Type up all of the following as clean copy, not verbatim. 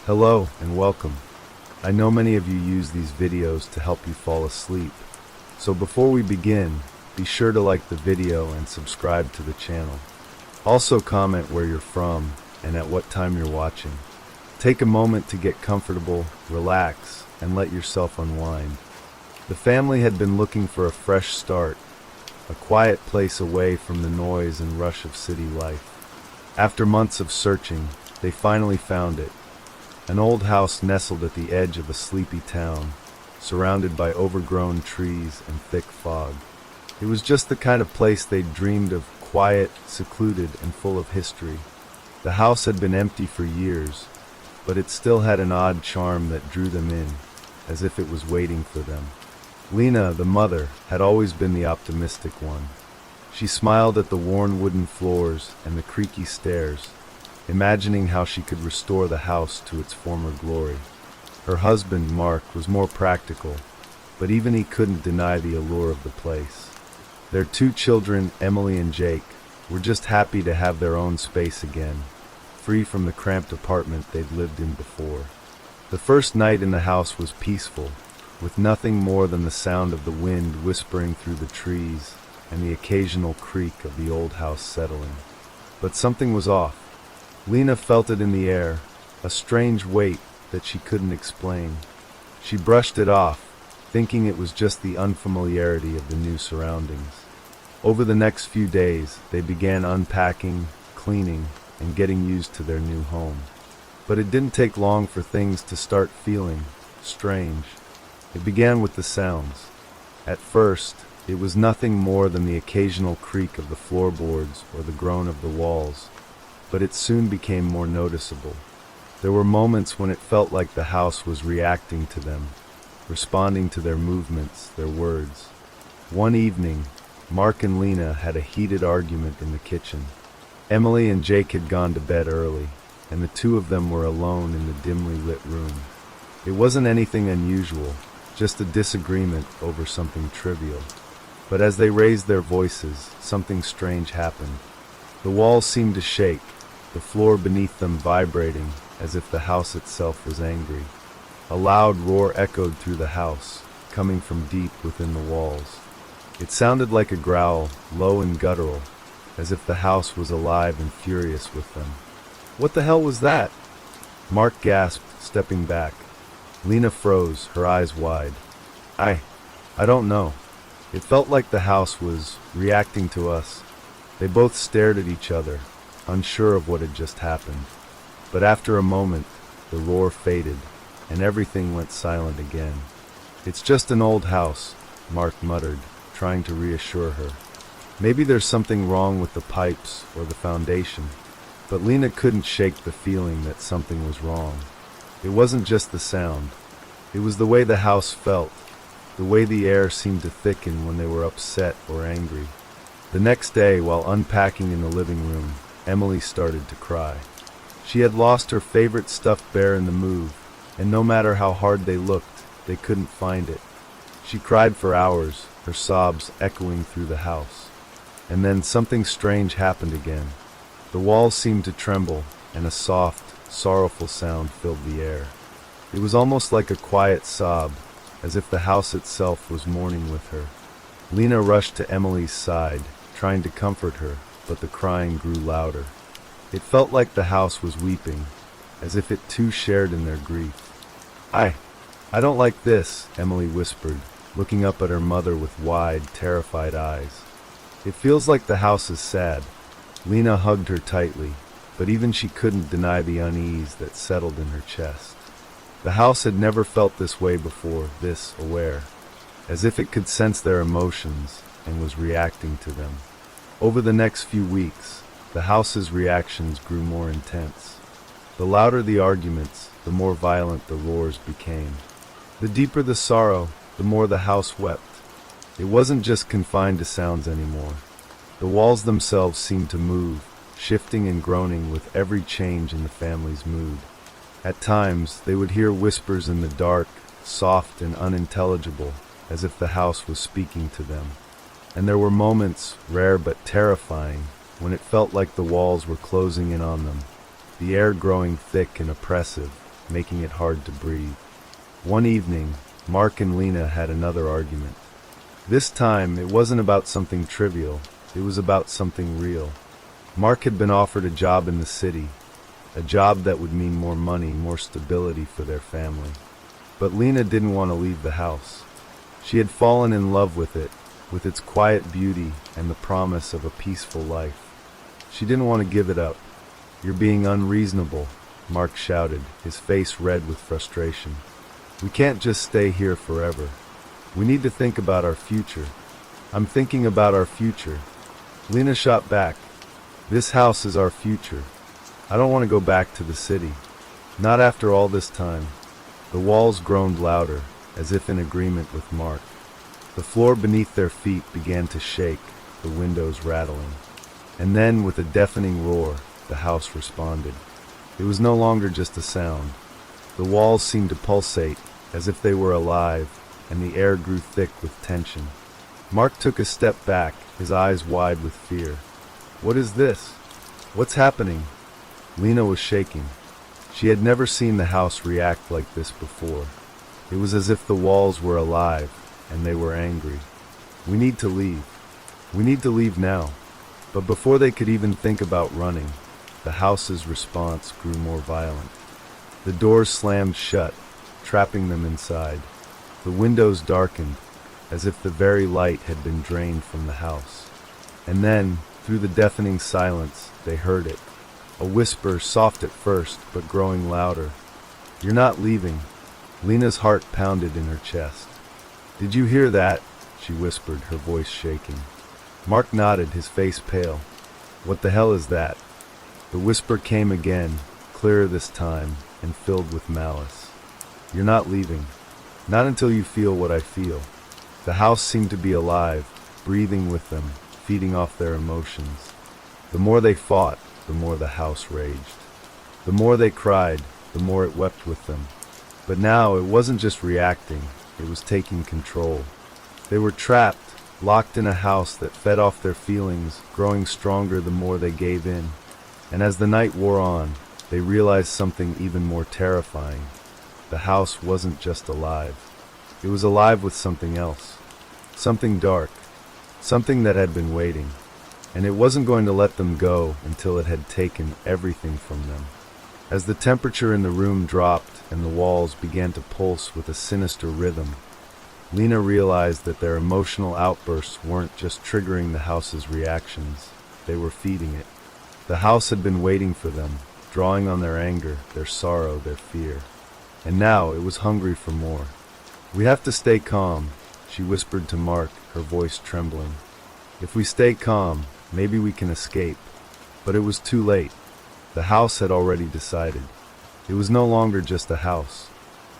Hello and welcome. I know many of you use these videos to help you fall asleep. So before we begin, be sure to like the video and subscribe to the channel. Also comment where you're from and at what time you're watching. Take a moment to get comfortable, relax, and let yourself unwind. The family had been looking for a fresh start, a quiet place away from the noise and rush of city life. After months of searching, they finally found it. An old house nestled at the edge of a sleepy town, surrounded by overgrown trees and thick fog. It was just the kind of place they'd dreamed of, quiet, secluded, and full of history. The house had been empty for years, but it still had an odd charm that drew them in, as if it was waiting for them. Lena, the mother, had always been the optimistic one. She smiled at the worn wooden floors and the creaky stairs, imagining how she could restore the house to its former glory. Her husband, Mark, was more practical, but even he couldn't deny the allure of the place. Their two children, Emily and Jake, were just happy to have their own space again, free from the cramped apartment they'd lived in before. The first night in the house was peaceful, with nothing more than the sound of the wind whispering through the trees and the occasional creak of the old house settling. But something was off. Lena felt it in the air, a strange weight that she couldn't explain. She brushed it off, thinking it was just the unfamiliarity of the new surroundings. Over the next few days, they began unpacking, cleaning, and getting used to their new home. But it didn't take long for things to start feeling strange. It began with the sounds. At first, it was nothing more than the occasional creak of the floorboards or the groan of the walls, but it soon became more noticeable. There were moments when it felt like the house was reacting to them, responding to their movements, their words. One evening, Mark and Lena had a heated argument in the kitchen. Emily and Jake had gone to bed early, and the two of them were alone in the dimly lit room. It wasn't anything unusual, just a disagreement over something trivial. But as they raised their voices, something strange happened. The walls seemed to shake, the floor beneath them vibrating as if the house itself was angry. A loud roar echoed through the house, coming from deep within the walls. It sounded like a growl, low and guttural, as if the house was alive and furious with them. "What the hell was that?" Mark gasped, stepping back. Lena froze, her eyes wide. I don't know. It felt like the house was reacting to us." They both stared at each other, unsure of what had just happened. But after a moment, the roar faded, and everything went silent again. "It's just an old house," Mark muttered, trying to reassure her. "Maybe there's something wrong with the pipes or the foundation." But Lena couldn't shake the feeling that something was wrong. It wasn't just the sound. It was the way the house felt, the way the air seemed to thicken when they were upset or angry. The next day, while unpacking in the living room, Emily started to cry. She had lost her favorite stuffed bear in the move, and no matter how hard they looked, they couldn't find it. She cried for hours, her sobs echoing through the house. And then something strange happened again. The walls seemed to tremble, and a soft, sorrowful sound filled the air. It was almost like a quiet sob, as if the house itself was mourning with her. Lena rushed to Emily's side, trying to comfort her, but the crying grew louder. It felt like the house was weeping, as if it too shared in their grief. I don't like this," Emily whispered, looking up at her mother with wide, terrified eyes. "It feels like the house is sad." Lena hugged her tightly, but even she couldn't deny the unease that settled in her chest. The house had never felt this way before, this aware, as if it could sense their emotions and was reacting to them. Over the next few weeks, the house's reactions grew more intense. The louder the arguments, the more violent the roars became. The deeper the sorrow, the more the house wept. It wasn't just confined to sounds anymore. The walls themselves seemed to move, shifting and groaning with every change in the family's mood. At times, they would hear whispers in the dark, soft and unintelligible, as if the house was speaking to them. And there were moments, rare but terrifying, when it felt like the walls were closing in on them, the air growing thick and oppressive, making it hard to breathe. One evening, Mark and Lena had another argument. This time, it wasn't about something trivial, it was about something real. Mark had been offered a job in the city, a job that would mean more money, more stability for their family. But Lena didn't want to leave the house. She had fallen in love with it, with its quiet beauty and the promise of a peaceful life. She didn't want to give it up. "You're being unreasonable," Mark shouted, his face red with frustration. "We can't just stay here forever. We need to think about our future." "I'm thinking about our future," Lena shot back. "This house is our future. I don't want to go back to the city. Not after all this time." The walls groaned louder, as if in agreement with Mark. The floor beneath their feet began to shake, the windows rattling. And then, with a deafening roar, the house responded. It was no longer just a sound. The walls seemed to pulsate, as if they were alive, and the air grew thick with tension. Mark took a step back, his eyes wide with fear. "What is this? What's happening?" Lena was shaking. She had never seen the house react like this before. It was as if the walls were alive, and they were angry. "We need to leave. We need to leave now." But before they could even think about running, the house's response grew more violent. The doors slammed shut, trapping them inside. The windows darkened, as if the very light had been drained from the house. And then, through the deafening silence, they heard it. A whisper, soft at first, but growing louder. "You're not leaving." Lena's heart pounded in her chest. "Did you hear that?" she whispered, her voice shaking. Mark nodded, his face pale. "What the hell is that?" The whisper came again, clearer this time, and filled with malice. "You're not leaving. Not until you feel what I feel." The house seemed to be alive, breathing with them, feeding off their emotions. The more they fought, the more the house raged. The more they cried, the more it wept with them. But now it wasn't just reacting, it was taking control. They were trapped, locked in a house that fed off their feelings, growing stronger the more they gave in. And as the night wore on, they realized something even more terrifying. The house wasn't just alive. It was alive with something else. Something dark. Something that had been waiting. And it wasn't going to let them go until it had taken everything from them. As the temperature in the room dropped and the walls began to pulse with a sinister rhythm, Lena realized that their emotional outbursts weren't just triggering the house's reactions, they were feeding it. The house had been waiting for them, drawing on their anger, their sorrow, their fear. And now it was hungry for more. "We have to stay calm," she whispered to Mark, her voice trembling. "If we stay calm, maybe we can escape." But it was too late. The house had already decided. It was no longer just a house.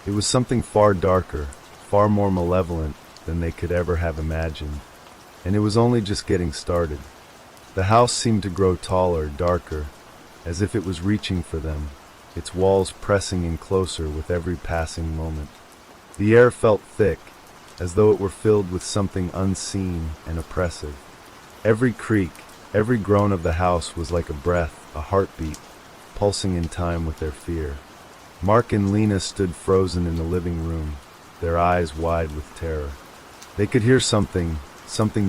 It was something far darker, far more malevolent than they could ever have imagined. And it was only just getting started. The house seemed to grow taller, darker, as if it was reaching for them, its walls pressing in closer with every passing moment. The air felt thick, as though it were filled with something unseen and oppressive. Every creak, every groan of the house was like a breath, a heartbeat, pulsing in time with their fear. Mark and Lena stood frozen in the living room, their eyes wide with terror. They could hear something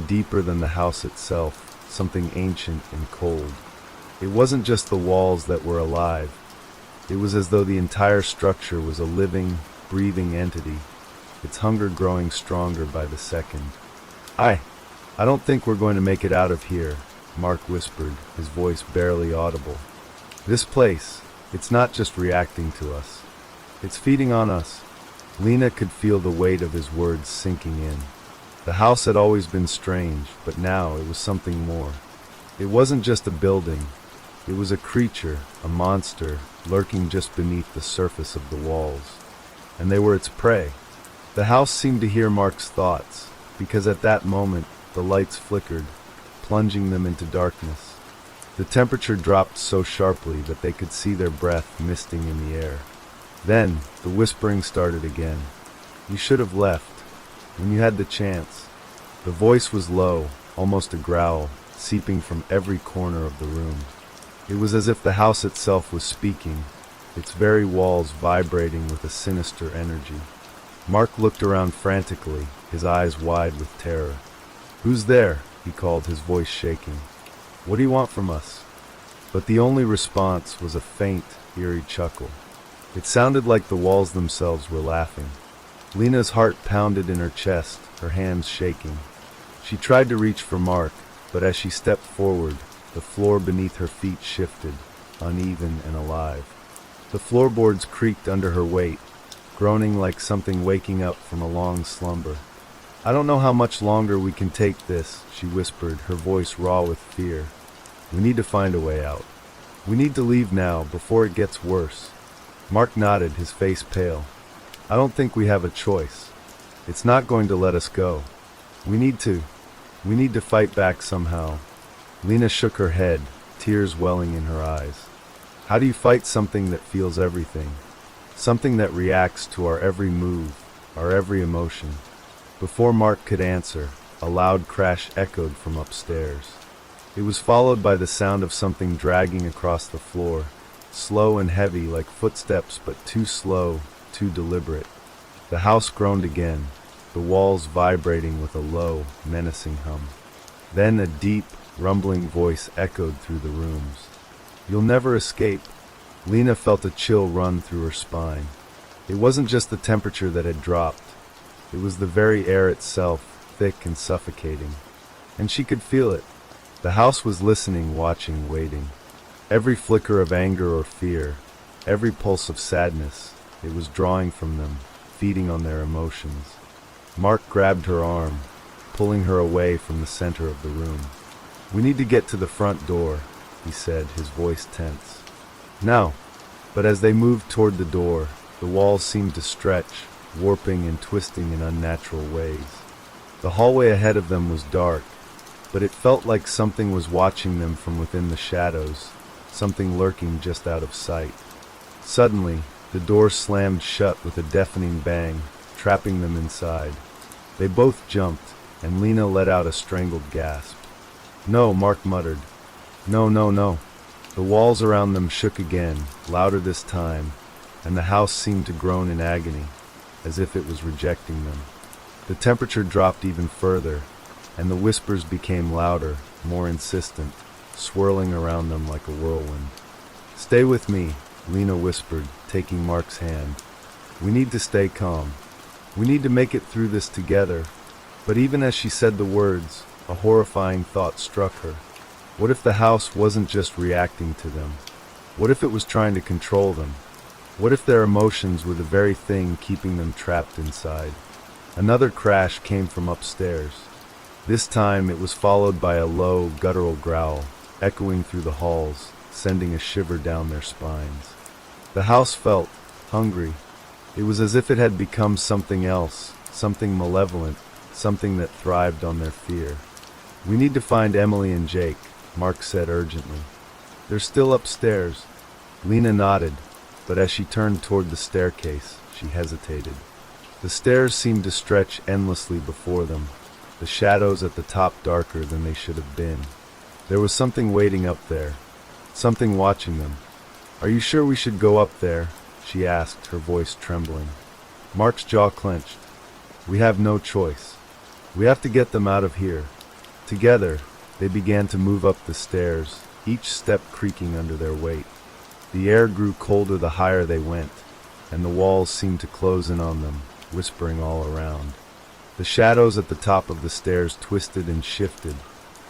deeper than the house itself, something ancient and cold. It wasn't just the walls that were alive. It was as though the entire structure was a living, breathing entity, its hunger growing stronger by the second. I don't think we're going to make it out of here," Mark whispered, his voice barely audible. "This place, it's not just reacting to us. It's feeding on us." Lena could feel the weight of his words sinking in. The house had always been strange, but now it was something more. It wasn't just a building. It was a creature, a monster, lurking just beneath the surface of the walls. And they were its prey. The house seemed to hear Mark's thoughts, because at that moment, the lights flickered, plunging them into darkness. The temperature dropped so sharply that they could see their breath misting in the air. Then, the whispering started again. "You should have left, when you had the chance." The voice was low, almost a growl, seeping from every corner of the room. It was as if the house itself was speaking, its very walls vibrating with a sinister energy. Mark looked around frantically, his eyes wide with terror. "Who's there?" he called, his voice shaking. "What do you want from us?" But the only response was a faint, eerie chuckle. It sounded like the walls themselves were laughing. Lena's heart pounded in her chest, her hands shaking. She tried to reach for Mark, but as she stepped forward, the floor beneath her feet shifted, uneven and alive. The floorboards creaked under her weight, groaning like something waking up from a long slumber. "I don't know how much longer we can take this," she whispered, her voice raw with fear. "We need to find a way out. We need to leave now, before it gets worse." Mark nodded, his face pale. "I don't think we have a choice. It's not going to let us go. We need to fight back somehow." Lena shook her head, tears welling in her eyes. "How do you fight something that feels everything? Something that reacts to our every move, our every emotion?" Before Mark could answer, a loud crash echoed from upstairs. It was followed by the sound of something dragging across the floor, slow and heavy like footsteps, but too slow, too deliberate. The house groaned again, the walls vibrating with a low, menacing hum. Then a deep, rumbling voice echoed through the rooms. "You'll never escape." Lena felt a chill run through her spine. It wasn't just the temperature that had dropped. It was the very air itself, thick and suffocating. And she could feel it. The house was listening, watching, waiting. Every flicker of anger or fear, every pulse of sadness, it was drawing from them, feeding on their emotions. Mark grabbed her arm, pulling her away from the center of the room. "We need to get to the front door," he said, his voice tense. "Now." But as they moved toward the door, the walls seemed to stretch, warping and twisting in unnatural ways. The hallway ahead of them was dark, but it felt like something was watching them from within the shadows, something lurking just out of sight. Suddenly, the door slammed shut with a deafening bang, trapping them inside. They both jumped, and Lena let out a strangled gasp. "No," Mark muttered. "No, no, no." The walls around them shook again, louder this time, and the house seemed to groan in agony, as if it was rejecting them. The temperature dropped even further, and the whispers became louder, more insistent, swirling around them like a whirlwind. "Stay with me," Lena whispered, taking Mark's hand. "We need to stay calm. We need to make it through this together." But even as she said the words, a horrifying thought struck her. What if the house wasn't just reacting to them? What if it was trying to control them? What if their emotions were the very thing keeping them trapped inside? Another crash came from upstairs. This time it was followed by a low, guttural growl, echoing through the halls, sending a shiver down their spines. The house felt hungry. It was as if it had become something else, something malevolent, something that thrived on their fear. "We need to find Emily and Jake," Mark said urgently. "They're still upstairs." Lena nodded, but as she turned toward the staircase, she hesitated. The stairs seemed to stretch endlessly before them, the shadows at the top darker than they should have been. There was something waiting up there, something watching them. "Are you sure we should go up there?" she asked, her voice trembling. Mark's jaw clenched. "We have no choice. We have to get them out of here." Together, they began to move up the stairs, each step creaking under their weight. The air grew colder the higher they went, and the walls seemed to close in on them, whispering all around. The shadows at the top of the stairs twisted and shifted,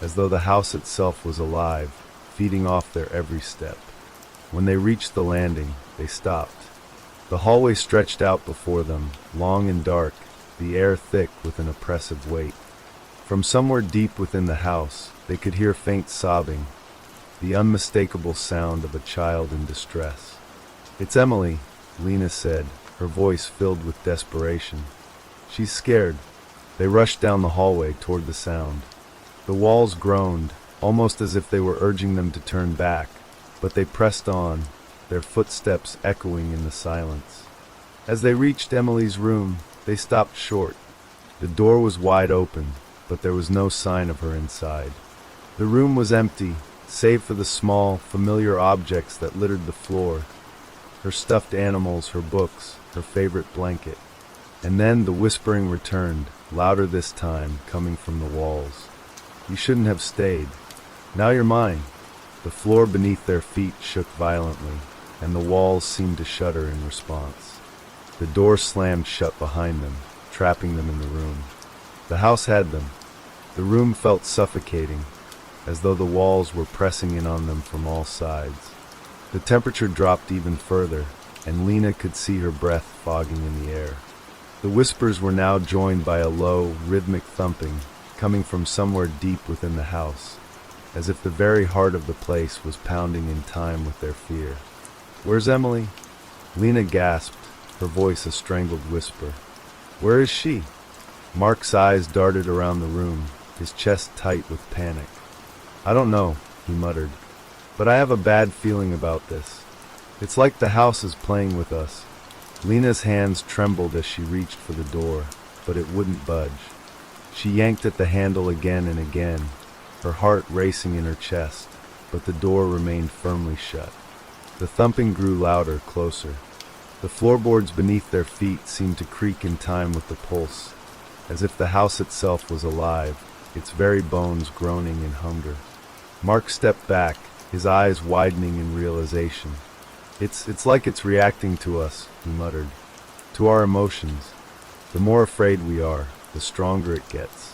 as though the house itself was alive, feeding off their every step. When they reached the landing, they stopped. The hallway stretched out before them, long and dark, the air thick with an oppressive weight. From somewhere deep within the house, they could hear faint sobbing, the unmistakable sound of a child in distress. "It's Emily," Lena said, her voice filled with desperation. "She's scared." They rushed down the hallway toward the sound. The walls groaned, almost as if they were urging them to turn back, but they pressed on, their footsteps echoing in the silence. As they reached Emily's room, they stopped short. The door was wide open, but there was no sign of her inside. The room was empty, save for the small, familiar objects that littered the floor. her stuffed animals, her books, her favorite blanket. And then the whispering returned, louder this time, coming from the walls. You shouldn't have stayed. Now you're mine. The floor beneath their feet shook violently, and the walls seemed to shudder in response. The door slammed shut behind them, trapping them in the room. The house had them. The room felt suffocating, as though the walls were pressing in on them from all sides. The temperature dropped even further, and Lena could see her breath fogging in the air. The whispers were now joined by a low, rhythmic thumping, coming from somewhere deep within the house, as if the very heart of the place was pounding in time with their fear. "Where's Emily?" Lena gasped, her voice a strangled whisper. "Where is she?" Mark's eyes darted around the room, his chest tight with panic. "I don't know," he muttered, "but I have a bad feeling about this. It's like the house is playing with us." Lena's hands trembled as she reached for the door, but it wouldn't budge. She yanked at the handle again and again, her heart racing in her chest, but the door remained firmly shut. The thumping grew louder, closer. The floorboards beneath their feet seemed to creak in time with the pulse, as if the house itself was alive, its very bones groaning in hunger. Mark stepped back, his eyes widening in realization. It's like it's reacting to us," he muttered. "To our emotions. The more afraid we are, the stronger it gets."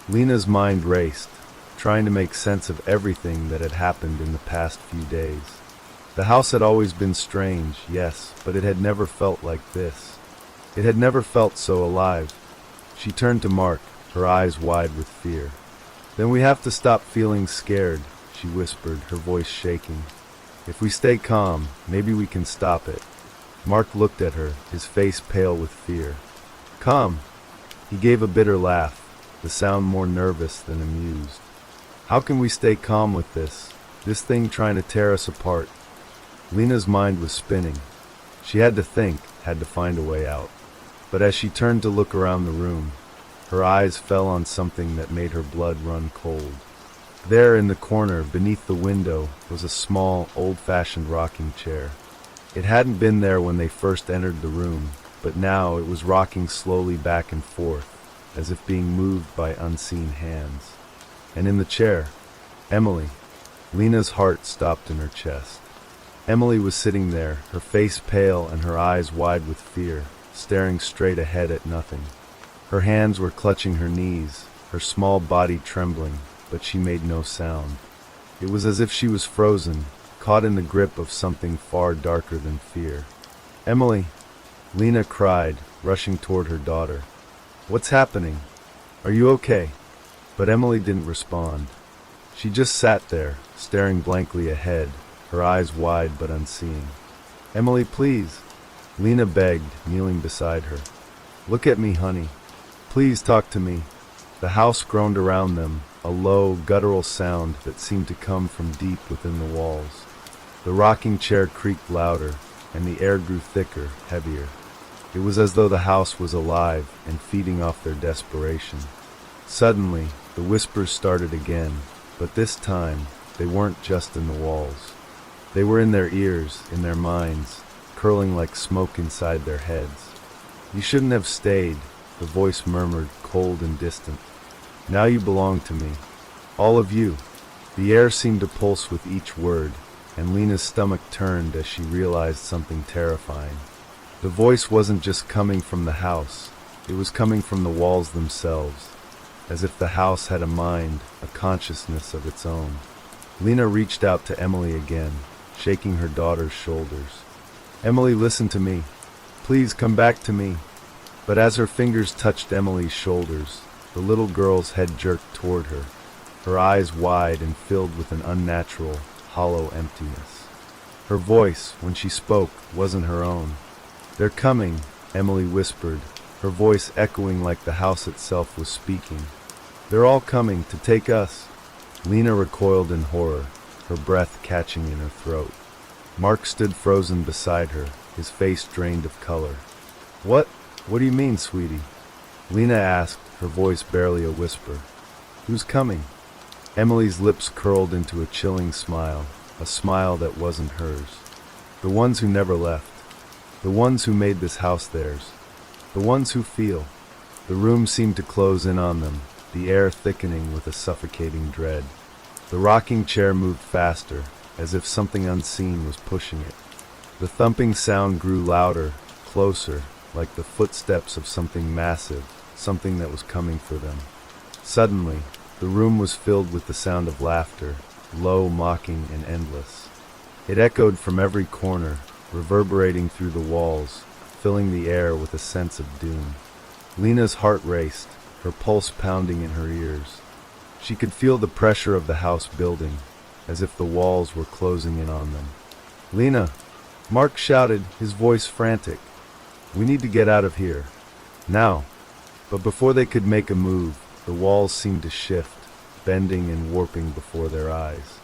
Lena's mind raced, trying to make sense of everything that had happened in the past few days. The house had always been strange, yes, but it had never felt like this. It had never felt so alive. She turned to Mark, her eyes wide with fear. "Then we have to stop feeling scared," she whispered, her voice shaking. "If we stay calm, maybe we can stop it." Mark looked at her, his face pale with fear. "Calm?" He gave a bitter laugh, the sound more nervous than amused. "How can we stay calm with this thing trying to tear us apart?" Lena's mind was spinning. She had to think, had to find a way out. But as she turned to look around the room, her eyes fell on something that made her blood run cold. There in the corner, beneath the window, was a small, old-fashioned rocking chair. It hadn't been there when they first entered the room, but now it was rocking slowly back and forth, as if being moved by unseen hands. And in the chair, Emily. Lena's heart stopped in her chest. Emily was sitting there, her face pale and her eyes wide with fear, staring straight ahead at nothing. Her hands were clutching her knees, her small body trembling, but she made no sound. It was as if she was frozen, caught in the grip of something far darker than fear. "Emily!" Lena cried, rushing toward her daughter. "What's happening? Are you okay?" But Emily didn't respond. She just sat there, staring blankly ahead, her eyes wide but unseeing. "Emily, please!" Lena begged, kneeling beside her. "Look at me, honey. Please talk to me." The house groaned around them, a low, guttural sound that seemed to come from deep within the walls. The rocking chair creaked louder, and the air grew thicker, heavier. It was as though the house was alive and feeding off their desperation. Suddenly, the whispers started again, but this time, they weren't just in the walls. They were in their ears, in their minds, curling like smoke inside their heads. "You shouldn't have stayed," the voice murmured, cold and distant. "Now you belong to me. All of you." The air seemed to pulse with each word, and Lena's stomach turned as she realized something terrifying. The voice wasn't just coming from the house, it was coming from the walls themselves, as if the house had a mind, a consciousness of its own. Lena reached out to Emily again, shaking her daughter's shoulders. "Emily, listen to me. Please come back to me." But as her fingers touched Emily's shoulders, the little girl's head jerked toward her, her eyes wide and filled with an unnatural, hollow emptiness. Her voice, when she spoke, wasn't her own. "They're coming," Emily whispered, her voice echoing like the house itself was speaking. "They're all coming to take us." Lena recoiled in horror, her breath catching in her throat. Mark stood frozen beside her, his face drained of color. What do you mean, sweetie?" Lena asked, her voice barely a whisper. "Who's coming?" Emily's lips curled into a chilling smile, a smile that wasn't hers. The ones who never left. The ones who made this house theirs. The ones who feel. The room seemed to close in on them, the air thickening with a suffocating dread. The rocking chair moved faster, as if something unseen was pushing it. The thumping sound grew louder, closer, like the footsteps of something massive, something that was coming for them. Suddenly, the room was filled with the sound of laughter, low, mocking, and endless. It echoed from every corner, reverberating through the walls, filling the air with a sense of doom. Lena's heart raced, her pulse pounding in her ears. She could feel the pressure of the house building, as if the walls were closing in on them. "Lena!" Mark shouted, his voice frantic. "We need to get out of here. Now!" But before they could make a move, the walls seemed to shift, bending and warping before their eyes.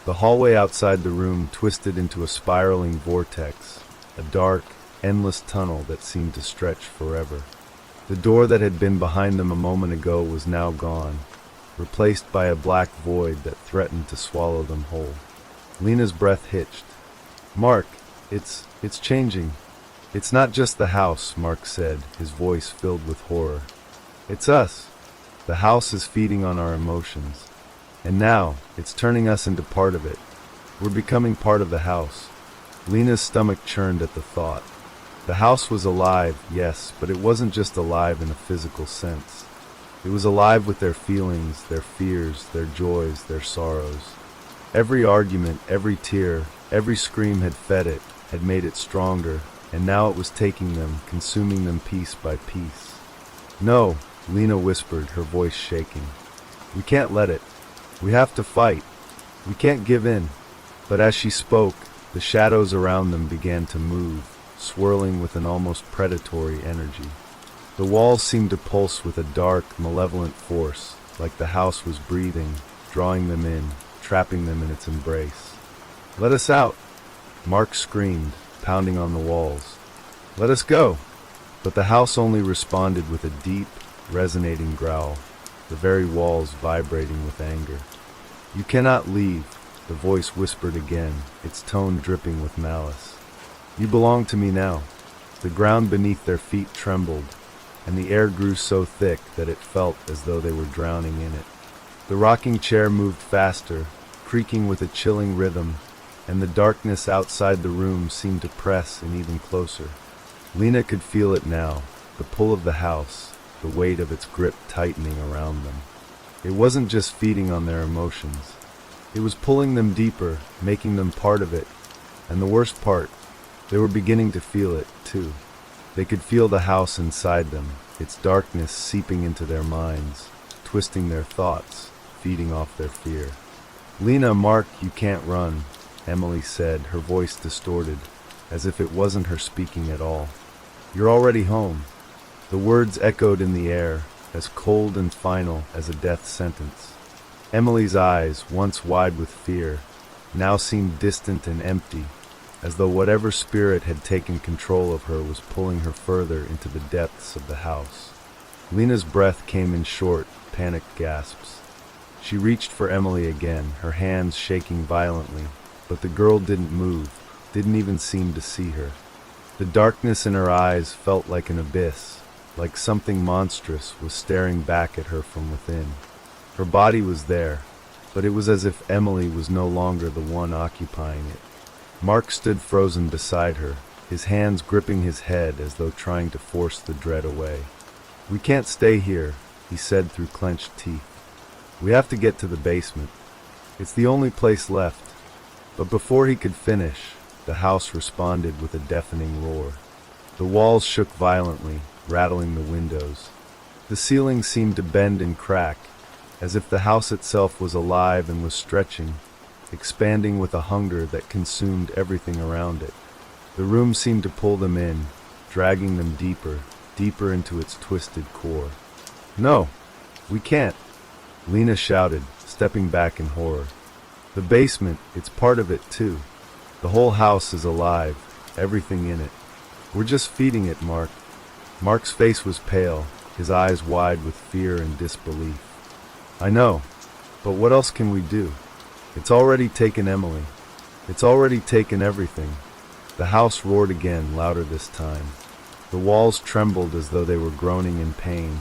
The hallway outside the room twisted into a spiraling vortex, a dark, endless tunnel that seemed to stretch forever. The door that had been behind them a moment ago was now gone, replaced by a black void that threatened to swallow them whole. Lena's breath hitched. "Mark, it's changing. It's not just the house," Mark said, his voice filled with horror. "It's us. The house is feeding on our emotions. And now, it's turning us into part of it. We're becoming part of the house." Lena's stomach churned at the thought. The house was alive, yes, but it wasn't just alive in a physical sense. It was alive with their feelings, their fears, their joys, their sorrows. Every argument, every tear, every scream had fed it, had made it stronger, and now it was taking them, consuming them piece by piece. "No," Lena whispered, her voice shaking. "We can't let it. We have to fight. We can't give in." But as she spoke, the shadows around them began to move, swirling with an almost predatory energy. The walls seemed to pulse with a dark, malevolent force, like the house was breathing, drawing them in, trapping them in its embrace. "Let us out!" Mark screamed, pounding on the walls. "Let us go!" But the house only responded with a deep, resonating growl, the very walls vibrating with anger. "You cannot leave," the voice whispered again, its tone dripping with malice. "You belong to me now." The ground beneath their feet trembled, and the air grew so thick that it felt as though they were drowning in it. The rocking chair moved faster, creaking with a chilling rhythm, and the darkness outside the room seemed to press in even closer. Lena could feel it now, the pull of the house, the weight of its grip tightening around them. It wasn't just feeding on their emotions. It was pulling them deeper, making them part of it. And the worst part, they were beginning to feel it, too. They could feel the house inside them, its darkness seeping into their minds, twisting their thoughts, feeding off their fear. "Lena, Mark, you can't run," Emily said, her voice distorted, as if it wasn't her speaking at all. "You're already home." The words echoed in the air, as cold and final as a death sentence. Emily's eyes, once wide with fear, now seemed distant and empty, as though whatever spirit had taken control of her was pulling her further into the depths of the house. Lena's breath came in short, panicked gasps. She reached for Emily again, her hands shaking violently, but the girl didn't move, didn't even seem to see her. The darkness in her eyes felt like an abyss, like something monstrous was staring back at her from within. Her body was there, but it was as if Emily was no longer the one occupying it. Mark stood frozen beside her, his hands gripping his head as though trying to force the dread away. "We can't stay here," he said through clenched teeth. "We have to get to the basement. It's the only place left." But before he could finish, the house responded with a deafening roar. The walls shook violently, rattling the windows. The ceiling seemed to bend and crack, as if the house itself was alive and was stretching, expanding with a hunger that consumed everything around it. The room seemed to pull them in, dragging them deeper, deeper into its twisted core. "No, we can't," Lena shouted, stepping back in horror. "The basement, it's part of it too. The whole house is alive, everything in it. We're just feeding it, Mark." Mark's face was pale, his eyes wide with fear and disbelief. "I know, but what else can we do? It's already taken Emily. It's already taken everything." The house roared again, louder this time. The walls trembled as though they were groaning in pain,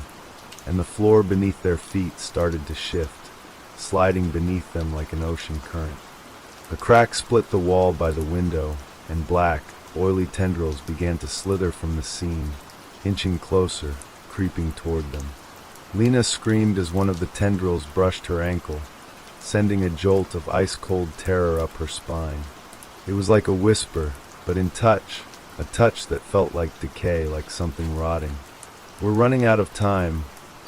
and the floor beneath their feet started to shift, sliding beneath them like an ocean current. A crack split the wall by the window, and black, oily tendrils began to slither from the seam, inching closer, creeping toward them. Lena screamed as one of the tendrils brushed her ankle, sending a jolt of ice-cold terror up her spine. It was like a whisper, but in touch, a touch that felt like decay, like something rotting. "We're running out of time,"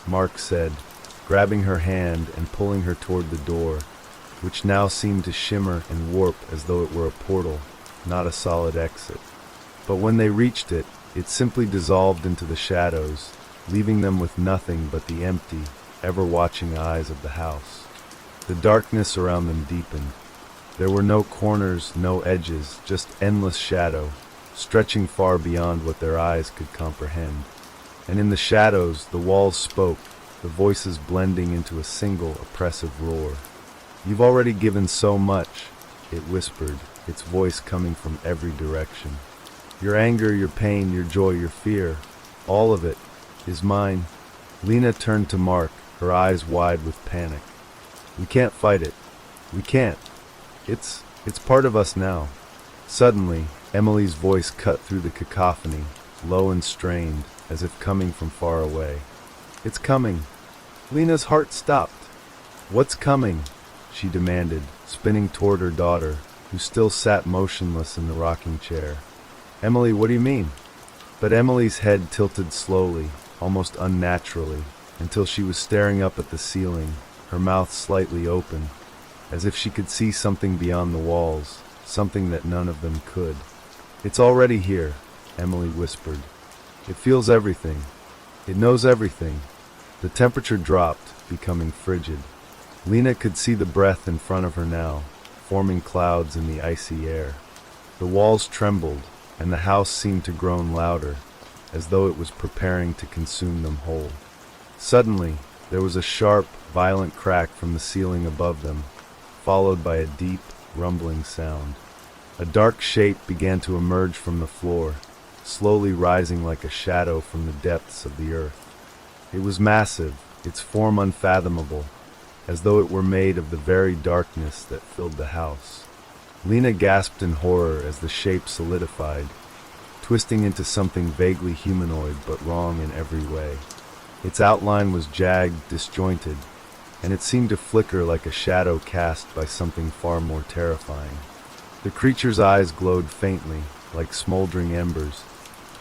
Mark said, grabbing her hand and pulling her toward the door, which now seemed to shimmer and warp as though it were a portal, not a solid exit. But when they reached it, it simply dissolved into the shadows, leaving them with nothing but the empty, ever-watching eyes of the house. The darkness around them deepened. There were no corners, no edges, just endless shadow, stretching far beyond what their eyes could comprehend. And in the shadows, the walls spoke, the voices blending into a single oppressive roar. "You've already given so much," it whispered, its voice coming from every direction. "Your anger, your pain, your joy, your fear, all of it is mine." Lena turned to Mark, her eyes wide with panic. "We can't fight it. We can't. It's part of us now." Suddenly, Emily's voice cut through the cacophony, low and strained, as if coming from far away. "It's coming." Lena's heart stopped. "What's coming?" she demanded, spinning toward her daughter, who still sat motionless in the rocking chair. "Emily, what do you mean?" But Emily's head tilted slowly, almost unnaturally, until she was staring up at the ceiling, her mouth slightly open, as if she could see something beyond the walls, something that none of them could. "It's already here," Emily whispered. "It feels everything. It knows everything." The temperature dropped, becoming frigid. Lena could see the breath in front of her now, forming clouds in the icy air. The walls trembled, and the house seemed to groan louder, as though it was preparing to consume them whole. Suddenly, there was a sharp, violent crack from the ceiling above them, followed by a deep, rumbling sound. A dark shape began to emerge from the floor, slowly rising like a shadow from the depths of the earth. It was massive, its form unfathomable, as though it were made of the very darkness that filled the house. Lena gasped in horror as the shape solidified, twisting into something vaguely humanoid but wrong in every way. Its outline was jagged, disjointed, and it seemed to flicker like a shadow cast by something far more terrifying. The creature's eyes glowed faintly, like smoldering embers,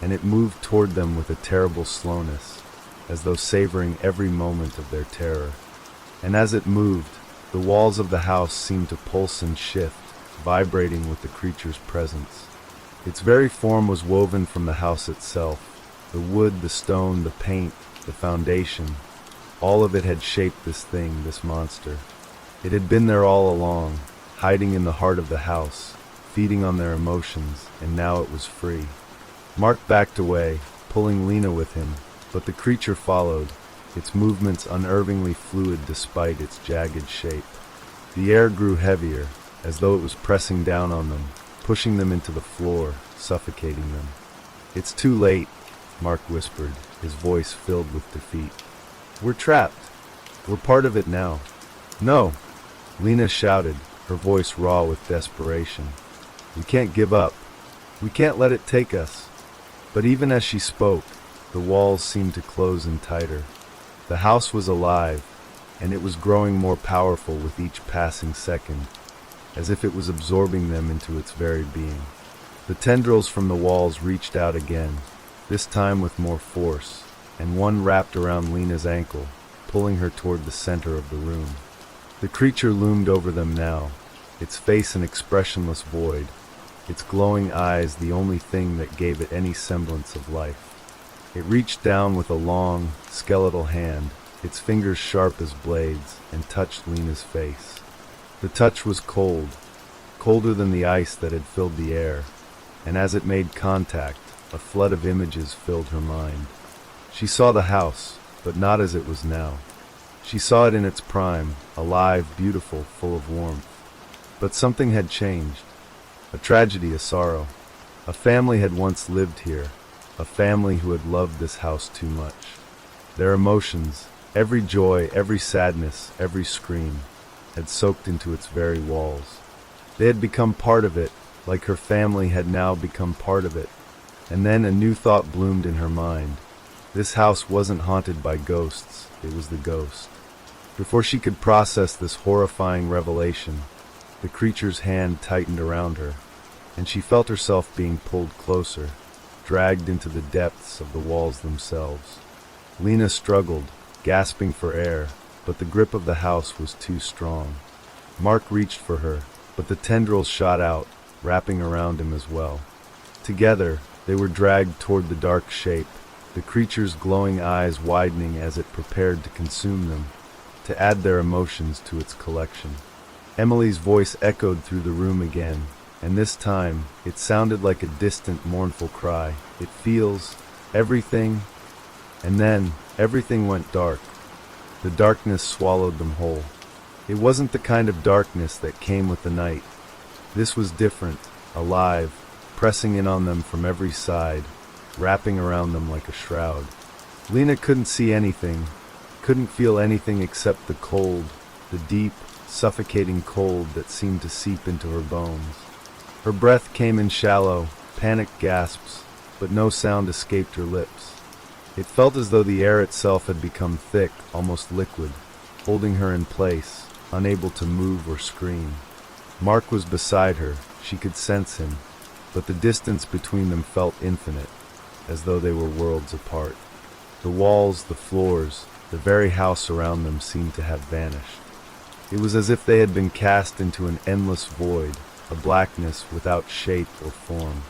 and it moved toward them with a terrible slowness, as though savoring every moment of their terror. And as it moved, the walls of the house seemed to pulse and shift, vibrating with the creature's presence. Its very form was woven from the house itself. The wood, the stone, the paint, the foundation, all of it had shaped this thing, this monster. It had been there all along, hiding in the heart of the house, feeding on their emotions, and now it was free. Mark backed away, pulling Lena with him, but the creature followed, its movements unnervingly fluid despite its jagged shape. The air grew heavier, as though it was pressing down on them, pushing them into the floor, suffocating them. "It's too late," Mark whispered, his voice filled with defeat. "We're trapped. We're part of it now." "No!" Lena shouted, her voice raw with desperation. "We can't give up. We can't let it take us." But even as she spoke, the walls seemed to close in tighter. The house was alive, and it was growing more powerful with each passing second, as if it was absorbing them into its very being. The tendrils from the walls reached out again, this time with more force, and one wrapped around Lena's ankle, pulling her toward the center of the room. The creature loomed over them now, its face an expressionless void, its glowing eyes the only thing that gave it any semblance of life. It reached down with a long, skeletal hand, its fingers sharp as blades, and touched Lena's face. The touch was cold, colder than the ice that had filled the air, and as it made contact, a flood of images filled her mind. She saw the house, but not as it was now. She saw it in its prime, alive, beautiful, full of warmth. But something had changed. A tragedy, a sorrow. A family had once lived here, a family who had loved this house too much. Their emotions, every joy, every sadness, every scream, had soaked into its very walls. They had become part of it, like her family had now become part of it. And then a new thought bloomed in her mind. This house wasn't haunted by ghosts, it was the ghost. Before she could process this horrifying revelation, the creature's hand tightened around her, and she felt herself being pulled closer, dragged into the depths of the walls themselves. Lena struggled, gasping for air, but the grip of the house was too strong. Mark reached for her, but the tendrils shot out, wrapping around him as well. Together, they were dragged toward the dark shape, the creature's glowing eyes widening as it prepared to consume them, to add their emotions to its collection. Emily's voice echoed through the room again, and this time, it sounded like a distant, mournful cry. It feels everything, and then everything went dark. The darkness swallowed them whole. It wasn't the kind of darkness that came with the night. This was different, alive, pressing in on them from every side, wrapping around them like a shroud. Lena couldn't see anything, couldn't feel anything except the cold, the deep, suffocating cold that seemed to seep into her bones. Her breath came in shallow, panicked gasps, but no sound escaped her lips. It felt as though the air itself had become thick, almost liquid, holding her in place, unable to move or scream. Mark was beside her, she could sense him, but the distance between them felt infinite, as though they were worlds apart. The walls, the floors, the very house around them seemed to have vanished. It was as if they had been cast into an endless void, a blackness without shape or form.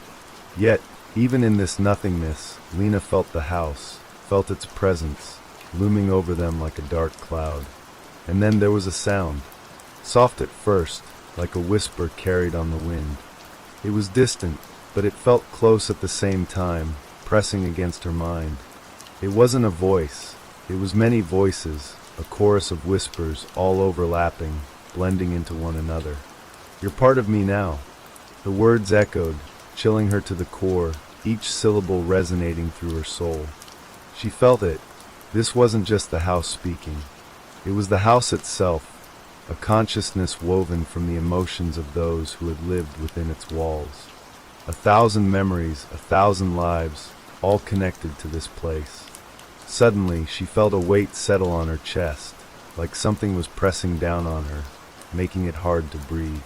Yet, even in this nothingness, Lena felt the house, felt its presence, looming over them like a dark cloud. And then there was a sound, soft at first, like a whisper carried on the wind. It was distant, but it felt close at the same time, pressing against her mind. It wasn't a voice, it was many voices, a chorus of whispers all overlapping, blending into one another. "You're part of me now." The words echoed, chilling her to the core, each syllable resonating through her soul. She felt it. This wasn't just the house speaking. It was the house itself, a consciousness woven from the emotions of those who had lived within its walls. 1,000 memories, 1,000 lives, all connected to this place. Suddenly, she felt a weight settle on her chest, like something was pressing down on her, making it hard to breathe.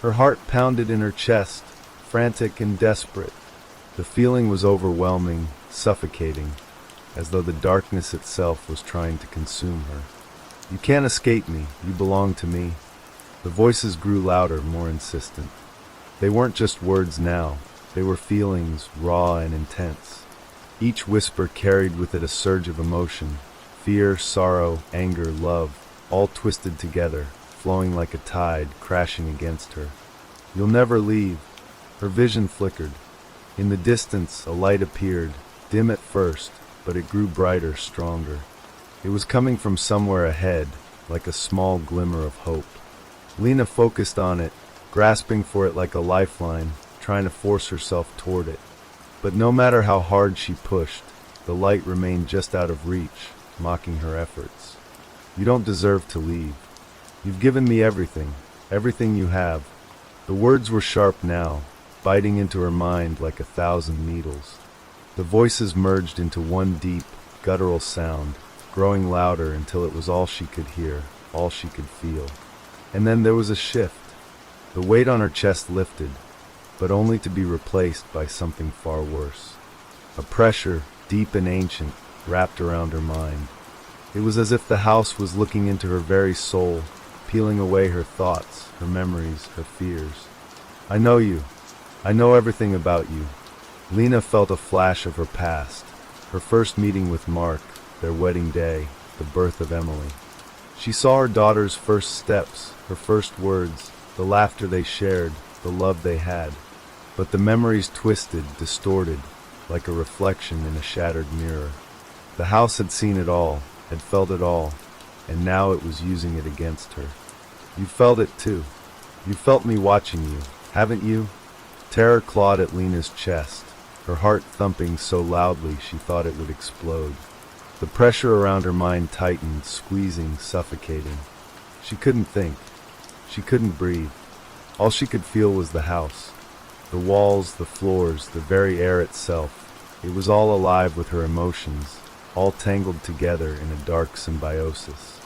Her heart pounded in her chest, frantic and desperate. The feeling was overwhelming, suffocating, as though the darkness itself was trying to consume her. "You can't escape me, you belong to me." The voices grew louder, more insistent. They weren't just words now, they were feelings, raw and intense. Each whisper carried with it a surge of emotion, fear, sorrow, anger, love, all twisted together, flowing like a tide, crashing against her. "You'll never leave." Her vision flickered. In the distance, a light appeared, dim at first, but it grew brighter, stronger. It was coming from somewhere ahead, like a small glimmer of hope. Lena focused on it, grasping for it like a lifeline, trying to force herself toward it. But no matter how hard she pushed, the light remained just out of reach, mocking her efforts. "You don't deserve to leave. You've given me everything, everything you have." The words were sharp now, biting into her mind like 1,000 needles. The voices merged into one deep, guttural sound, growing louder until it was all she could hear, all she could feel. And then there was a shift. The weight on her chest lifted, but only to be replaced by something far worse. A pressure, deep and ancient, wrapped around her mind. It was as if the house was looking into her very soul, peeling away her thoughts, her memories, her fears. "I know you. I know everything about you." Lena felt a flash of her past, her first meeting with Mark, their wedding day, the birth of Emily. She saw her daughter's first steps, her first words, the laughter they shared, the love they had. But the memories twisted, distorted, like a reflection in a shattered mirror. The house had seen it all, had felt it all, and now it was using it against her. "You felt it too. You felt me watching you, haven't you?" Terror clawed at Lena's chest, her heart thumping so loudly she thought it would explode. The pressure around her mind tightened, squeezing, suffocating. She couldn't think. She couldn't breathe. All she could feel was the house. The walls, the floors, the very air itself. It was all alive with her emotions, all tangled together in a dark symbiosis.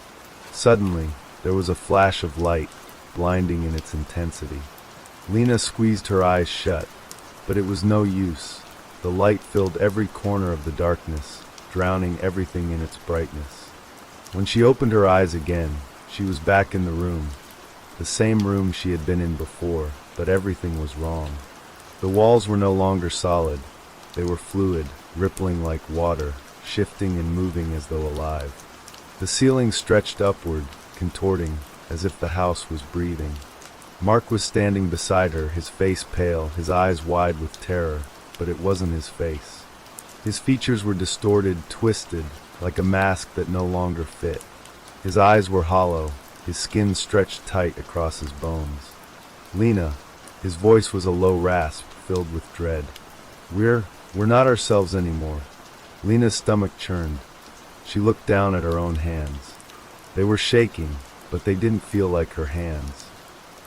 Suddenly, there was a flash of light, blinding in its intensity. Lena squeezed her eyes shut, but it was no use. The light filled every corner of the darkness, drowning everything in its brightness. When she opened her eyes again, she was back in the room, the same room she had been in before, but everything was wrong. The walls were no longer solid. They were fluid, rippling like water, shifting and moving as though alive. The ceiling stretched upward, contorting, as if the house was breathing. Mark was standing beside her, his face pale, his eyes wide with terror, but it wasn't his face. His features were distorted, twisted, like a mask that no longer fit. His eyes were hollow, his skin stretched tight across his bones. Lena, his voice was a low rasp filled with dread. We're not ourselves anymore. Lena's stomach churned. She looked down at her own hands. They were shaking, but they didn't feel like her hands.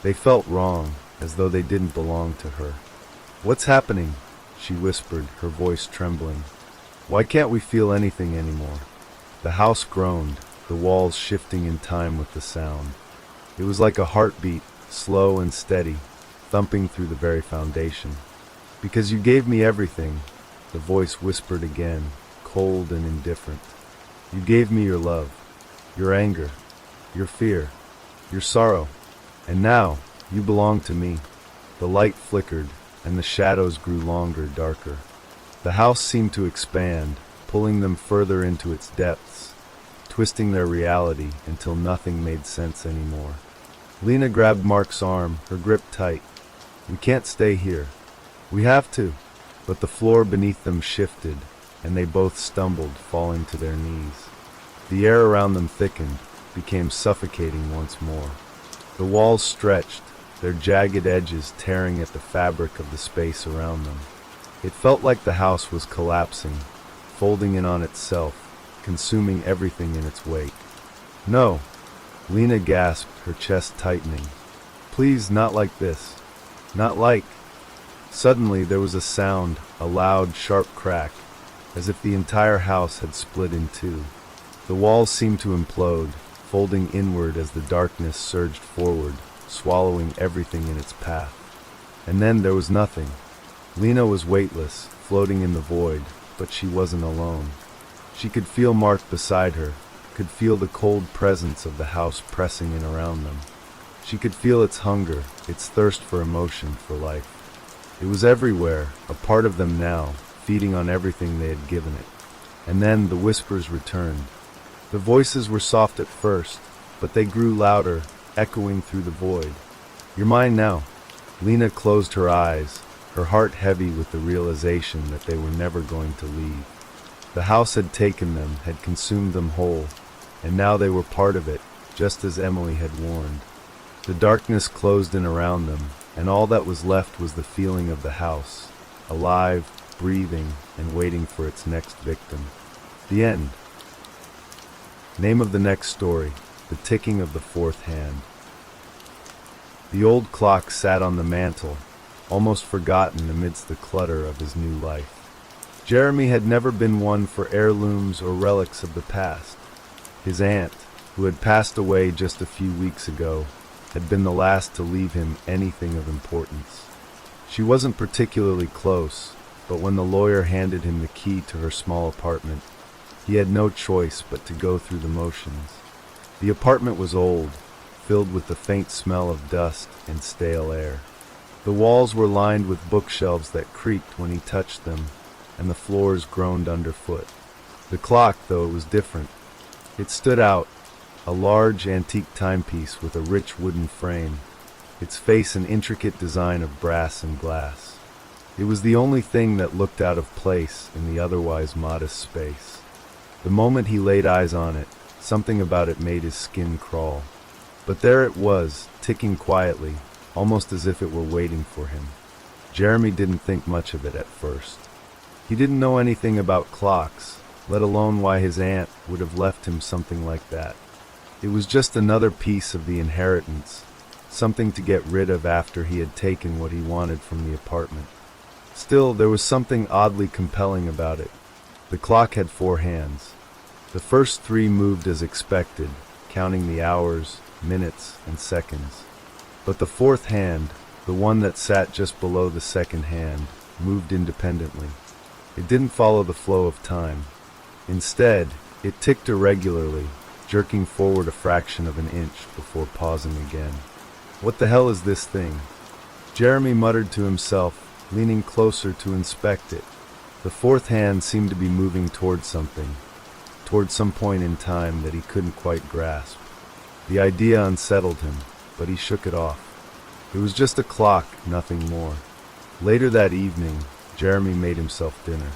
They felt wrong, as though they didn't belong to her. "What's happening?" she whispered, her voice trembling. "Why can't we feel anything anymore?" The house groaned, the walls shifting in time with the sound. It was like a heartbeat, slow and steady, thumping through the very foundation. "Because you gave me everything," the voice whispered again, cold and indifferent. "You gave me your love, your anger, your fear, your sorrow. And now, you belong to me." The light flickered, and the shadows grew longer, darker. The house seemed to expand, pulling them further into its depths, twisting their reality until nothing made sense anymore. Lena grabbed Mark's arm, her grip tight. "We can't stay here. We have to." But the floor beneath them shifted, and they both stumbled, falling to their knees. The air around them thickened, became suffocating once more. The walls stretched, their jagged edges tearing at the fabric of the space around them. It felt like the house was collapsing, folding in on itself, consuming everything in its wake. "No," Lena gasped, her chest tightening. "Please, not like this. Not like—" Suddenly there was a sound, a loud, sharp crack, as if the entire house had split in two. The walls seemed to implode, folding inward as the darkness surged forward, swallowing everything in its path. And then there was nothing. Lena was weightless, floating in the void, but she wasn't alone. She could feel Mark beside her, could feel the cold presence of the house pressing in around them. She could feel its hunger, its thirst for emotion, for life. It was everywhere, a part of them now, feeding on everything they had given it. And then the whispers returned. The voices were soft at first, but they grew louder, echoing through the void. "You're mine now." Lena closed her eyes, her heart heavy with the realization that they were never going to leave. The house had taken them, had consumed them whole, and now they were part of it, just as Emily had warned. The darkness closed in around them, and all that was left was the feeling of the house, alive, breathing, and waiting for its next victim. The end. Name of the next story: The Ticking of the Fourth Hand. The old clock sat on the mantel, almost forgotten amidst the clutter of his new life. Jeremy had never been one for heirlooms or relics of the past. His aunt, who had passed away just a few weeks ago, had been the last to leave him anything of importance. She wasn't particularly close, but when the lawyer handed him the key to her small apartment, he had no choice but to go through the motions. The apartment was old, filled with the faint smell of dust and stale air. The walls were lined with bookshelves that creaked when he touched them, and the floors groaned underfoot. The clock, though, was different. It stood out, a large antique timepiece with a rich wooden frame, its face an intricate design of brass and glass. It was the only thing that looked out of place in the otherwise modest space. The moment he laid eyes on it, something about it made his skin crawl. But there it was, ticking quietly, almost as if it were waiting for him. Jeremy didn't think much of it at first. He didn't know anything about clocks, let alone why his aunt would have left him something like that. It was just another piece of the inheritance, something to get rid of after he had taken what he wanted from the apartment. Still, there was something oddly compelling about it. The clock had 4 hands. The first 3 moved as expected, counting the hours, minutes, and seconds. But the 4th hand, the one that sat just below the 2nd hand, moved independently. It didn't follow the flow of time. Instead, it ticked irregularly, jerking forward a fraction of an inch before pausing again. What the hell is this thing? Jeremy muttered to himself, leaning closer to inspect it. The 4th hand seemed to be moving towards something, towards some point in time that he couldn't quite grasp. The idea unsettled him, but he shook it off. It was just a clock, nothing more. Later that evening, Jeremy made himself dinner.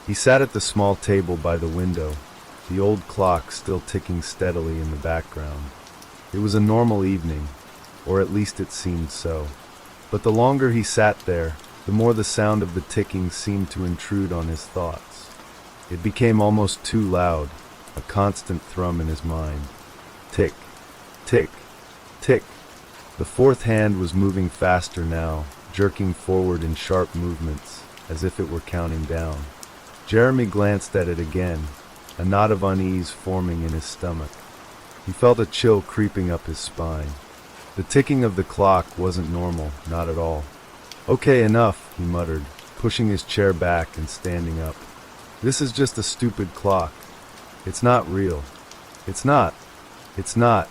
He sat at the small table by the window, the old clock still ticking steadily in the background. It was a normal evening, or at least it seemed so. But the longer he sat there, the more the sound of the ticking seemed to intrude on his thoughts. It became almost too loud, a constant thrum in his mind. Tick, tick, tick. The 4th hand was moving faster now, jerking forward in sharp movements, as if it were counting down. Jeremy glanced at it again, a knot of unease forming in his stomach. He felt a chill creeping up his spine. The ticking of the clock wasn't normal, not at all. "Okay, enough," he muttered, pushing his chair back and standing up. "This is just a stupid clock. It's not real. It's not. It's not."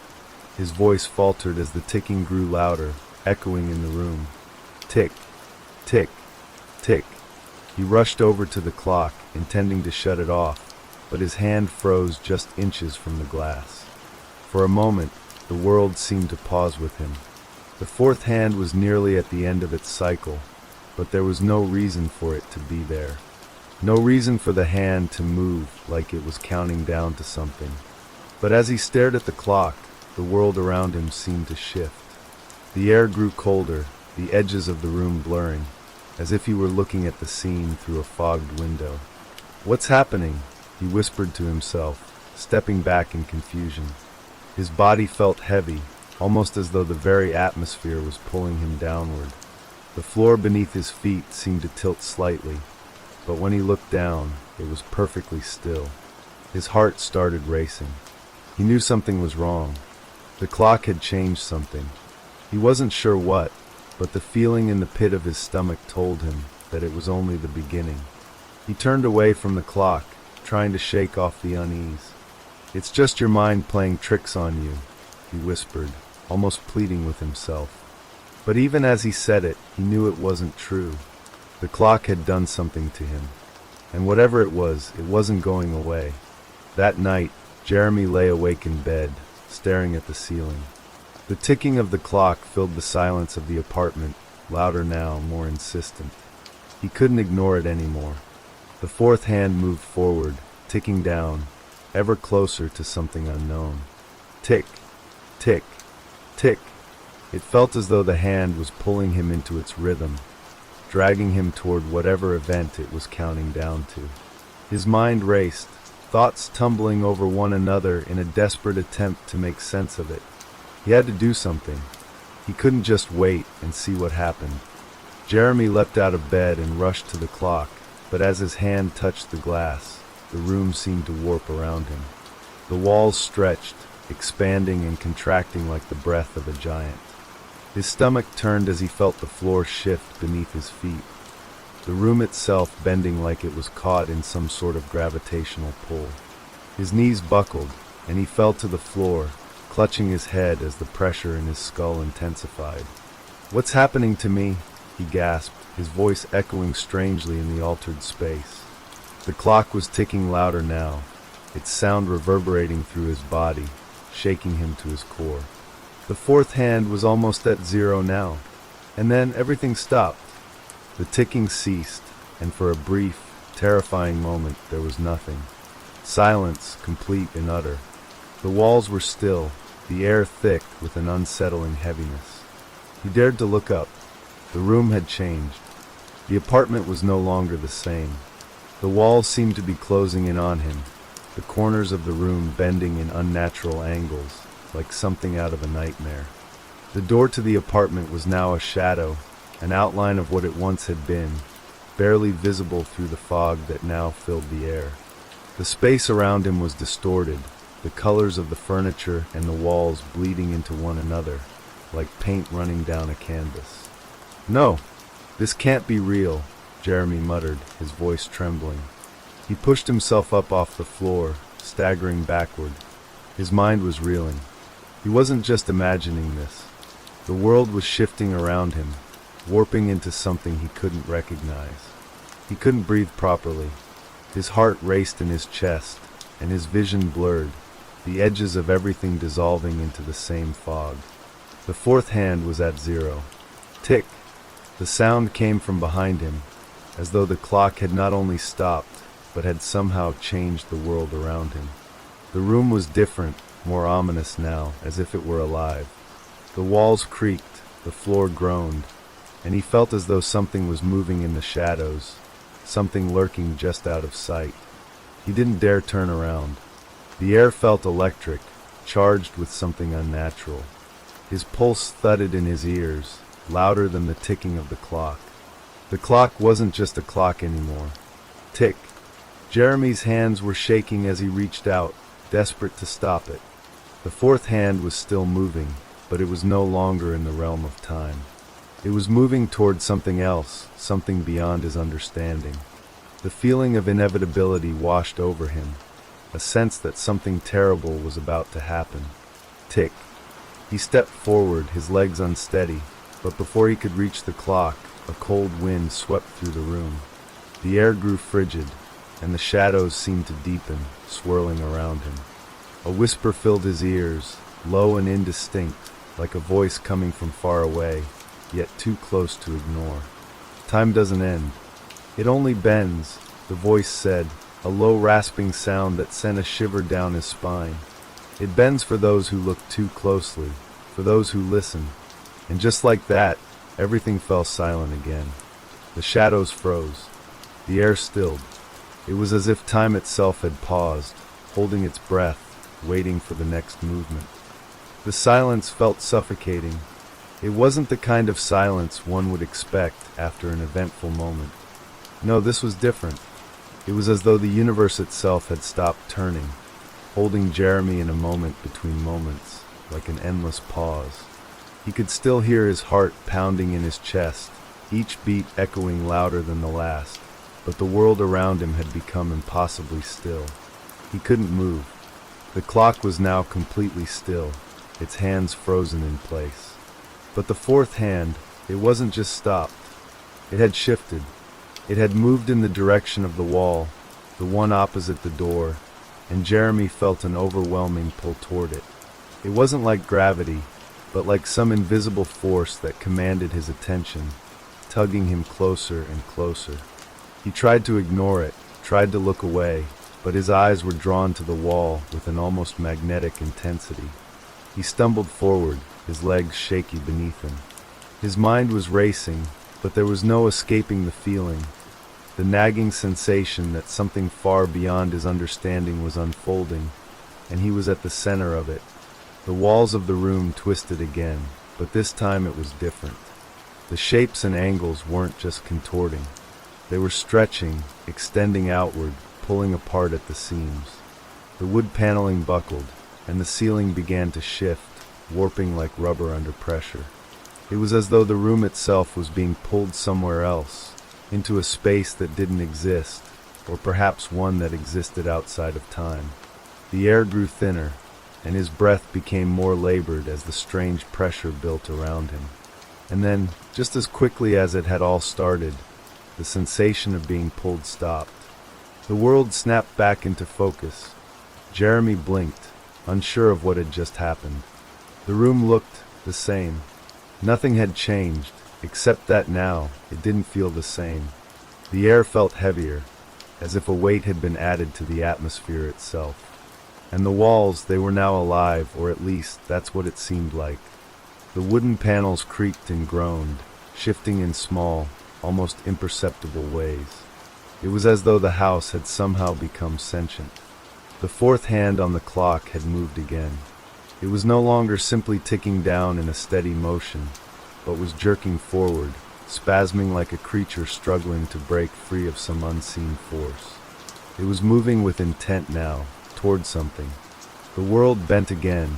His voice faltered as the ticking grew louder, echoing in the room. Tick, tick, tick. He rushed over to the clock, intending to shut it off, but his hand froze just inches from the glass. For a moment, the world seemed to pause with him. The 4th hand was nearly at the end of its cycle, but there was no reason for it to be there. No reason for the hand to move like it was counting down to something. But as he stared at the clock, the world around him seemed to shift. The air grew colder, the edges of the room blurring, as if he were looking at the scene through a fogged window. "What's happening?" he whispered to himself, stepping back in confusion. His body felt heavy, almost as though the very atmosphere was pulling him downward. The floor beneath his feet seemed to tilt slightly, but when he looked down, it was perfectly still. His heart started racing. He knew something was wrong. The clock had changed something. He wasn't sure what, but the feeling in the pit of his stomach told him that it was only the beginning. He turned away from the clock, trying to shake off the unease. "It's just your mind playing tricks on you," he whispered, almost pleading with himself. But even as he said it, he knew it wasn't true. The clock had done something to him, and whatever it wasn't going away. That night, Jeremy lay awake in bed, staring at the ceiling. The ticking of the clock filled the silence of the apartment, louder now, more insistent. He couldn't ignore it anymore. The 4th hand moved forward, ticking down, ever closer to something unknown. Tick, tick, tick. It felt as though the hand was pulling him into its rhythm, dragging him toward whatever event it was counting down to. His mind raced, thoughts tumbling over one another in a desperate attempt to make sense of it. He had to do something. He couldn't just wait and see what happened. Jeremy leapt out of bed and rushed to the clock, but as his hand touched the glass, the room seemed to warp around him. The walls stretched, expanding and contracting like the breath of a giant. His stomach turned as he felt the floor shift beneath his feet, the room itself bending like it was caught in some sort of gravitational pull. His knees buckled, and he fell to the floor, clutching his head as the pressure in his skull intensified. "What's happening to me?" he gasped, his voice echoing strangely in the altered space. The clock was ticking louder now, its sound reverberating through his body, shaking him to his core. The 4th hand was almost at 0 now, and then everything stopped. The ticking ceased, and for a brief, terrifying moment there was nothing. Silence, complete and utter. The walls were still, the air thick with an unsettling heaviness. He dared to look up. The room had changed. The apartment was no longer the same. The walls seemed to be closing in on him, the corners of the room bending in unnatural angles, like something out of a nightmare. The door to the apartment was now a shadow, an outline of what it once had been, barely visible through the fog that now filled the air. The space around him was distorted, the colors of the furniture and the walls bleeding into one another, like paint running down a canvas. "No, this can't be real," Jeremy muttered, his voice trembling. He pushed himself up off the floor, staggering backward. His mind was reeling. He wasn't just imagining this. The world was shifting around him, warping into something he couldn't recognize. He couldn't breathe properly. His heart raced in his chest, and his vision blurred, the edges of everything dissolving into the same fog. The fourth hand was at 0. Tick! The sound came from behind him, as though the clock had not only stopped, but had somehow changed the world around him. The room was different, more ominous now, as if it were alive. The walls creaked, the floor groaned, and he felt as though something was moving in the shadows, something lurking just out of sight. He didn't dare turn around. The air felt electric, charged with something unnatural. His pulse thudded in his ears, louder than the ticking of the clock. The clock wasn't just a clock anymore. Tick! Jeremy's hands were shaking as he reached out, desperate to stop it. The fourth hand was still moving, but it was no longer in the realm of time. It was moving toward something else, something beyond his understanding. The feeling of inevitability washed over him, a sense that something terrible was about to happen. Tick! He stepped forward, his legs unsteady, but before he could reach the clock, a cold wind swept through the room. The air grew frigid, and the shadows seemed to deepen, swirling around him. A whisper filled his ears, low and indistinct, like a voice coming from far away, yet too close to ignore. "Time doesn't end. It only bends," the voice said, a low rasping sound that sent a shiver down his spine. "It bends for those who look too closely, for those who listen." And just like that, everything fell silent again. The shadows froze. The air stilled. It was as if time itself had paused, holding its breath, waiting for the next movement. The silence felt suffocating. It wasn't the kind of silence one would expect after an eventful moment. No, this was different. It was as though the universe itself had stopped turning, holding Jeremy in a moment between moments, like an endless pause. He could still hear his heart pounding in his chest, each beat echoing louder than the last, but the world around him had become impossibly still. He couldn't move. The clock was now completely still, its hands frozen in place. But the fourth hand, it wasn't just stopped. It had shifted. It had moved in the direction of the wall, the one opposite the door, and Jeremy felt an overwhelming pull toward it. It wasn't like gravity, but like some invisible force that commanded his attention, tugging him closer and closer. He tried to ignore it, tried to look away, but his eyes were drawn to the wall with an almost magnetic intensity. He stumbled forward, his legs shaky beneath him. His mind was racing, but there was no escaping the feeling, the nagging sensation that something far beyond his understanding was unfolding, and he was at the center of it. The walls of the room twisted again, but this time it was different. The shapes and angles weren't just contorting. They were stretching, extending outward, pulling apart at the seams. The wood paneling buckled, and the ceiling began to shift, warping like rubber under pressure. It was as though the room itself was being pulled somewhere else, into a space that didn't exist, or perhaps one that existed outside of time. The air grew thinner, and his breath became more labored as the strange pressure built around him. And then, just as quickly as it had all started, the sensation of being pulled stopped. The world snapped back into focus. Jeremy blinked, unsure of what had just happened. The room looked the same. Nothing had changed, except that now it didn't feel the same. The air felt heavier, as if a weight had been added to the atmosphere itself. And the walls, they were now alive, or at least that's what it seemed like. The wooden panels creaked and groaned, shifting in small, almost imperceptible ways. It was as though the house had somehow become sentient. The fourth hand on the clock had moved again. It was no longer simply ticking down in a steady motion, but was jerking forward, spasming like a creature struggling to break free of some unseen force. It was moving with intent now, toward something. The world bent again,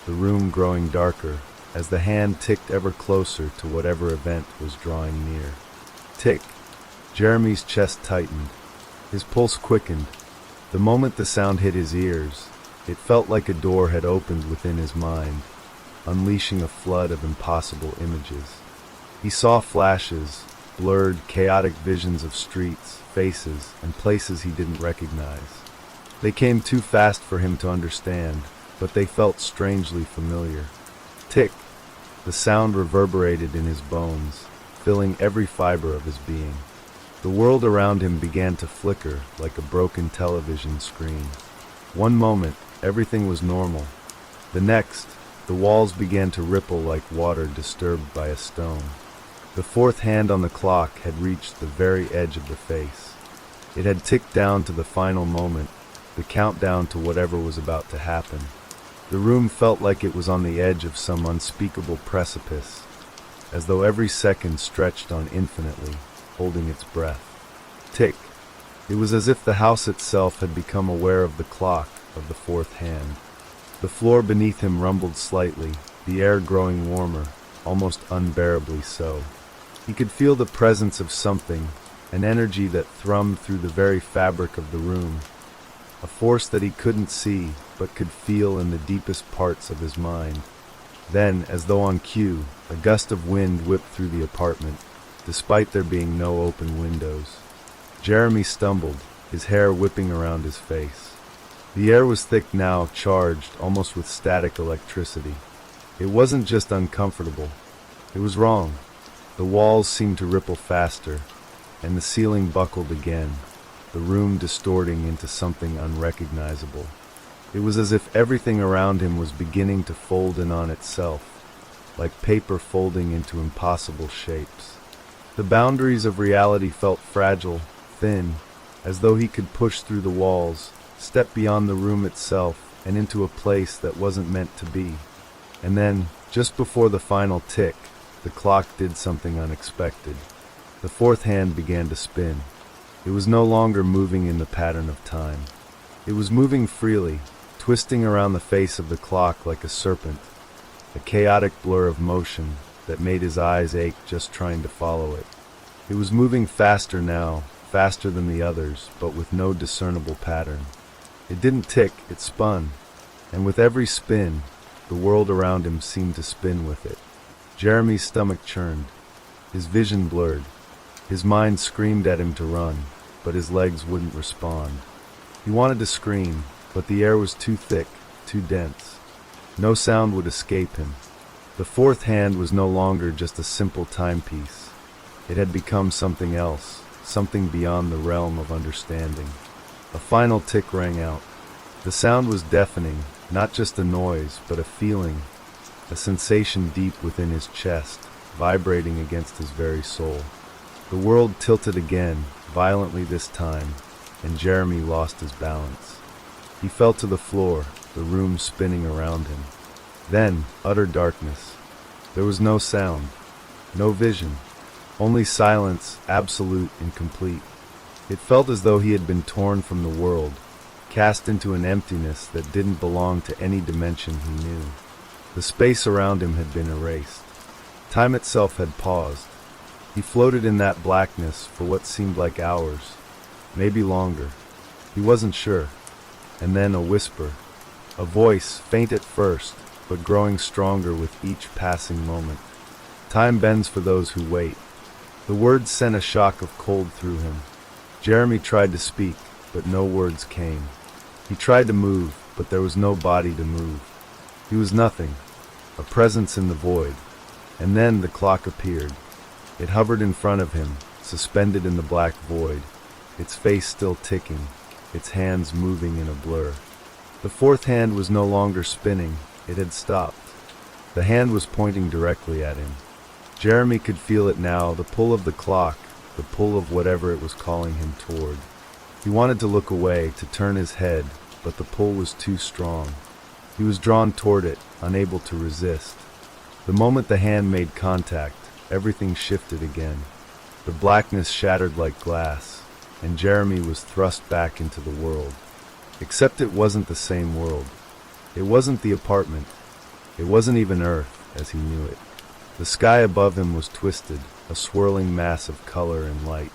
the room growing darker, as the hand ticked ever closer to whatever event was drawing near. Tick! Jeremy's chest tightened. His pulse quickened. The moment the sound hit his ears, it felt like a door had opened within his mind, unleashing a flood of impossible images. He saw flashes, blurred, chaotic visions of streets, faces, and places he didn't recognize. They came too fast for him to understand, but they felt strangely familiar. Tick! The sound reverberated in his bones, filling every fiber of his being. The world around him began to flicker like a broken television screen. One moment, everything was normal. The next, the walls began to ripple like water disturbed by a stone. The fourth hand on the clock had reached the very edge of the face. It had ticked down to the final moment, the countdown to whatever was about to happen. The room felt like it was on the edge of some unspeakable precipice, as though every second stretched on infinitely, holding its breath. Tick! It was as if the house itself had become aware of the clock of the fourth hand. The floor beneath him rumbled slightly, the air growing warmer, almost unbearably so. He could feel the presence of something, an energy that thrummed through the very fabric of the room, a force that he couldn't see but could feel in the deepest parts of his mind. Then, as though on cue, a gust of wind whipped through the apartment, despite there being no open windows. Jeremy stumbled, his hair whipping around his face. The air was thick now, charged, almost with static electricity. It wasn't just uncomfortable. It was wrong. The walls seemed to ripple faster, and the ceiling buckled again, the room distorting into something unrecognizable. It was as if everything around him was beginning to fold in on itself, like paper folding into impossible shapes. The boundaries of reality felt fragile, thin, as though he could push through the walls, step beyond the room itself, and into a place that wasn't meant to be. And then, just before the final tick, the clock did something unexpected. The fourth hand began to spin. It was no longer moving in the pattern of time. It was moving freely, twisting around the face of the clock like a serpent, a chaotic blur of motion that made his eyes ache just trying to follow it. It was moving faster now, faster than the others, but with no discernible pattern. It didn't tick, it spun, and with every spin, the world around him seemed to spin with it. Jeremy's stomach churned, his vision blurred. His mind screamed at him to run, but his legs wouldn't respond. He wanted to scream, but the air was too thick, too dense. No sound would escape him. The fourth hand was no longer just a simple timepiece. It had become something else, something beyond the realm of understanding. A final tick rang out. The sound was deafening, not just a noise, but a feeling, a sensation deep within his chest, vibrating against his very soul. The world tilted again, violently this time, and Jeremy lost his balance. He fell to the floor, the room spinning around him. Then, utter darkness. There was no sound, no vision, only silence, absolute and complete. It felt as though he had been torn from the world, cast into an emptiness that didn't belong to any dimension he knew. The space around him had been erased. Time itself had paused. He floated in that blackness for what seemed like hours, maybe longer. He wasn't sure. And then a whisper, a voice, faint at first, but growing stronger with each passing moment. Time bends for those who wait. The words sent a shock of cold through him. Jeremy tried to speak, but no words came. He tried to move, but there was no body to move. He was nothing, a presence in the void. And then the clock appeared. It hovered in front of him, suspended in the black void, its face still ticking, its hands moving in a blur. The fourth hand was no longer spinning, it had stopped. The hand was pointing directly at him. Jeremy could feel it now, the pull of the clock, the pull of whatever it was calling him toward. He wanted to look away, to turn his head, but the pull was too strong. He was drawn toward it, unable to resist. The moment the hand made contact, everything shifted again. The blackness shattered like glass, and Jeremy was thrust back into the world. Except it wasn't the same world. It wasn't the apartment. It wasn't even Earth, as he knew it. The sky above him was twisted, a swirling mass of color and light.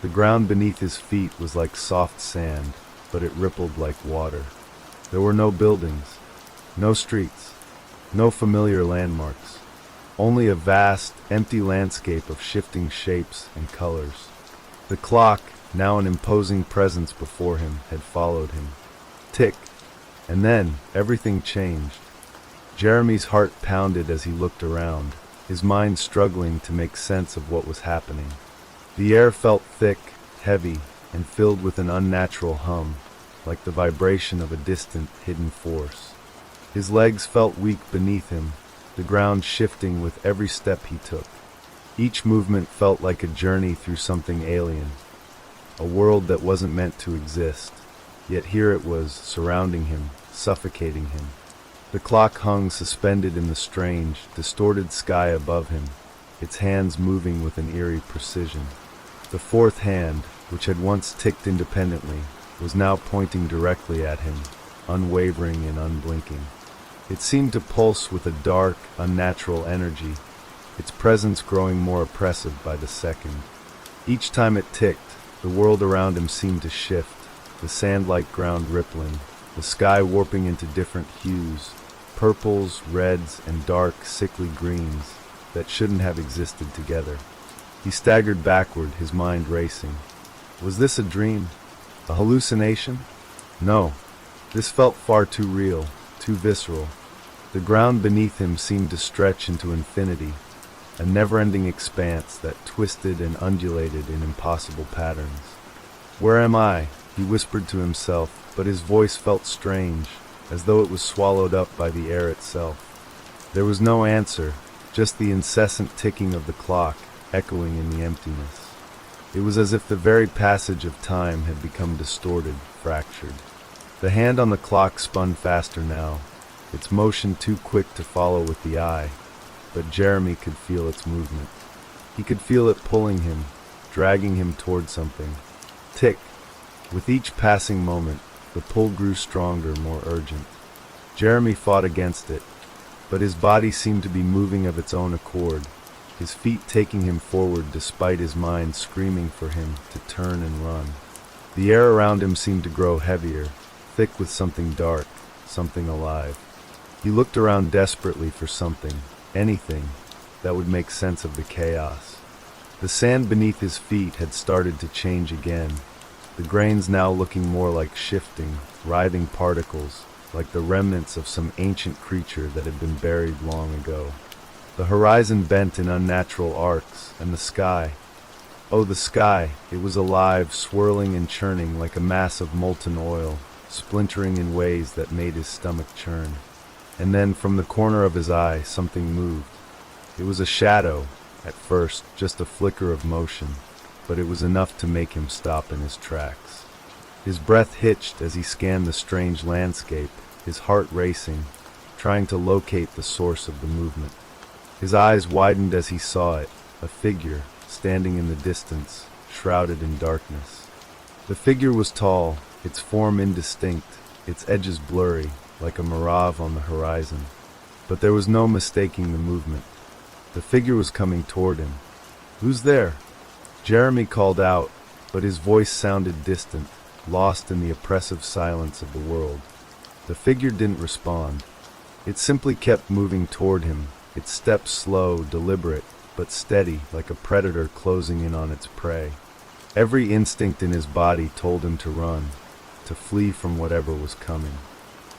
The ground beneath his feet was like soft sand, but it rippled like water. There were no buildings, no streets, no familiar landmarks. Only a vast, empty landscape of shifting shapes and colors. The clock, now an imposing presence before him, had followed him. Tick, and then everything changed. Jeremy's heart pounded as he looked around, his mind struggling to make sense of what was happening. The air felt thick, heavy, and filled with an unnatural hum, like the vibration of a distant, hidden force. His legs felt weak beneath him, the ground shifting with every step he took. Each movement felt like a journey through something alien, a world that wasn't meant to exist, yet here it was, surrounding him, suffocating him. The clock hung suspended in the strange, distorted sky above him, its hands moving with an eerie precision. The fourth hand, which had once ticked independently, was now pointing directly at him, unwavering and unblinking. It seemed to pulse with a dark, unnatural energy, its presence growing more oppressive by the second. Each time it ticked, the world around him seemed to shift, the sand-like ground rippling, the sky warping into different hues, purples, reds, and dark, sickly greens that shouldn't have existed together. He staggered backward, his mind racing. Was this a dream? A hallucination? No. This felt far too real, too visceral. The ground beneath him seemed to stretch into infinity, a never-ending expanse that twisted and undulated in impossible patterns. "Where am I?" he whispered to himself, but his voice felt strange, as though it was swallowed up by the air itself. There was no answer, just the incessant ticking of the clock, echoing in the emptiness. It was as if the very passage of time had become distorted, fractured. The hand on the clock spun faster now, its motion too quick to follow with the eye, but Jeremy could feel its movement. He could feel it pulling him, dragging him toward something. Tick! With each passing moment, the pull grew stronger, more urgent. Jeremy fought against it, but his body seemed to be moving of its own accord, his feet taking him forward despite his mind screaming for him to turn and run. The air around him seemed to grow heavier, thick with something dark, something alive. He looked around desperately for something, anything, that would make sense of the chaos. The sand beneath his feet had started to change again, the grains now looking more like shifting, writhing particles, like the remnants of some ancient creature that had been buried long ago. The horizon bent in unnatural arcs, and the sky. Oh, the sky! It was alive, swirling and churning like a mass of molten oil, splintering in ways that made his stomach churn. And then, from the corner of his eye, something moved. It was a shadow, at first, just a flicker of motion, but it was enough to make him stop in his tracks. His breath hitched as he scanned the strange landscape, his heart racing, trying to locate the source of the movement. His eyes widened as he saw it, a figure, standing in the distance, shrouded in darkness. The figure was tall, its form indistinct, its edges blurry, like a mirage on the horizon. But there was no mistaking the movement. The figure was coming toward him. "Who's there?" Jeremy called out, but his voice sounded distant, lost in the oppressive silence of the world. The figure didn't respond. It simply kept moving toward him, its steps slow, deliberate, but steady, like a predator closing in on its prey. Every instinct in his body told him to run, to flee from whatever was coming.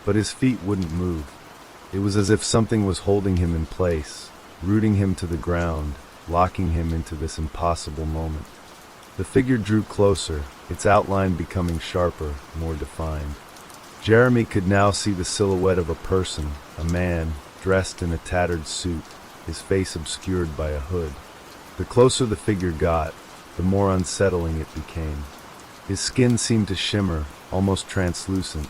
But his feet wouldn't move. It was as if something was holding him in place, rooting him to the ground, locking him into this impossible moment. The figure drew closer, its outline becoming sharper, more defined. Jeremy could now see the silhouette of a person, a man, dressed in a tattered suit, his face obscured by a hood. The closer the figure got, the more unsettling it became. His skin seemed to shimmer, almost translucent,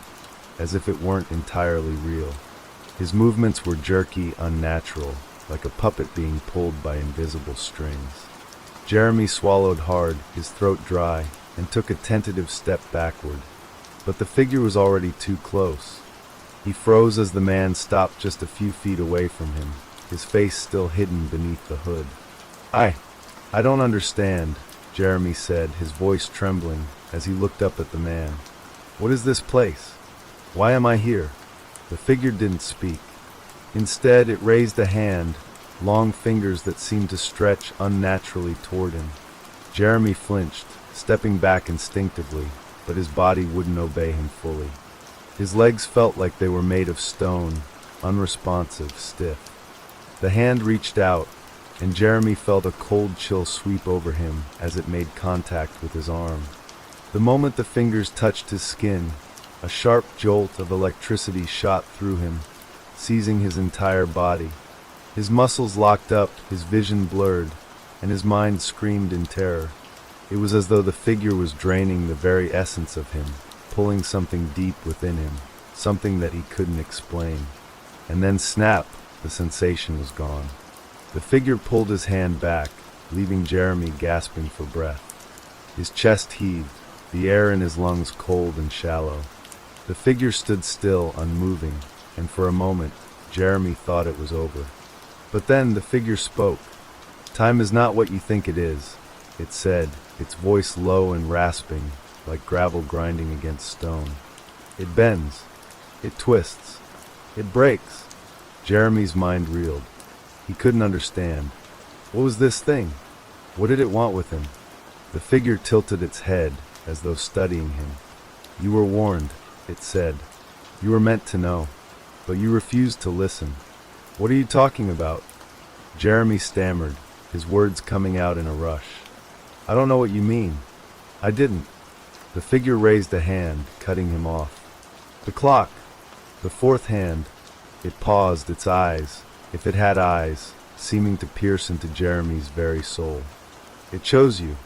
as if it weren't entirely real. His movements were jerky, unnatural, like a puppet being pulled by invisible strings. Jeremy swallowed hard, his throat dry, and took a tentative step backward. But the figure was already too close. He froze as the man stopped just a few feet away from him, his face still hidden beneath the hood. I don't understand," Jeremy said, his voice trembling as he looked up at the man. "What is this place? Why am I here?" The figure didn't speak. Instead, it raised a hand, long fingers that seemed to stretch unnaturally toward him. Jeremy flinched, stepping back instinctively, but his body wouldn't obey him fully. His legs felt like they were made of stone, unresponsive, stiff. The hand reached out, and Jeremy felt a cold chill sweep over him as it made contact with his arm. The moment the fingers touched his skin, a sharp jolt of electricity shot through him, seizing his entire body. His muscles locked up, his vision blurred, and his mind screamed in terror. It was as though the figure was draining the very essence of him, pulling something deep within him, something that he couldn't explain. And then snap, the sensation was gone. The figure pulled his hand back, leaving Jeremy gasping for breath. His chest heaved, the air in his lungs cold and shallow. The figure stood still, unmoving, and for a moment, Jeremy thought it was over. But then the figure spoke. "Time is not what you think it is," it said, its voice low and rasping, like gravel grinding against stone. "It bends. It twists. It breaks." Jeremy's mind reeled. He couldn't understand. What was this thing? What did it want with him? The figure tilted its head, as though studying him. "You were warned," it said. "You were meant to know. But you refused to listen." "What are you talking about?" Jeremy stammered, his words coming out in a rush. "I don't know what you mean. I didn't." The figure raised a hand, cutting him off. "The clock. The fourth hand." It paused, its eyes, if it had eyes, seeming to pierce into Jeremy's very soul. "It chose you.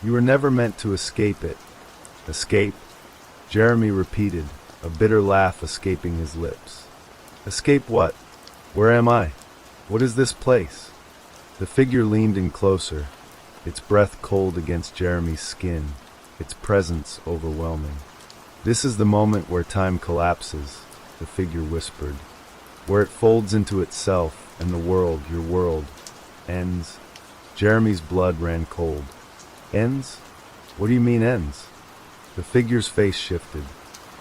You were never meant to escape it." "Escape?" Jeremy repeated, a bitter laugh escaping his lips. "Escape what? Where am I? What is this place?" The figure leaned in closer, its breath cold against Jeremy's skin, its presence overwhelming. "This is the moment where time collapses," the figure whispered, "where it folds into itself and the world, your world, ends." Jeremy's blood ran cold. "Ends? What do you mean ends?" The figure's face shifted.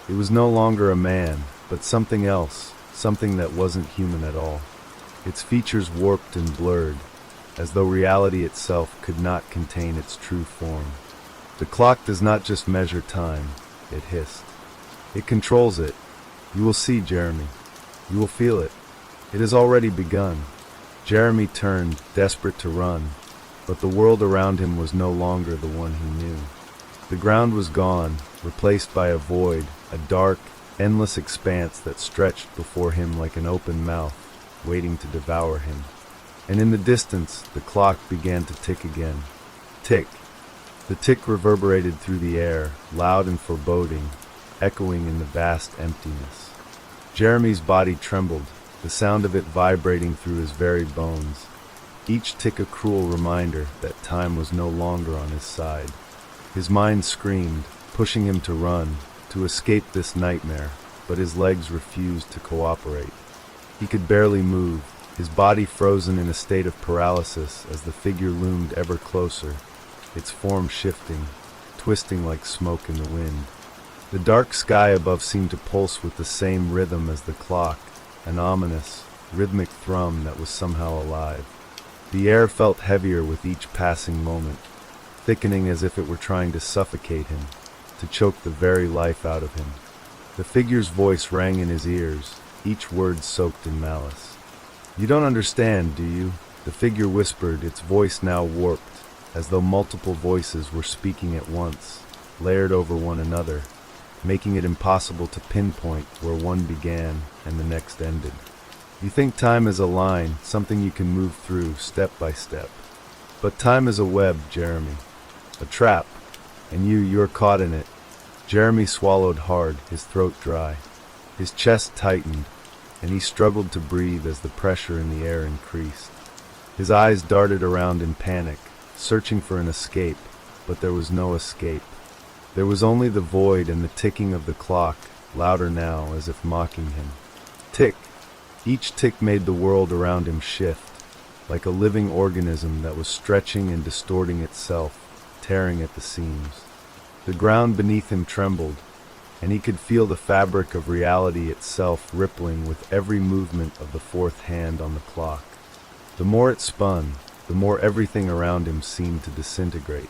It was no longer a man, but something else, something that wasn't human at all. Its features warped and blurred, as though reality itself could not contain its true form. "The clock does not just measure time," it hissed. "It controls it. You will see, Jeremy. You will feel it. It has already begun." Jeremy turned, desperate to run, but the world around him was no longer the one he knew. The ground was gone, replaced by a void, a dark, endless expanse that stretched before him like an open mouth, waiting to devour him. And in the distance, the clock began to tick again. Tick. The tick reverberated through the air, loud and foreboding, echoing in the vast emptiness. Jeremy's body trembled, the sound of it vibrating through his very bones. Each tick a cruel reminder that time was no longer on his side. His mind screamed, pushing him to run, to escape this nightmare, but his legs refused to cooperate. He could barely move, his body frozen in a state of paralysis as the figure loomed ever closer, its form shifting, twisting like smoke in the wind. The dark sky above seemed to pulse with the same rhythm as the clock, an ominous, rhythmic thrum that was somehow alive. The air felt heavier with each passing moment, thickening as if it were trying to suffocate him, to choke the very life out of him. The figure's voice rang in his ears, each word soaked in malice. "You don't understand, do you?" The figure whispered, its voice now warped, as though multiple voices were speaking at once, layered over one another, making it impossible to pinpoint where one began and the next ended. "You think time is a line, something you can move through step by step. But time is a web, Jeremy. A trap. And you're caught in it. Jeremy swallowed hard, his throat dry. His chest tightened, and he struggled to breathe as the pressure in the air increased. His eyes darted around in panic, searching for an escape, but there was no escape. There was only the void and the ticking of the clock, louder now, as if mocking him. Tick. Each tick made the world around him shift, like a living organism that was stretching and distorting itself, tearing at the seams. The ground beneath him trembled, and he could feel the fabric of reality itself rippling with every movement of the fourth hand on the clock. The more it spun, the more everything around him seemed to disintegrate.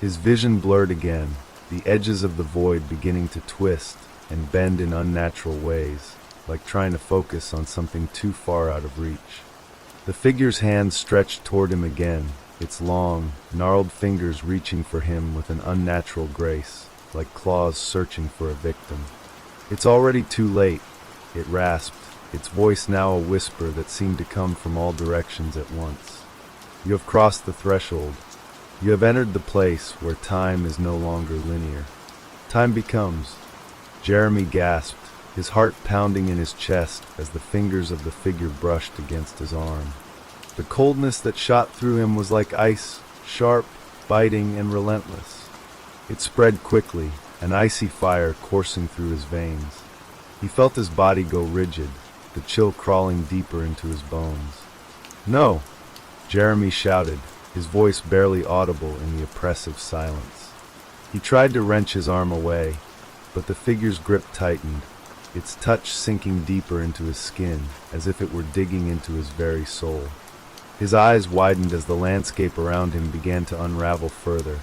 His vision blurred again, the edges of the void beginning to twist and bend in unnatural ways, like trying to focus on something too far out of reach. The figure's hand stretched toward him again, its long, gnarled fingers reaching for him with an unnatural grace, like claws searching for a victim. It's already too late, it rasped, its voice now a whisper that seemed to come from all directions at once. You have crossed the threshold. You have entered the place where time is no longer linear. Time becomes. Jeremy gasped, his heart pounding in his chest as the fingers of the figure brushed against his arm. The coldness that shot through him was like ice, sharp, biting, and relentless. It spread quickly, an icy fire coursing through his veins. He felt his body go rigid, the chill crawling deeper into his bones. "No!" Jeremy shouted, his voice barely audible in the oppressive silence. He tried to wrench his arm away, but the figure's grip tightened, its touch sinking deeper into his skin, as if it were digging into his very soul. His eyes widened as the landscape around him began to unravel further,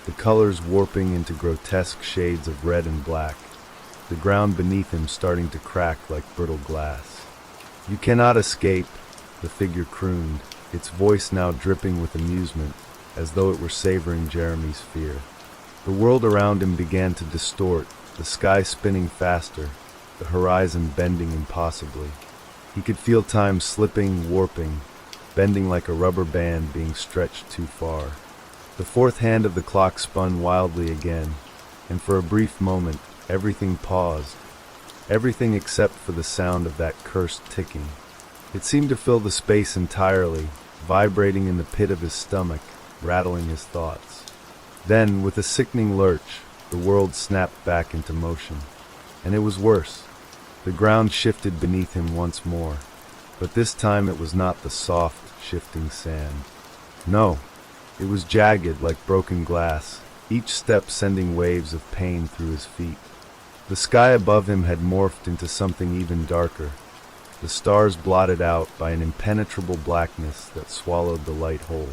the colors warping into grotesque shades of red and black, the ground beneath him starting to crack like brittle glass. "You cannot escape," the figure crooned, its voice now dripping with amusement, as though it were savoring Jeremy's fear. The world around him began to distort, the sky spinning faster, the horizon bending impossibly. He could feel time slipping, warping, bending like a rubber band being stretched too far. The fourth hand of the clock spun wildly again, and for a brief moment, everything paused. Everything except for the sound of that cursed ticking. It seemed to fill the space entirely, vibrating in the pit of his stomach, rattling his thoughts. Then, with a sickening lurch, the world snapped back into motion. And it was worse. The ground shifted beneath him once more, but this time it was not the soft, shifting sand. No, it was jagged like broken glass, each step sending waves of pain through his feet. The sky above him had morphed into something even darker, the stars blotted out by an impenetrable blackness that swallowed the light whole.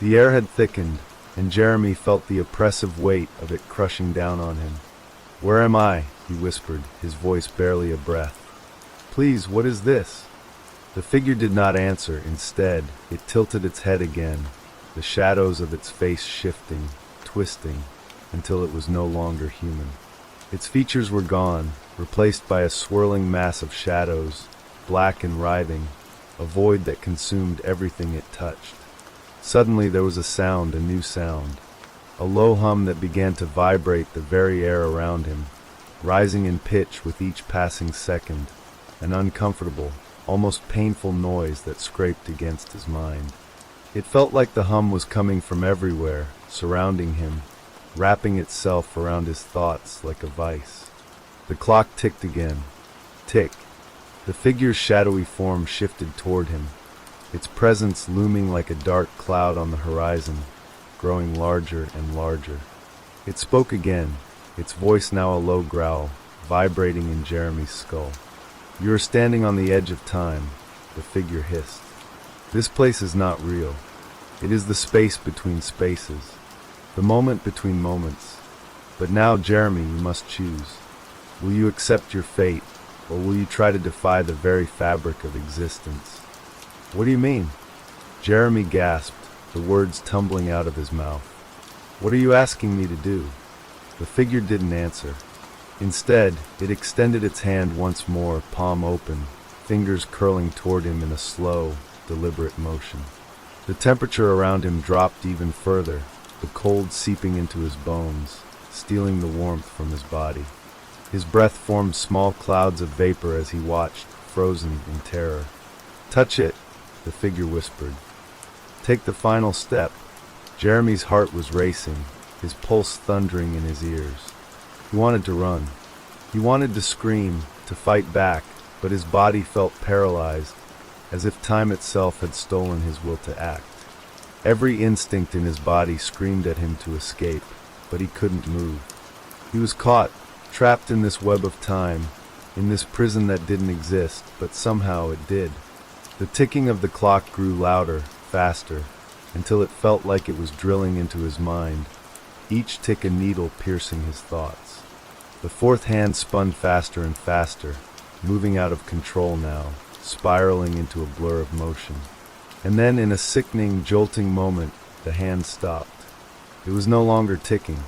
The air had thickened, and Jeremy felt the oppressive weight of it crushing down on him. "Where am I?" he whispered, his voice barely a breath. "Please, what is this?" The figure did not answer. Instead, it tilted its head again, the shadows of its face shifting, twisting, until it was no longer human. Its features were gone, replaced by a swirling mass of shadows, black and writhing, a void that consumed everything it touched. Suddenly there was a sound, a new sound, a low hum that began to vibrate the very air around him, rising in pitch with each passing second, an uncomfortable, almost painful noise that scraped against his mind. It felt like the hum was coming from everywhere, surrounding him, wrapping itself around his thoughts like a vice. The clock ticked again. Tick. The figure's shadowy form shifted toward him, its presence looming like a dark cloud on the horizon, growing larger and larger. It spoke again, its voice now a low growl, vibrating in Jeremy's skull. "You are standing on the edge of time," the figure hissed. "This place is not real. It is the space between spaces, the moment between moments. But now, Jeremy, you must choose. Will you accept your fate, or will you try to defy the very fabric of existence?" "What do you mean?" Jeremy gasped, the words tumbling out of his mouth. "What are you asking me to do?" The figure didn't answer. Instead, it extended its hand once more, palm open, fingers curling toward him in a slow, deliberate motion. The temperature around him dropped even further, the cold seeping into his bones, stealing the warmth from his body. His breath formed small clouds of vapor as he watched, frozen in terror. "Touch it," the figure whispered. "Take the final step." Jeremy's heart was racing, his pulse thundering in his ears. He wanted to run. He wanted to scream, to fight back, but his body felt paralyzed, as if time itself had stolen his will to act. Every instinct in his body screamed at him to escape, but he couldn't move. He was caught, trapped in this web of time, in this prison that didn't exist, but somehow it did. The ticking of the clock grew louder, faster, until it felt like it was drilling into his mind, each tick a needle piercing his thoughts. The fourth hand spun faster and faster, moving out of control now, spiraling into a blur of motion. And then, in a sickening, jolting moment, the hand stopped. It was no longer ticking.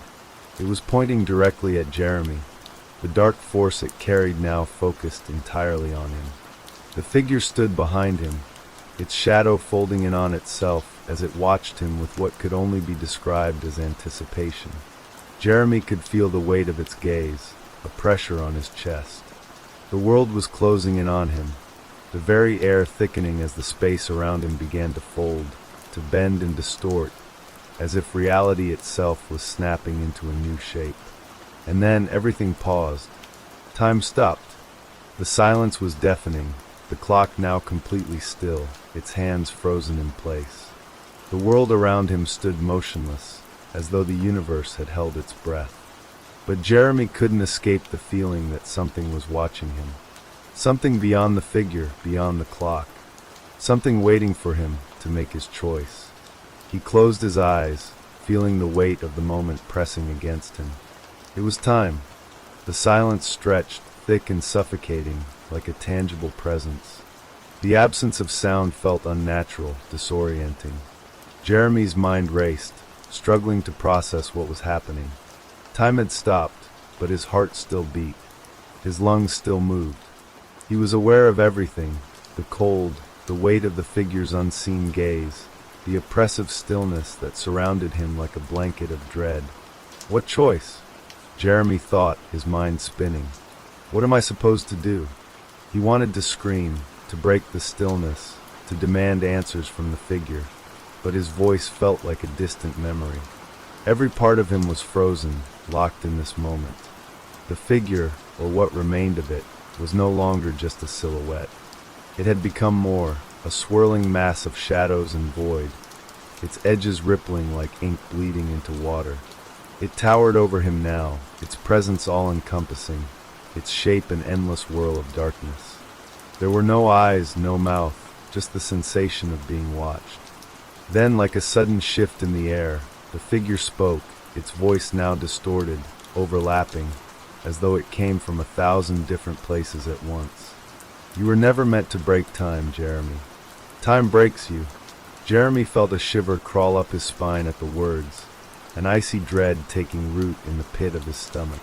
It was pointing directly at Jeremy, the dark force it carried now focused entirely on him. The figure stood behind him, its shadow folding in on itself as it watched him with what could only be described as anticipation. Jeremy could feel the weight of its gaze, a pressure on his chest. The world was closing in on him, the very air thickening as the space around him began to fold, to bend and distort, as if reality itself was snapping into a new shape. And then everything paused. Time stopped. The silence was deafening, the clock now completely still, its hands frozen in place. The world around him stood motionless, as though the universe had held its breath. But Jeremy couldn't escape the feeling that something was watching him. Something beyond the figure, beyond the clock. Something waiting for him to make his choice. He closed his eyes, feeling the weight of the moment pressing against him. It was time. The silence stretched, thick and suffocating, like a tangible presence. The absence of sound felt unnatural, disorienting. Jeremy's mind raced, struggling to process what was happening. Time had stopped, but his heart still beat. His lungs still moved. He was aware of everything, the cold, the weight of the figure's unseen gaze, the oppressive stillness that surrounded him like a blanket of dread. What choice? Jeremy thought, his mind spinning. What am I supposed to do? He wanted to scream, to break the stillness, to demand answers from the figure, but his voice felt like a distant memory. Every part of him was frozen, locked in this moment. The figure, or what remained of it, was no longer just a silhouette. It had become more, a swirling mass of shadows and void, its edges rippling like ink bleeding into water. It towered over him now, its presence all-encompassing, its shape an endless whirl of darkness. There were no eyes, no mouth, just the sensation of being watched. Then, like a sudden shift in the air, the figure spoke, its voice now distorted, overlapping, as though it came from 1,000 different places at once. You were never meant to break time, Jeremy. Time breaks you. Jeremy felt a shiver crawl up his spine at the words, an icy dread taking root in the pit of his stomach.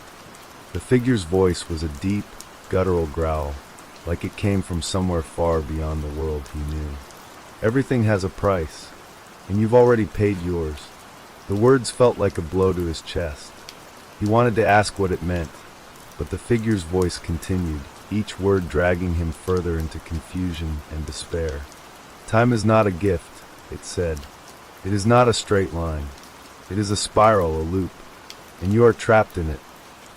The figure's voice was a deep, guttural growl, like it came from somewhere far beyond the world he knew. Everything has a price, and you've already paid yours. The words felt like a blow to his chest. He wanted to ask what it meant, but the figure's voice continued, each word dragging him further into confusion and despair. Time is not a gift, it said. It is not a straight line. It is a spiral, a loop, and you are trapped in it.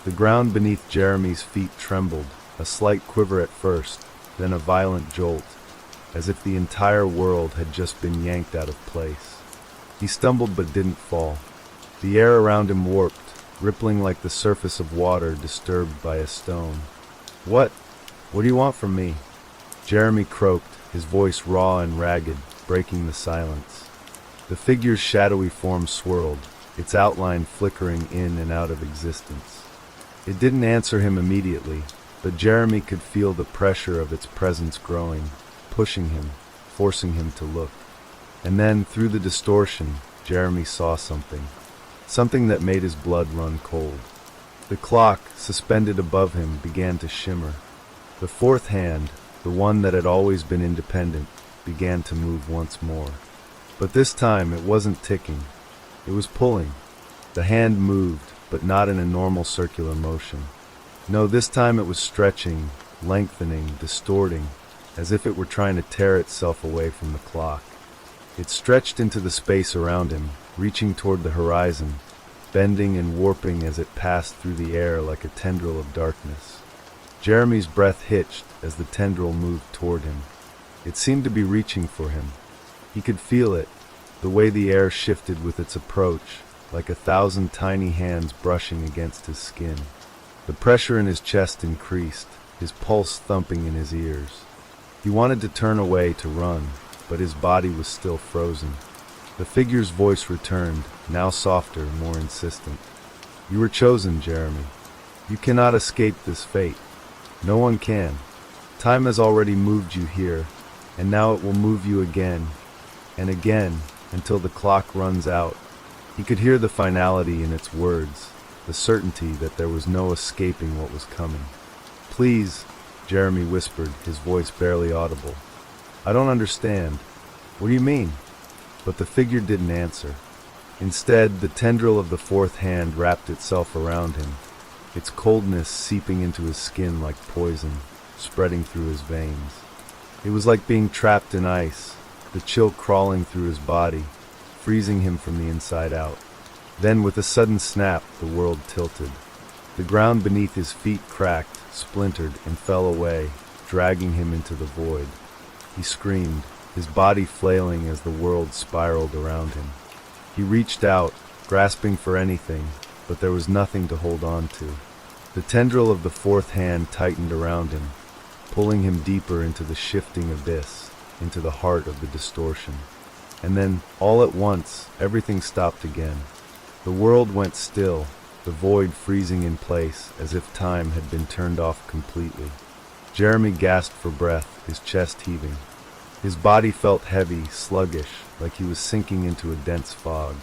The ground beneath Jeremy's feet trembled, a slight quiver at first, then a violent jolt, as if the entire world had just been yanked out of place. He stumbled but didn't fall. The air around him warped, rippling like the surface of water disturbed by a stone. What do you want from me?" Jeremy croaked, his voice raw and ragged, breaking the silence. The figure's shadowy form swirled, its outline flickering in and out of existence. It didn't answer him immediately, but Jeremy could feel the pressure of its presence growing, pushing him, forcing him to look. And then, through the distortion, Jeremy saw something. Something that made his blood run cold. The clock, suspended above him, began to shimmer. The fourth hand, the one that had always been independent, began to move once more. But this time it wasn't ticking. It was pulling. The hand moved, but not in a normal circular motion. No, this time it was stretching, lengthening, distorting, as if it were trying to tear itself away from the clock. It stretched into the space around him, reaching toward the horizon, bending and warping as it passed through the air like a tendril of darkness. Jeremy's breath hitched as the tendril moved toward him. It seemed to be reaching for him. He could feel it, the way the air shifted with its approach, like 1,000 tiny hands brushing against his skin. The pressure in his chest increased, his pulse thumping in his ears. He wanted to turn away to run, but his body was still frozen. The figure's voice returned, now softer, more insistent. "You were chosen, Jeremy. You cannot escape this fate. No one can. Time has already moved you here, and now it will move you again, and again, until the clock runs out." He could hear the finality in its words, the certainty that there was no escaping what was coming. "Please," Jeremy whispered, his voice barely audible. "I don't understand. What do you mean?" But the figure didn't answer. Instead, the tendril of the fourth hand wrapped itself around him, its coldness seeping into his skin like poison, spreading through his veins. It was like being trapped in ice, the chill crawling through his body, freezing him from the inside out. Then, with a sudden snap, the world tilted. The ground beneath his feet cracked, splintered, and fell away, dragging him into the void. He screamed, his body flailing as the world spiraled around him. He reached out, grasping for anything, but there was nothing to hold on to. The tendril of the fourth hand tightened around him, pulling him deeper into the shifting abyss, into the heart of the distortion. And then, all at once, everything stopped again. The world went still, the void freezing in place as if time had been turned off completely. Jeremy gasped for breath, his chest heaving. His body felt heavy, sluggish, like he was sinking into a dense fog.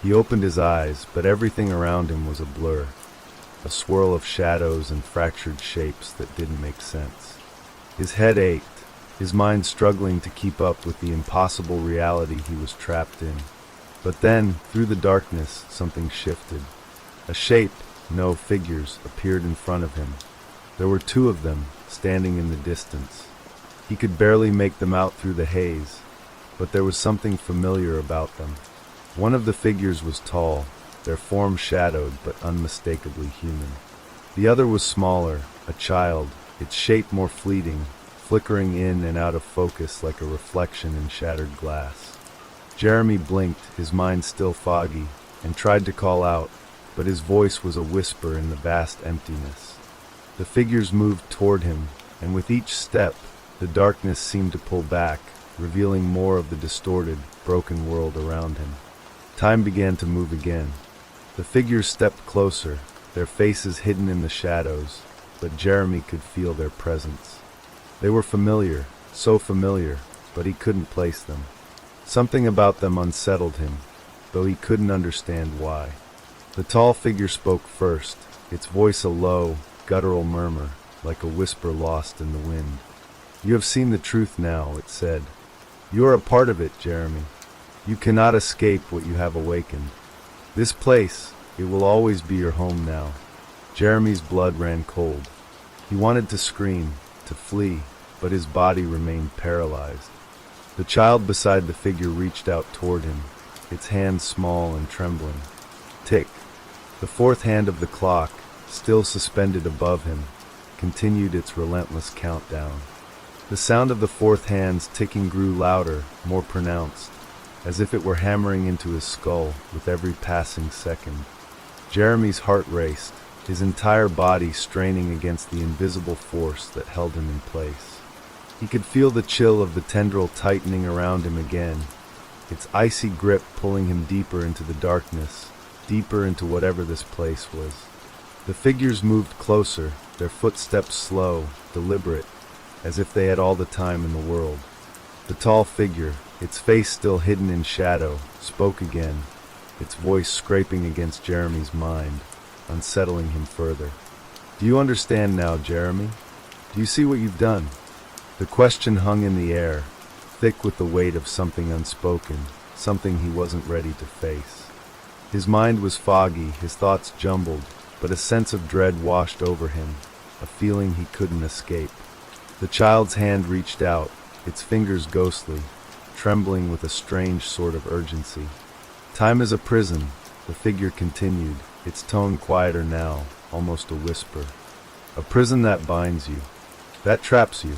He opened his eyes, but everything around him was a blur, a swirl of shadows and fractured shapes that didn't make sense. His head ached, his mind struggling to keep up with the impossible reality he was trapped in. But then, through the darkness, something shifted. A shape, no figures, appeared in front of him. There were two of them, standing in the distance. He could barely make them out through the haze, but there was something familiar about them. One of the figures was tall, their form shadowed but unmistakably human. The other was smaller, a child, its shape more fleeting, flickering in and out of focus like a reflection in shattered glass. Jeremy blinked, his mind still foggy, and tried to call out, but his voice was a whisper in the vast emptiness. The figures moved toward him, and with each step, the darkness seemed to pull back, revealing more of the distorted, broken world around him. Time began to move again. The figures stepped closer, their faces hidden in the shadows, but Jeremy could feel their presence. They were familiar, so familiar, but he couldn't place them. Something about them unsettled him, though he couldn't understand why. The tall figure spoke first, its voice a low, guttural murmur, like a whisper lost in the wind. "You have seen the truth now," it said. "You are a part of it, Jeremy. You cannot escape what you have awakened. This place, it will always be your home now." Jeremy's blood ran cold. He wanted to scream, to flee, but his body remained paralyzed. The child beside the figure reached out toward him, its hand small and trembling. Tick. The fourth hand of the clock, still suspended above him, continued its relentless countdown. The sound of the fourth hand's ticking grew louder, more pronounced, as if it were hammering into his skull with every passing second. Jeremy's heart raced, his entire body straining against the invisible force that held him in place. He could feel the chill of the tendril tightening around him again, its icy grip pulling him deeper into the darkness, deeper into whatever this place was. The figures moved closer, their footsteps slow, deliberate, as if they had all the time in the world. The tall figure, its face still hidden in shadow, spoke again, its voice scraping against Jeremy's mind, unsettling him further. "Do you understand now, Jeremy? Do you see what you've done?" The question hung in the air, thick with the weight of something unspoken, something he wasn't ready to face. His mind was foggy, his thoughts jumbled, but a sense of dread washed over him, a feeling he couldn't escape. The child's hand reached out, its fingers ghostly, trembling with a strange sort of urgency. "Time is a prison," the figure continued, its tone quieter now, almost a whisper. "A prison that binds you, that traps you,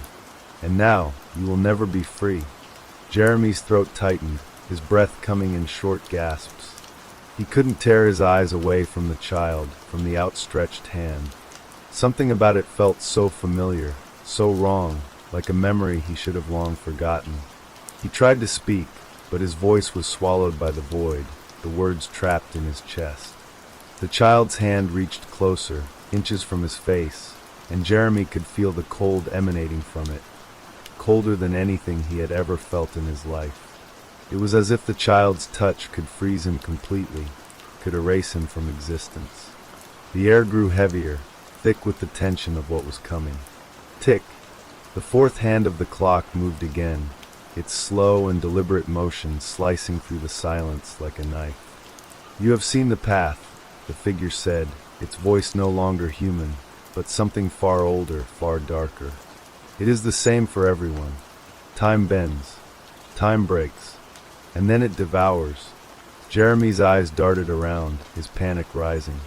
and now you will never be free." Jeremy's throat tightened, his breath coming in short gasps. He couldn't tear his eyes away from the child, from the outstretched hand. Something about it felt so familiar, so wrong, like a memory he should have long forgotten. He tried to speak, but his voice was swallowed by the void, the words trapped in his chest. The child's hand reached closer, inches from his face, and Jeremy could feel the cold emanating from it, colder than anything he had ever felt in his life. It was as if the child's touch could freeze him completely, could erase him from existence. The air grew heavier, thick with the tension of what was coming. Tick! The fourth hand of the clock moved again, its slow and deliberate motion slicing through the silence like a knife. "You have seen the path," the figure said, its voice no longer human, but something far older, far darker. "It is the same for everyone. Time bends, time breaks, and then it devours." Jeremy's eyes darted around, his panic rising.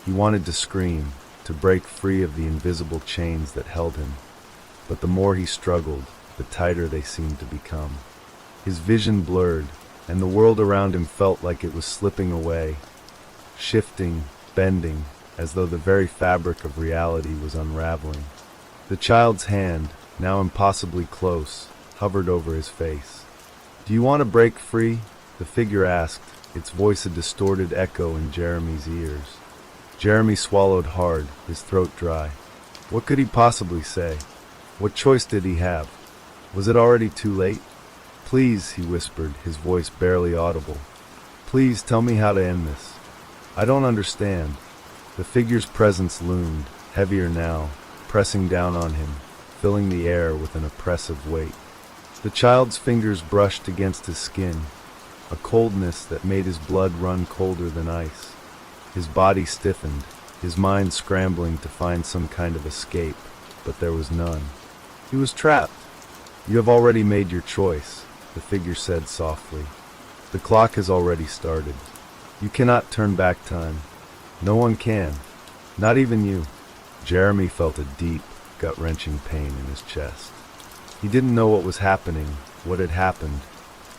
He wanted to scream, to break free of the invisible chains that held him. But the more he struggled, the tighter they seemed to become. His vision blurred, and the world around him felt like it was slipping away, shifting, bending, as though the very fabric of reality was unraveling. The child's hand, now impossibly close, hovered over his face. "Do you want to break free?" the figure asked, its voice a distorted echo in Jeremy's ears. Jeremy swallowed hard, his throat dry. What could he possibly say? What choice did he have? Was it already too late? "Please," he whispered, his voice barely audible. "Please tell me how to end this. I don't understand." The figure's presence loomed, heavier now, pressing down on him, filling the air with an oppressive weight. The child's fingers brushed against his skin, a coldness that made his blood run colder than ice. His body stiffened, his mind scrambling to find some kind of escape, but there was none. He was trapped. "You have already made your choice," the figure said softly. "The clock has already started. You cannot turn back time. No one can. Not even you." Jeremy felt a deep, gut-wrenching pain in his chest. He didn't know what was happening, what had happened,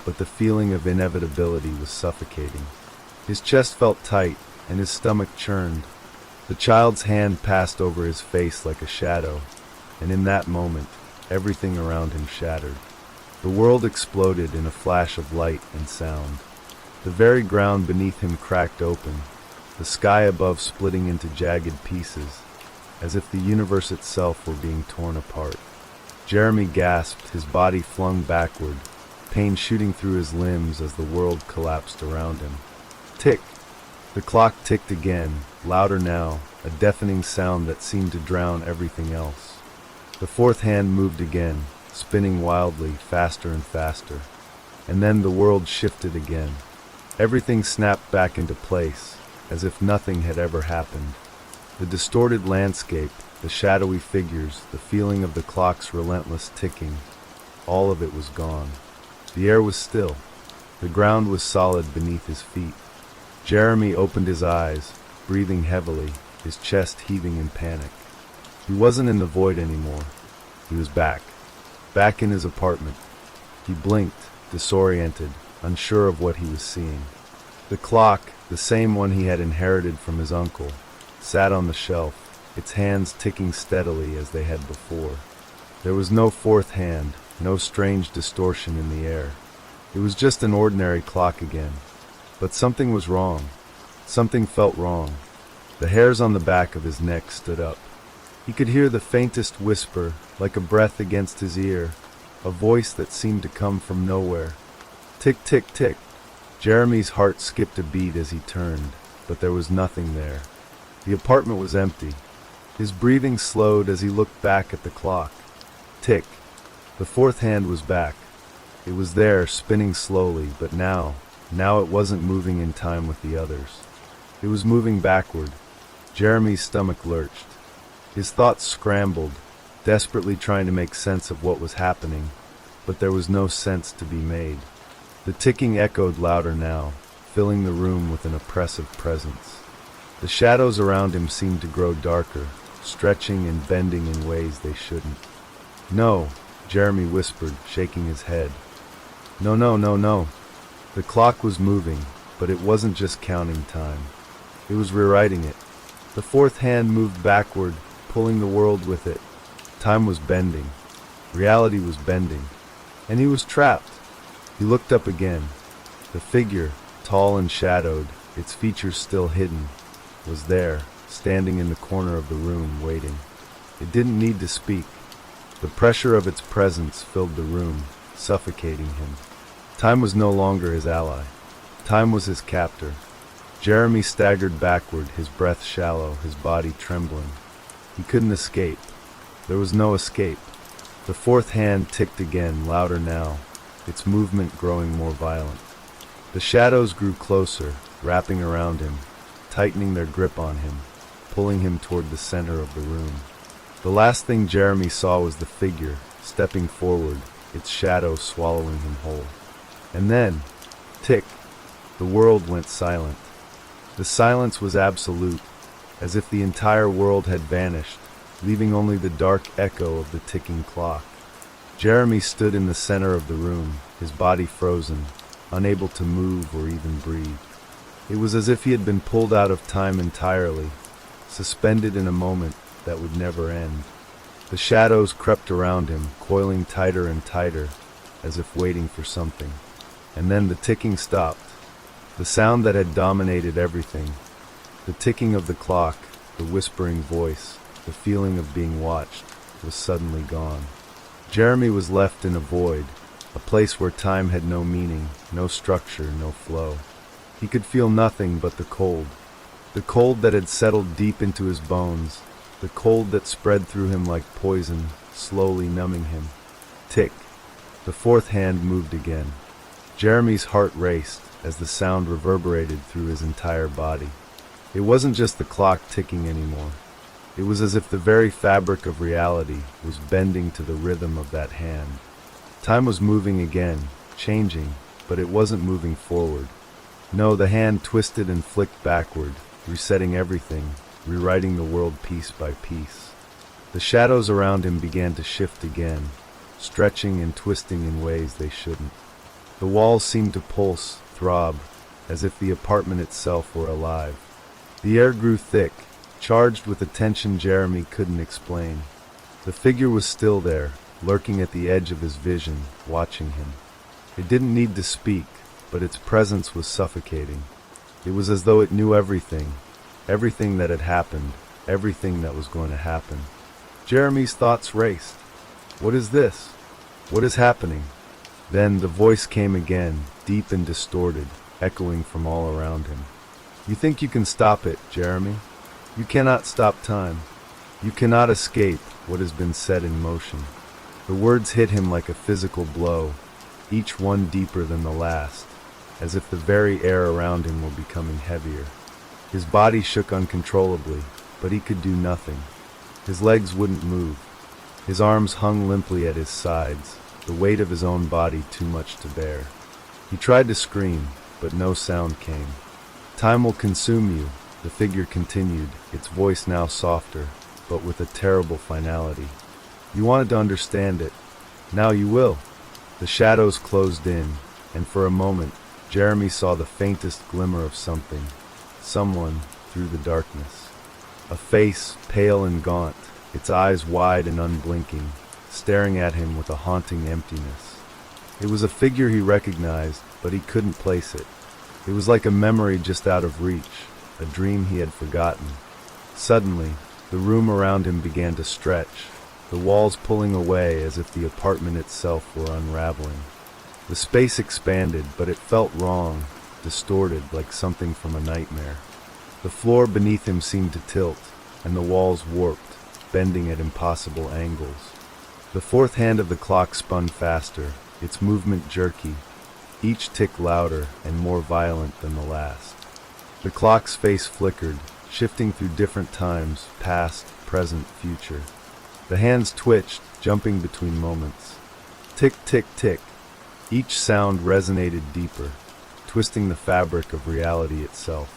but the feeling of inevitability was suffocating. His chest felt tight, and his stomach churned. The child's hand passed over his face like a shadow, and in that moment, everything around him shattered. The world exploded in a flash of light and sound. The very ground beneath him cracked open, the sky above splitting into jagged pieces, as if the universe itself were being torn apart. Jeremy gasped, his body flung backward, pain shooting through his limbs as the world collapsed around him. Tick! The clock ticked again, louder now, a deafening sound that seemed to drown everything else. The fourth hand moved again, spinning wildly, faster and faster. And then the world shifted again. Everything snapped back into place, as if nothing had ever happened. The distorted landscape, the shadowy figures, the feeling of the clock's relentless ticking, all of it was gone. The air was still. The ground was solid beneath his feet. Jeremy opened his eyes, breathing heavily, his chest heaving in panic. He wasn't in the void anymore. He was back in his apartment. He blinked, disoriented, unsure of what he was seeing. The clock, the same one he had inherited from his uncle, sat on the shelf, its hands ticking steadily as they had before. There was no fourth hand, no strange distortion in the air. It was just an ordinary clock again. But something was wrong. Something felt wrong. The hairs on the back of his neck stood up. He could hear the faintest whisper, like a breath against his ear, a voice that seemed to come from nowhere. Tick, tick, tick. Jeremy's heart skipped a beat as he turned, but there was nothing there. The apartment was empty. His breathing slowed as he looked back at the clock. Tick. The fourth hand was back. It was there, spinning slowly, but now, Now it wasn't moving in time with the others. It was moving backward. Jeremy's stomach lurched. His thoughts scrambled, desperately trying to make sense of what was happening, but there was no sense to be made. The ticking echoed louder now, filling the room with an oppressive presence. The shadows around him seemed to grow darker, stretching and bending in ways they shouldn't. "No," Jeremy whispered, shaking his head. "No, no, no, no." The clock was moving, but it wasn't just counting time. It was rewriting it. The fourth hand moved backward, pulling the world with it. Time was bending. Reality was bending. And he was trapped. He looked up again. The figure, tall and shadowed, its features still hidden, was there, standing in the corner of the room, waiting. It didn't need to speak. The pressure of its presence filled the room, suffocating him. Time was no longer his ally. Time was his captor. Jeremy staggered backward, his breath shallow, his body trembling. He couldn't escape. There was no escape. The fourth hand ticked again, louder now, its movement growing more violent. The shadows grew closer, wrapping around him, tightening their grip on him, pulling him toward the center of the room. The last thing Jeremy saw was the figure, stepping forward, its shadow swallowing him whole. And then, tick, the world went silent. The silence was absolute, as if the entire world had vanished, leaving only the dark echo of the ticking clock. Jeremy stood in the center of the room, his body frozen, unable to move or even breathe. It was as if he had been pulled out of time entirely, suspended in a moment that would never end. The shadows crept around him, coiling tighter and tighter, as if waiting for something. And then the ticking stopped. The sound that had dominated everything, the ticking of the clock, the whispering voice, the feeling of being watched, was suddenly gone. Jeremy was left in a void, a place where time had no meaning, no structure, no flow. He could feel nothing but the cold that had settled deep into his bones, the cold that spread through him like poison, slowly numbing him. Tick. The fourth hand moved again. Jeremy's heart raced as the sound reverberated through his entire body. It wasn't just the clock ticking anymore. It was as if the very fabric of reality was bending to the rhythm of that hand. Time was moving again, changing, but it wasn't moving forward. No, the hand twisted and flicked backward, resetting everything, rewriting the world piece by piece. The shadows around him began to shift again, stretching and twisting in ways they shouldn't. The walls seemed to pulse, throb, as if the apartment itself were alive. The air grew thick, charged with a tension Jeremy couldn't explain. The figure was still there, lurking at the edge of his vision, watching him. It didn't need to speak, but its presence was suffocating. It was as though it knew everything that had happened, everything that was going to happen. Jeremy's thoughts raced. What is this? What is happening? Then the voice came again, deep and distorted, echoing from all around him. You think you can stop it, Jeremy? You cannot stop time. You cannot escape what has been set in motion. The words hit him like a physical blow, each one deeper than the last, as if the very air around him were becoming heavier. His body shook uncontrollably, but he could do nothing. His legs wouldn't move. His arms hung limply at his sides, the weight of his own body too much to bear. He tried to scream, but no sound came. Time will consume you, the figure continued, its voice now softer, but with a terrible finality. You wanted to understand it. Now you will. The shadows closed in, and for a moment, Jeremy saw the faintest glimmer of something, someone, through the darkness. A face, pale and gaunt, its eyes wide and unblinking, staring at him with a haunting emptiness. It was a figure he recognized, but he couldn't place it. It was like a memory just out of reach, a dream he had forgotten. Suddenly, the room around him began to stretch, the walls pulling away as if the apartment itself were unraveling. The space expanded, but it felt wrong, distorted like something from a nightmare. The floor beneath him seemed to tilt, and the walls warped, bending at impossible angles. The fourth hand of the clock spun faster, its movement jerky, each tick louder and more violent than the last. The clock's face flickered, shifting through different times, past, present, future. The hands twitched, jumping between moments. Tick, tick, tick. Each sound resonated deeper, twisting the fabric of reality itself.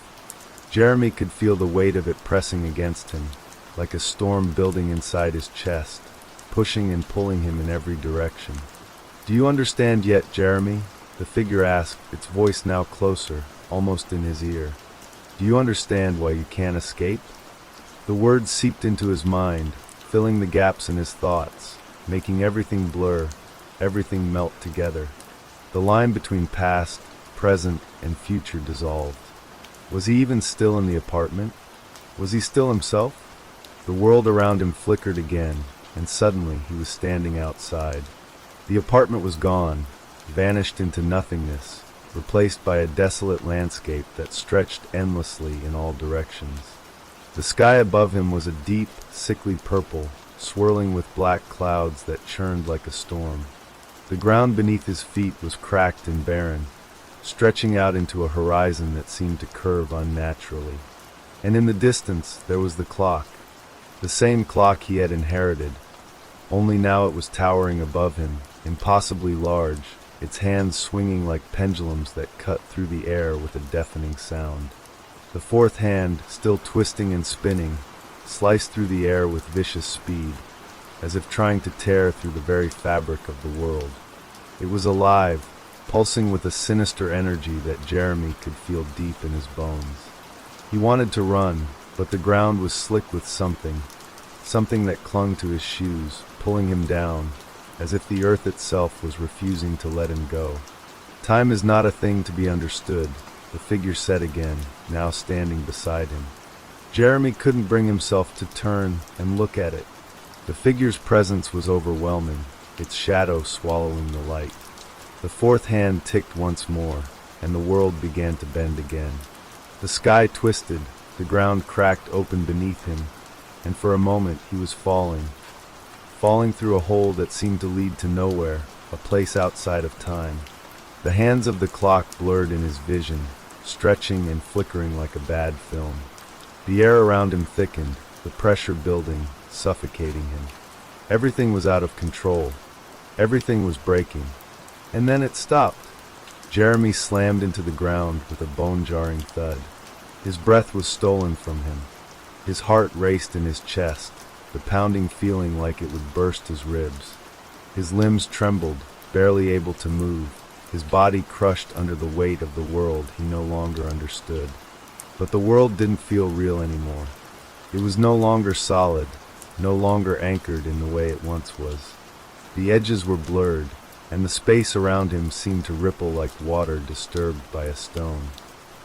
Jeremy could feel the weight of it pressing against him, like a storm building inside his chest, pushing and pulling him in every direction. "Do you understand yet, Jeremy?" the figure asked, its voice now closer, almost in his ear. "Do you understand why you can't escape?" The words seeped into his mind, filling the gaps in his thoughts, making everything blur, everything melt together. The line between past, present, and future dissolved. Was he even still in the apartment? Was he still himself? The world around him flickered again, and suddenly he was standing outside. The apartment was gone, vanished into nothingness, replaced by a desolate landscape that stretched endlessly in all directions. The sky above him was a deep, sickly purple, swirling with black clouds that churned like a storm. The ground beneath his feet was cracked and barren, stretching out into a horizon that seemed to curve unnaturally. And in the distance there was the clock, the same clock he had inherited, only now it was towering above him, impossibly large, its hands swinging like pendulums that cut through the air with a deafening sound. The fourth hand, still twisting and spinning, sliced through the air with vicious speed, as if trying to tear through the very fabric of the world. It was alive, pulsing with a sinister energy that Jeremy could feel deep in his bones. He wanted to run, but the ground was slick with something that clung to his shoes, pulling him down, as if the earth itself was refusing to let him go. "Time is not a thing to be understood," the figure said again, now standing beside him. Jeremy couldn't bring himself to turn and look at it. The figure's presence was overwhelming, its shadow swallowing the light. The fourth hand ticked once more, and the world began to bend again. The sky twisted, the ground cracked open beneath him, and for a moment he was falling through a hole that seemed to lead to nowhere, a place outside of time. The hands of the clock blurred in his vision, stretching and flickering like a bad film. The air around him thickened, the pressure building, suffocating him. Everything was out of control. Everything was breaking. And then it stopped. Jeremy slammed into the ground with a bone-jarring thud. His breath was stolen from him. His heart raced in his chest, the pounding feeling like it would burst his ribs. His limbs trembled, barely able to move, his body crushed under the weight of the world he no longer understood. But the world didn't feel real anymore. It was no longer solid, no longer anchored in the way it once was. The edges were blurred, and the space around him seemed to ripple like water disturbed by a stone.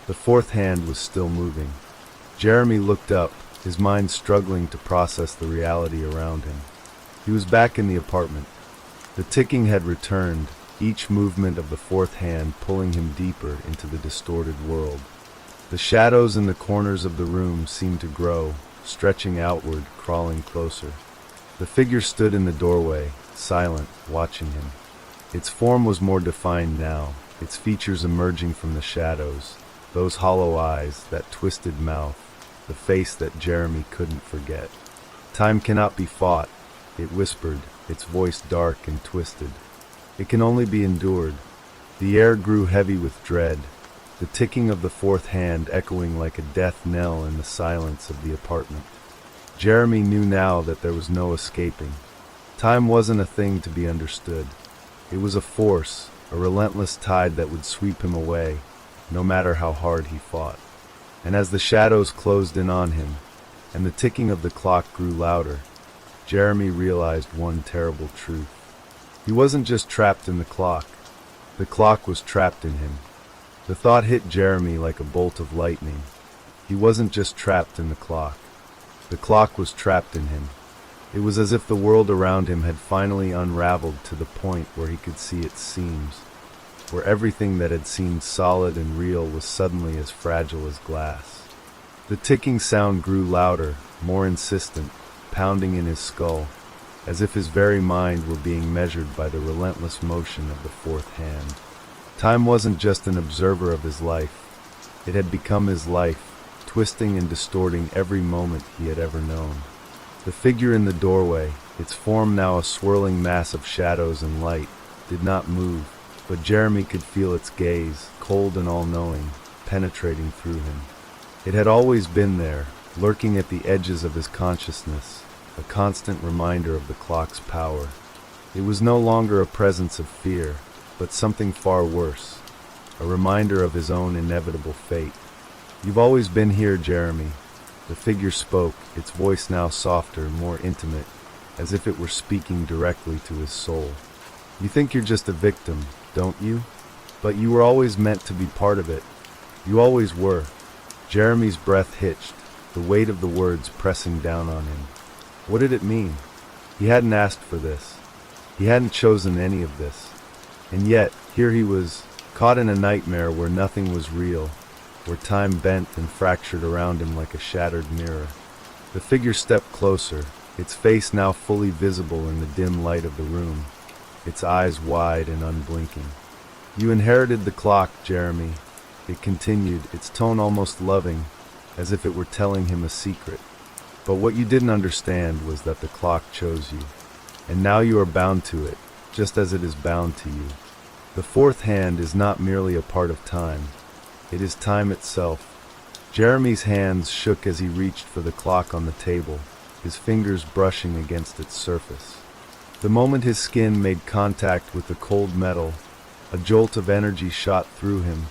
The fourth hand was still moving. Jeremy looked up, his mind struggling to process the reality around him. He was back in the apartment. The ticking had returned, each movement of the fourth hand pulling him deeper into the distorted world. The shadows in the corners of the room seemed to grow, stretching outward, crawling closer. The figure stood in the doorway, silent, watching him. Its form was more defined now, its features emerging from the shadows, those hollow eyes, that twisted mouth, the face that Jeremy couldn't forget. "Time cannot be fought," it whispered, its voice dark and twisted. "It can only be endured." The air grew heavy with dread, the ticking of the fourth hand echoing like a death knell in the silence of the apartment. Jeremy knew now that there was no escaping. Time wasn't a thing to be understood. It was a force, a relentless tide that would sweep him away, no matter how hard he fought. And as the shadows closed in on him, and the ticking of the clock grew louder, Jeremy realized one terrible truth. He wasn't just trapped in the clock was trapped in him. The thought hit Jeremy like a bolt of lightning. He wasn't just trapped in the clock was trapped in him. It was as if the world around him had finally unraveled to the point where he could see its seams, where everything that had seemed solid and real was suddenly as fragile as glass. The ticking sound grew louder, more insistent, pounding in his skull, as if his very mind were being measured by the relentless motion of the fourth hand. Time wasn't just an observer of his life. It had become his life, twisting and distorting every moment he had ever known. The figure in the doorway, its form now a swirling mass of shadows and light, did not move, but Jeremy could feel its gaze, cold and all-knowing, penetrating through him. It had always been there, lurking at the edges of his consciousness, a constant reminder of the clock's power. It was no longer a presence of fear, but something far worse, a reminder of his own inevitable fate. "You've always been here, Jeremy." The figure spoke, its voice now softer, more intimate, as if it were speaking directly to his soul. "You think you're just a victim, don't you? But you were always meant to be part of it. You always were." Jeremy's breath hitched, the weight of the words pressing down on him. What did it mean? He hadn't asked for this. He hadn't chosen any of this. And yet, here he was, caught in a nightmare where nothing was real, where time bent and fractured around him like a shattered mirror. The figure stepped closer, its face now fully visible in the dim light of the room, its eyes wide and unblinking. "You inherited the clock, Jeremy," it continued, its tone almost loving, as if it were telling him a secret. "But what you didn't understand was that the clock chose you. And now you are bound to it, just as it is bound to you. The fourth hand is not merely a part of time. It is time itself." Jeremy's hands shook as he reached for the clock on the table, his fingers brushing against its surface. The moment his skin made contact with the cold metal, a jolt of energy shot through him,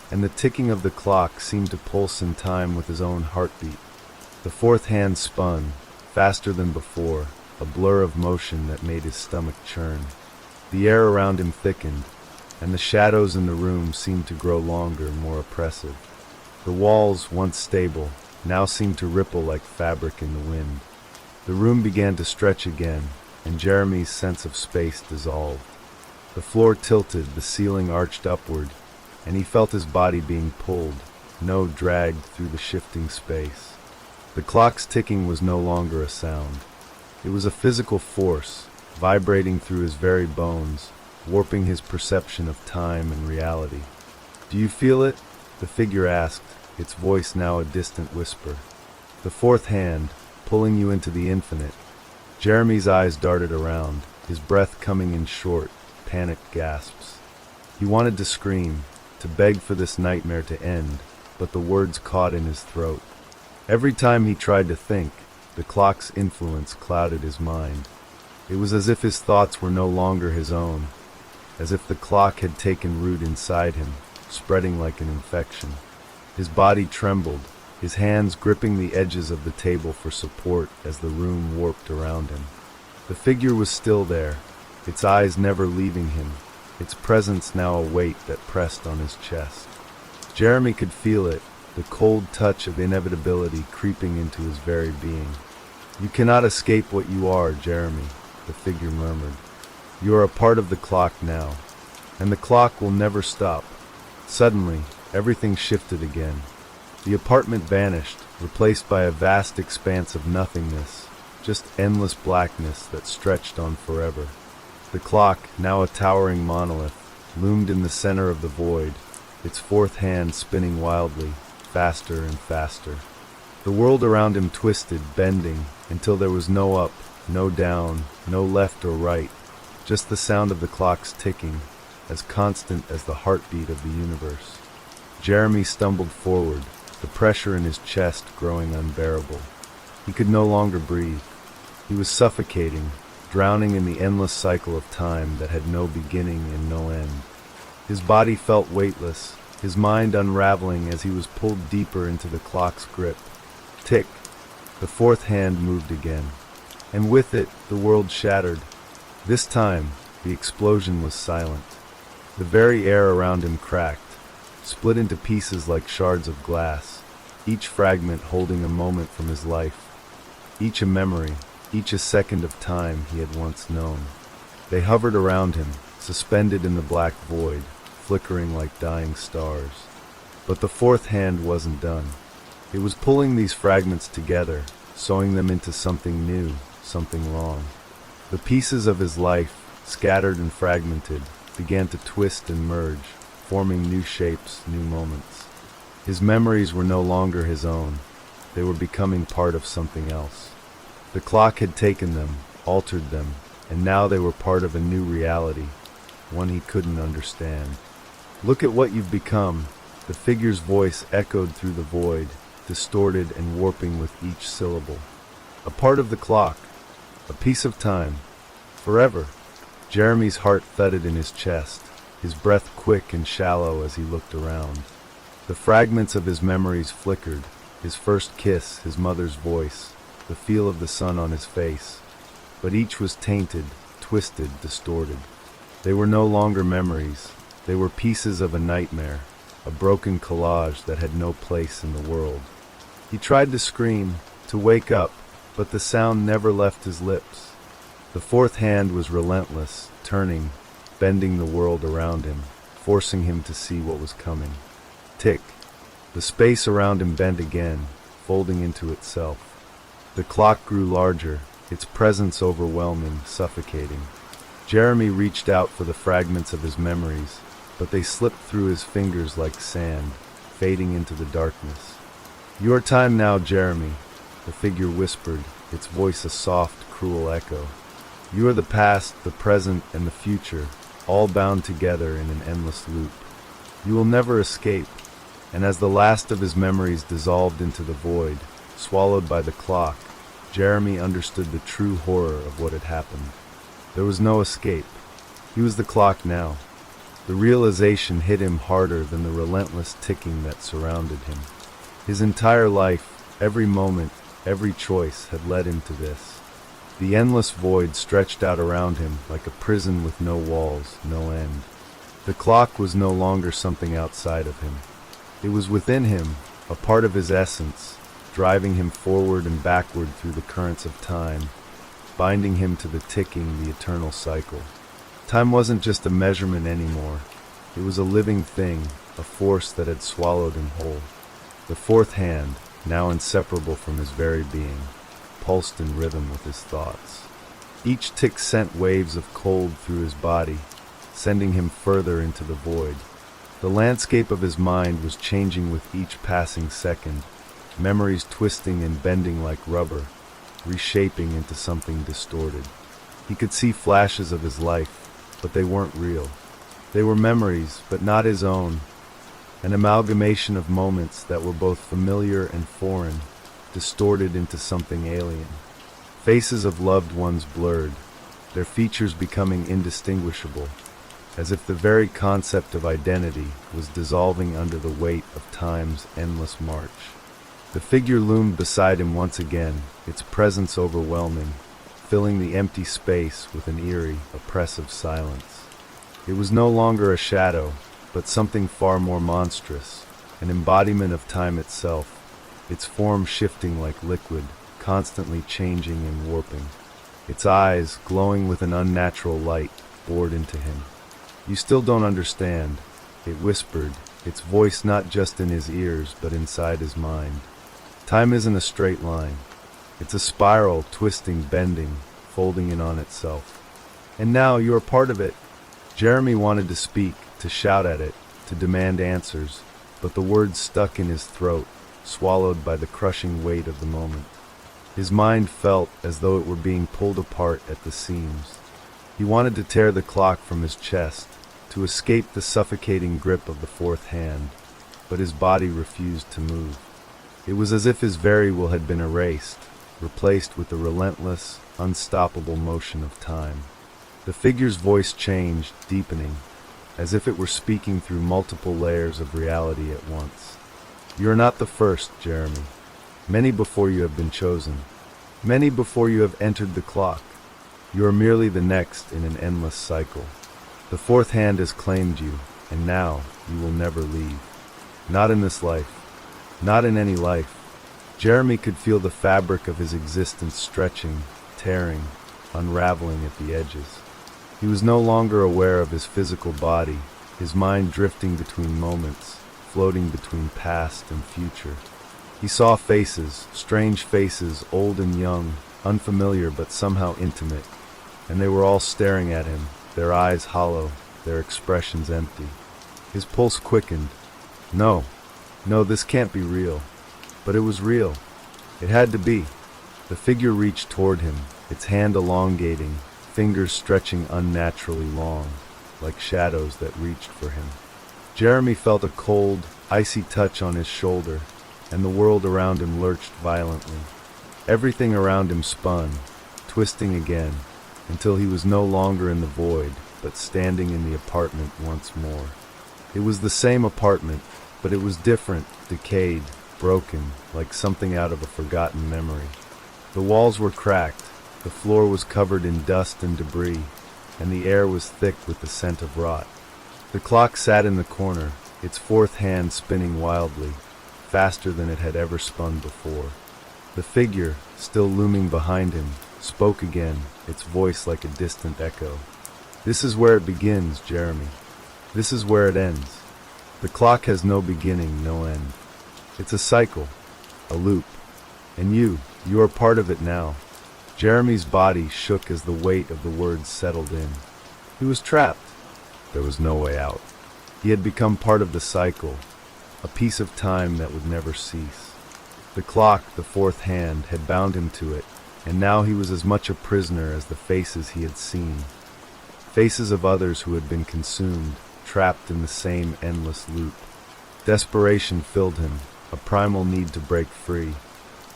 and the ticking of the clock seemed to pulse in time with his own heartbeat. The fourth hand spun, faster than before, a blur of motion that made his stomach churn. The air around him thickened, and the shadows in the room seemed to grow longer, more oppressive. The walls, once stable, now seemed to ripple like fabric in the wind. The room began to stretch again, and Jeremy's sense of space dissolved. The floor tilted, the ceiling arched upward, and he felt his body being pulled, no dragged through the shifting space. The clock's ticking was no longer a sound. It was a physical force, vibrating through his very bones, warping his perception of time and reality. "Do you feel it?" the figure asked, its voice now a distant whisper. "The fourth hand, pulling you into the infinite." Jeremy's eyes darted around, his breath coming in short, panicked gasps. He wanted to scream, to beg for this nightmare to end, but the words caught in his throat. Every time he tried to think, the clock's influence clouded his mind. It was as if his thoughts were no longer his own, as if the clock had taken root inside him, spreading like an infection. His body trembled, his hands gripping the edges of the table for support as the room warped around him. The figure was still there, its eyes never leaving him, its presence now a weight that pressed on his chest. Jeremy could feel it, the cold touch of inevitability creeping into his very being. "You cannot escape what you are, Jeremy," the figure murmured. "You are a part of the clock now, and the clock will never stop." Suddenly, everything shifted again. The apartment vanished, replaced by a vast expanse of nothingness, just endless blackness that stretched on forever. The clock, now a towering monolith, loomed in the center of the void, its fourth hand spinning wildly, faster and faster. The world around him twisted, bending, until there was no up, no down, no left or right, just the sound of the clock's ticking, as constant as the heartbeat of the universe. Jeremy stumbled forward, the pressure in his chest growing unbearable. He could no longer breathe. He was suffocating, drowning in the endless cycle of time that had no beginning and no end. His body felt weightless, his mind unraveling as he was pulled deeper into the clock's grip. Tick! The fourth hand moved again, and with it, the world shattered. This time, the explosion was silent. The very air around him cracked, split into pieces like shards of glass, each fragment holding a moment from his life, each a memory, each a second of time he had once known. They hovered around him, suspended in the black void, flickering like dying stars. But the fourth hand wasn't done. It was pulling these fragments together, sewing them into something new, something wrong. The pieces of his life, scattered and fragmented, began to twist and merge, forming new shapes, new moments. His memories were no longer his own. They were becoming part of something else. The clock had taken them, altered them, and now they were part of a new reality, one he couldn't understand. "Look at what you've become," the figure's voice echoed through the void, distorted and warping with each syllable. "A part of the clock, a piece of time, forever." Jeremy's heart thudded in his chest, his breath quick and shallow as he looked around. The fragments of his memories flickered, his first kiss, his mother's voice, the feel of the sun on his face. But each was tainted, twisted, distorted. They were no longer memories. They were pieces of a nightmare, a broken collage that had no place in the world. He tried to scream, to wake up, but the sound never left his lips. The fourth hand was relentless, turning, bending the world around him, forcing him to see what was coming. Tick. The space around him bent again, folding into itself. The clock grew larger, its presence overwhelming, suffocating. Jeremy reached out for the fragments of his memories, but they slipped through his fingers like sand, fading into the darkness. "Your time now, Jeremy," the figure whispered, its voice a soft, cruel echo. "You are the past, the present, and the future, all bound together in an endless loop. You will never escape." And as the last of his memories dissolved into the void, swallowed by the clock, Jeremy understood the true horror of what had happened. There was no escape. He was the clock now. The realization hit him harder than the relentless ticking that surrounded him. His entire life, every moment, every choice had led him to this. The endless void stretched out around him like a prison with no walls, no end. The clock was no longer something outside of him. It was within him, a part of his essence, driving him forward and backward through the currents of time, binding him to the ticking, the eternal cycle. Time wasn't just a measurement anymore. It was a living thing, a force that had swallowed him whole. The fourth hand, now inseparable from his very being, pulsed in rhythm with his thoughts. Each tick sent waves of cold through his body, sending him further into the void. The landscape of his mind was changing with each passing second, memories twisting and bending like rubber, reshaping into something distorted. He could see flashes of his life, but they weren't real. They were memories, but not his own, an amalgamation of moments that were both familiar and foreign, distorted into something alien. Faces of loved ones blurred, their features becoming indistinguishable, as if the very concept of identity was dissolving under the weight of time's endless march. The figure loomed beside him once again, its presence overwhelming, filling the empty space with an eerie, oppressive silence. It was no longer a shadow, but something far more monstrous, an embodiment of time itself, its form shifting like liquid, constantly changing and warping. Its eyes, glowing with an unnatural light, bored into him. "You still don't understand," it whispered, its voice not just in his ears but inside his mind. "Time isn't a straight line. It's a spiral, twisting, bending, folding in on itself. And now you're a part of it." Jeremy wanted to speak, to shout at it, to demand answers, but the words stuck in his throat, swallowed by the crushing weight of the moment. His mind felt as though it were being pulled apart at the seams. He wanted to tear the clock from his chest, to escape the suffocating grip of the fourth hand, but his body refused to move. It was as if his very will had been erased, replaced with the relentless, unstoppable motion of time. The figure's voice changed, deepening, as if it were speaking through multiple layers of reality at once. "You are not the first, Jeremy. Many before you have been chosen. Many before you have entered the clock. You are merely the next in an endless cycle. The fourth hand has claimed you, and now you will never leave. Not in this life. Not in any life." Jeremy could feel the fabric of his existence stretching, tearing, unraveling at the edges. He was no longer aware of his physical body, his mind drifting between moments, floating between past and future. He saw faces, strange faces, old and young, unfamiliar but somehow intimate, and they were all staring at him, their eyes hollow, their expressions empty. His pulse quickened. No, no, this can't be real. But it was real. It had to be. The figure reached toward him, its hand elongating, fingers stretching unnaturally long, like shadows that reached for him. Jeremy felt a cold, icy touch on his shoulder, and the world around him lurched violently. Everything around him spun, twisting again, until he was no longer in the void, but standing in the apartment once more. It was the same apartment, but it was different, decayed, broken, like something out of a forgotten memory. The walls were cracked, the floor was covered in dust and debris, and the air was thick with the scent of rot. The clock sat in the corner, its fourth hand spinning wildly, faster than it had ever spun before. The figure, still looming behind him, spoke again, its voice like a distant echo. "This is where it begins, Jeremy. This is where it ends. The clock has no beginning, no end. It's a cycle, a loop. And you are part of it now." Jeremy's body shook as the weight of the words settled in. He was trapped. There was no way out. He had become part of the cycle, a piece of time that would never cease. The clock, the fourth hand, had bound him to it, and now he was as much a prisoner as the faces he had seen. Faces of others who had been consumed, trapped in the same endless loop. Desperation filled him, a primal need to break free,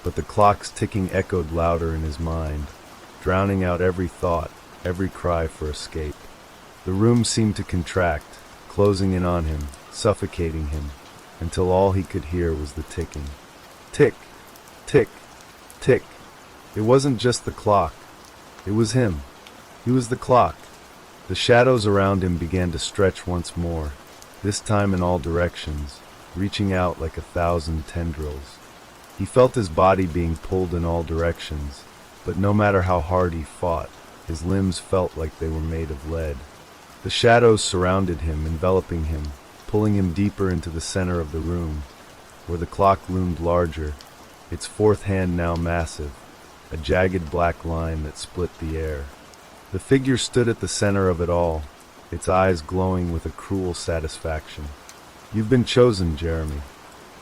but the clock's ticking echoed louder in his mind, drowning out every thought, every cry for escape. The room seemed to contract, closing in on him, suffocating him, until all he could hear was the ticking. Tick, tick, tick. It wasn't just the clock. It was him. He was the clock. The shadows around him began to stretch once more, this time in all directions, reaching out like 1,000 tendrils. He felt his body being pulled in all directions, but no matter how hard he fought, his limbs felt like they were made of lead. The shadows surrounded him, enveloping him, pulling him deeper into the center of the room, where the clock loomed larger, its fourth hand now massive, a jagged black line that split the air. The figure stood at the center of it all, its eyes glowing with a cruel satisfaction. "You've been chosen, Jeremy.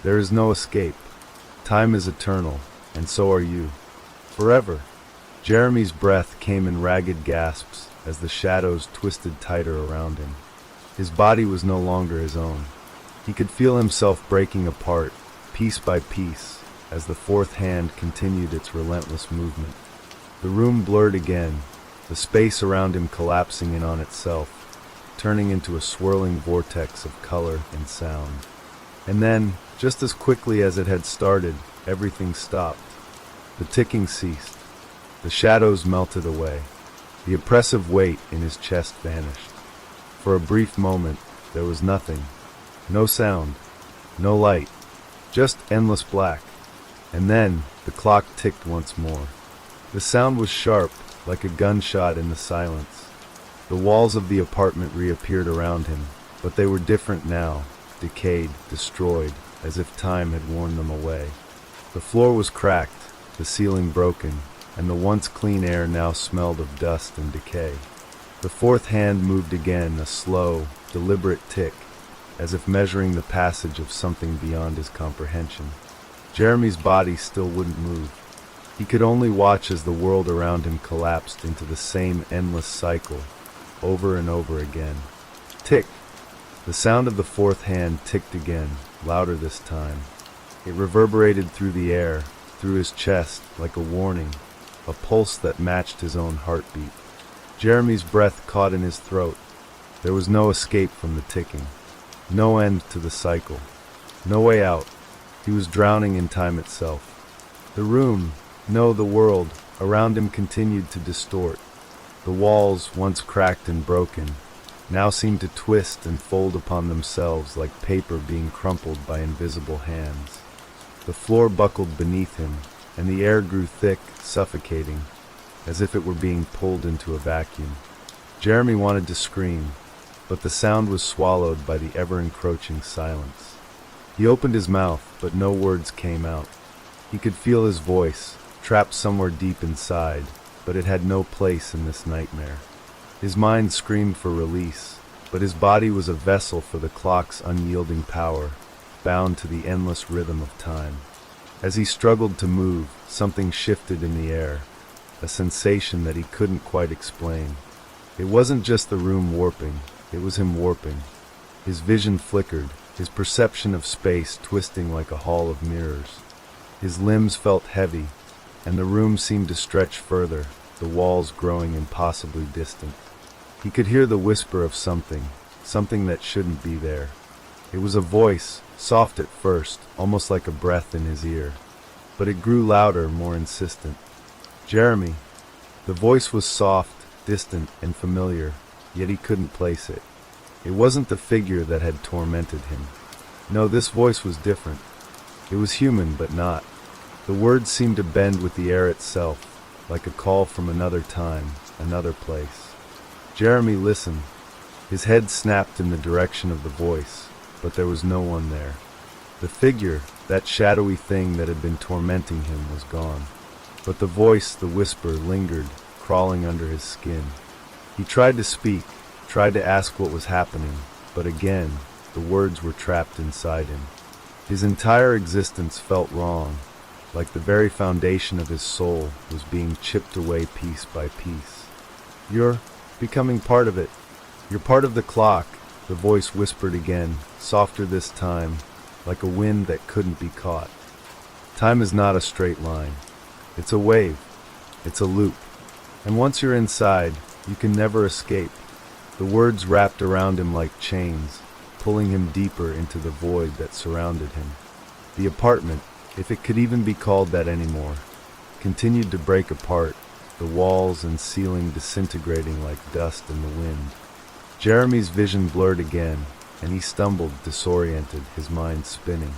There is no escape. Time is eternal, and so are you. Forever." Jeremy's breath came in ragged gasps as the shadows twisted tighter around him. His body was no longer his own. He could feel himself breaking apart, piece by piece, as the fourth hand continued its relentless movement. The room blurred again, the space around him collapsing in on itself, turning into a swirling vortex of color and sound. And then, just as quickly as it had started, everything stopped. The ticking ceased. The shadows melted away. The oppressive weight in his chest vanished. For a brief moment, there was nothing. No sound. No light. Just endless black. And then, the clock ticked once more. The sound was sharp, like a gunshot in the silence. The walls of the apartment reappeared around him, but they were different now, decayed, destroyed, as if time had worn them away. The floor was cracked, the ceiling broken, and the once clean air now smelled of dust and decay. The fourth hand moved again, a slow, deliberate tick, as if measuring the passage of something beyond his comprehension. Jeremy's body still wouldn't move. He could only watch as the world around him collapsed into the same endless cycle, over and over again. Tick! The sound of the fourth hand ticked again, louder this time. It reverberated through the air, through his chest, like a warning, a pulse that matched his own heartbeat. Jeremy's breath caught in his throat. There was no escape from the ticking, no end to the cycle, no way out. He was drowning in time itself. The room, no, the world, around him continued to distort. The walls, once cracked and broken, now seemed to twist and fold upon themselves like paper being crumpled by invisible hands. The floor buckled beneath him, and the air grew thick, suffocating, as if it were being pulled into a vacuum. Jeremy wanted to scream, but the sound was swallowed by the ever-encroaching silence. He opened his mouth, but no words came out. He could feel his voice, trapped somewhere deep inside, but it had no place in this nightmare. His mind screamed for release, but his body was a vessel for the clock's unyielding power, bound to the endless rhythm of time. As he struggled to move, something shifted in the air, a sensation that he couldn't quite explain. It wasn't just the room warping, it was him warping. His vision flickered, his perception of space twisting like a hall of mirrors. His limbs felt heavy, and the room seemed to stretch further, the walls growing impossibly distant. He could hear the whisper of something that shouldn't be there. It was a voice, soft at first, almost like a breath in his ear. But it grew louder, more insistent. Jeremy. The voice was soft, distant, and familiar, yet he couldn't place it. It wasn't the figure that had tormented him. No, this voice was different. It was human, but not. The words seemed to bend with the air itself, like a call from another time, another place. Jeremy listened. His head snapped in the direction of the voice, but there was no one there. The figure, that shadowy thing that had been tormenting him, was gone. But the voice, the whisper, lingered, crawling under his skin. He tried to speak, tried to ask what was happening, but again, the words were trapped inside him. His entire existence felt wrong, like the very foundation of his soul was being chipped away piece by piece. "You're becoming part of it. You're part of the clock," the voice whispered again, softer this time, like a wind that couldn't be caught. Time is not a straight line. It's a wave. It's a loop. And once you're inside, you can never escape. The words wrapped around him like chains, pulling him deeper into the void that surrounded him. The apartment, if it could even be called that anymore, continued to break apart, the walls and ceiling disintegrating like dust in the wind. Jeremy's vision blurred again, and he stumbled, disoriented, his mind spinning.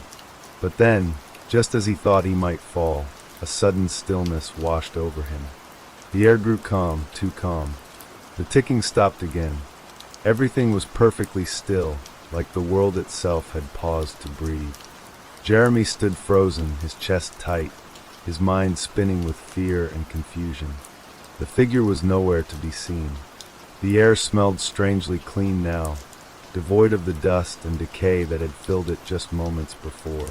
But then, just as he thought he might fall, a sudden stillness washed over him. The air grew calm, too calm. The ticking stopped again. Everything was perfectly still, like the world itself had paused to breathe. Jeremy stood frozen, his chest tight, his mind spinning with fear and confusion. The figure was nowhere to be seen. The air smelled strangely clean now, devoid of the dust and decay that had filled it just moments before.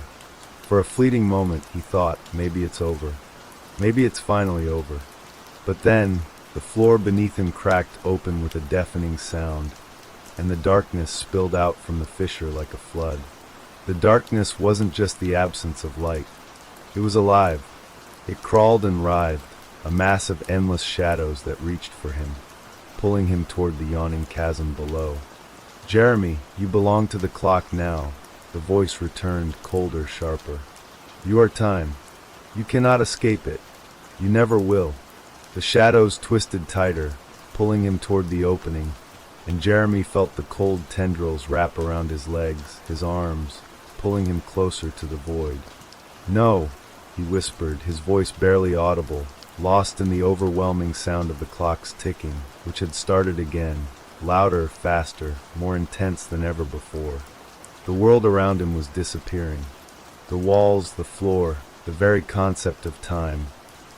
For a fleeting moment he thought, maybe it's over. Maybe it's finally over. But then, the floor beneath him cracked open with a deafening sound, and the darkness spilled out from the fissure like a flood. The darkness wasn't just the absence of light. It was alive. It crawled and writhed, a mass of endless shadows that reached for him, pulling him toward the yawning chasm below. "Jeremy, you belong to the clock now," the voice returned, colder, sharper. "You are time. You cannot escape it. You never will." The shadows twisted tighter, pulling him toward the opening, and Jeremy felt the cold tendrils wrap around his legs, his arms, pulling him closer to the void. "No," he whispered, his voice barely audible, lost in the overwhelming sound of the clock's ticking, which had started again, louder, faster, more intense than ever before. The world around him was disappearing. The walls, the floor, the very concept of time,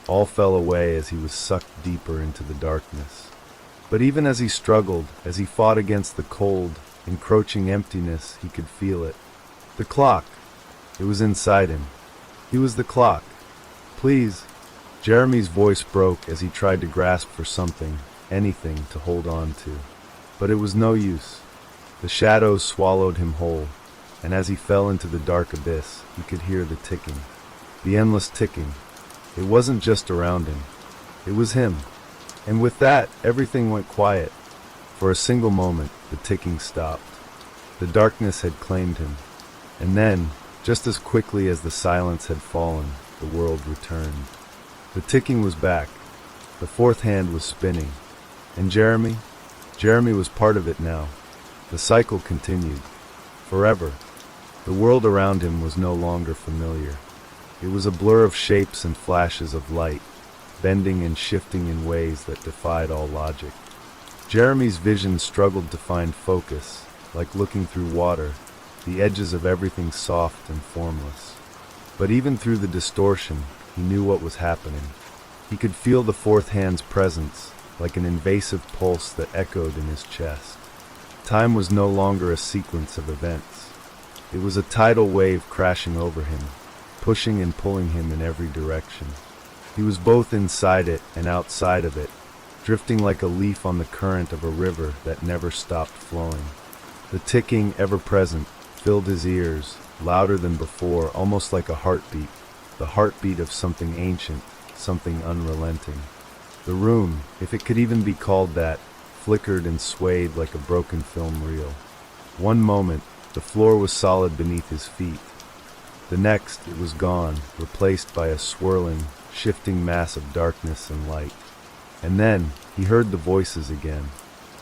all fell away as he was sucked deeper into the darkness. But even as he struggled, as he fought against the cold, encroaching emptiness, he could feel it. The clock! It was inside him. He was the clock. "Please!" Jeremy's voice broke as he tried to grasp for something, anything to hold on to. But it was no use. The shadows swallowed him whole, and as he fell into the dark abyss, he could hear the ticking. The endless ticking. It wasn't just around him. It was him. And with that, everything went quiet. For a single moment, the ticking stopped. The darkness had claimed him. And then, just as quickly as the silence had fallen, the world returned. The ticking was back. The fourth hand was spinning. And Jeremy was part of it now. The cycle continued. Forever. The world around him was no longer familiar. It was a blur of shapes and flashes of light, bending and shifting in ways that defied all logic. Jeremy's vision struggled to find focus, like looking through water, the edges of everything soft and formless. But even through the distortion, he knew what was happening. He could feel the fourth hand's presence, like an invasive pulse that echoed in his chest. Time was no longer a sequence of events. It was a tidal wave crashing over him, pushing and pulling him in every direction. He was both inside it and outside of it, drifting like a leaf on the current of a river that never stopped flowing. The ticking, ever-present, filled his ears, louder than before, almost like a heartbeat, the heartbeat of something ancient, something unrelenting. The room, if it could even be called that, flickered and swayed like a broken film reel. One moment, the floor was solid beneath his feet. The next, it was gone, replaced by a swirling, shifting mass of darkness and light. And then, he heard the voices again.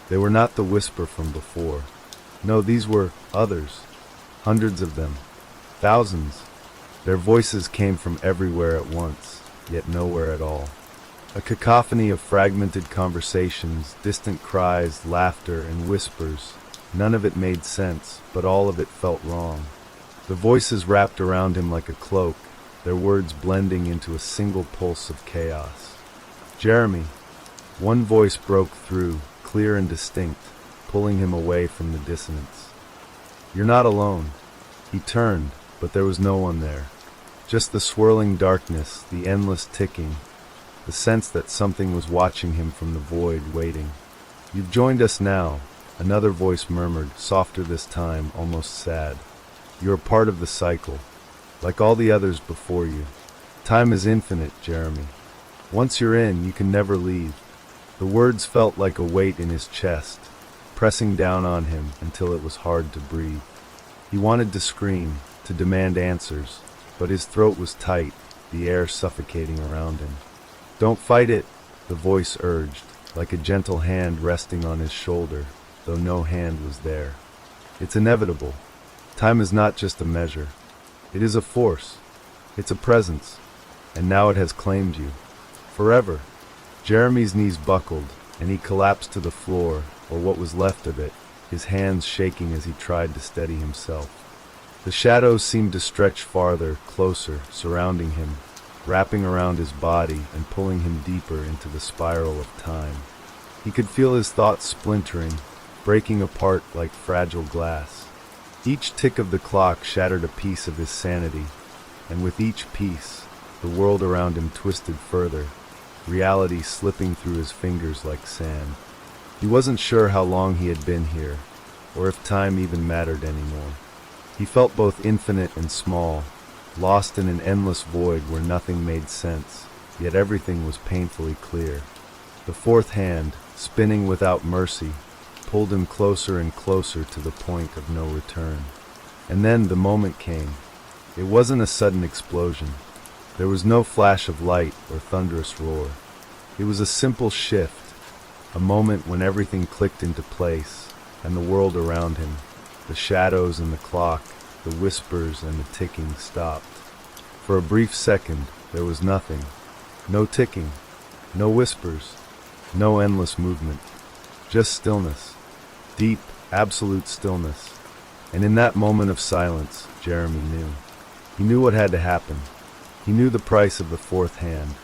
They were not the whisper from before. No, these were others. Hundreds of them. Thousands. Their voices came from everywhere at once, yet nowhere at all. A cacophony of fragmented conversations, distant cries, laughter, and whispers. None of it made sense, but all of it felt wrong. The voices wrapped around him like a cloak, their words blending into a single pulse of chaos. Jeremy. One voice broke through, clear and distinct, pulling him away from the dissonance. You're not alone. He turned, but there was no one there. Just the swirling darkness, the endless ticking, the sense that something was watching him from the void, waiting. You've joined us now, another voice murmured, softer this time, almost sad. You're a part of the cycle, like all the others before you. Time is infinite, Jeremy. Once you're in, you can never leave. The words felt like a weight in his chest, pressing down on him until it was hard to breathe. He wanted to scream, to demand answers, but his throat was tight, the air suffocating around him. Don't fight it, the voice urged, like a gentle hand resting on his shoulder, though no hand was there. It's inevitable. Time is not just a measure. It is a force. It's a presence. And now it has claimed you. Forever. Jeremy's knees buckled, and he collapsed to the floor, or what was left of it, his hands shaking as he tried to steady himself. The shadows seemed to stretch farther, closer, surrounding him, wrapping around his body and pulling him deeper into the spiral of time. He could feel his thoughts splintering, breaking apart like fragile glass. Each tick of the clock shattered a piece of his sanity, and with each piece, the world around him twisted further, reality slipping through his fingers like sand. He wasn't sure how long he had been here, or if time even mattered anymore. He felt both infinite and small, lost in an endless void where nothing made sense, yet everything was painfully clear. The fourth hand, spinning without mercy, pulled him closer and closer to the point of no return. And then the moment came. It wasn't a sudden explosion. There was no flash of light or thunderous roar. It was a simple shift, a moment when everything clicked into place, and the world around him, the shadows and the clock, the whispers and the ticking stopped. For a brief second, there was nothing. No ticking, no whispers, no endless movement. Just stillness. Deep, absolute stillness. And in that moment of silence, Jeremy knew. He knew what had to happen. He knew the price of the fourth hand.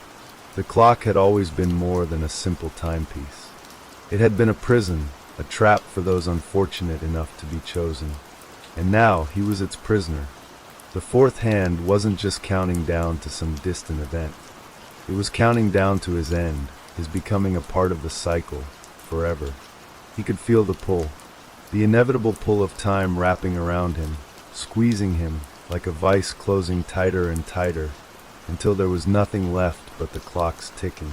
The clock had always been more than a simple timepiece. It had been a prison, a trap for those unfortunate enough to be chosen. And now he was its prisoner. The fourth hand wasn't just counting down to some distant event. It was counting down to his end, his becoming a part of the cycle, forever. He could feel the pull, the inevitable pull of time wrapping around him, squeezing him like a vice closing tighter and tighter, until there was nothing left but the clock's ticking.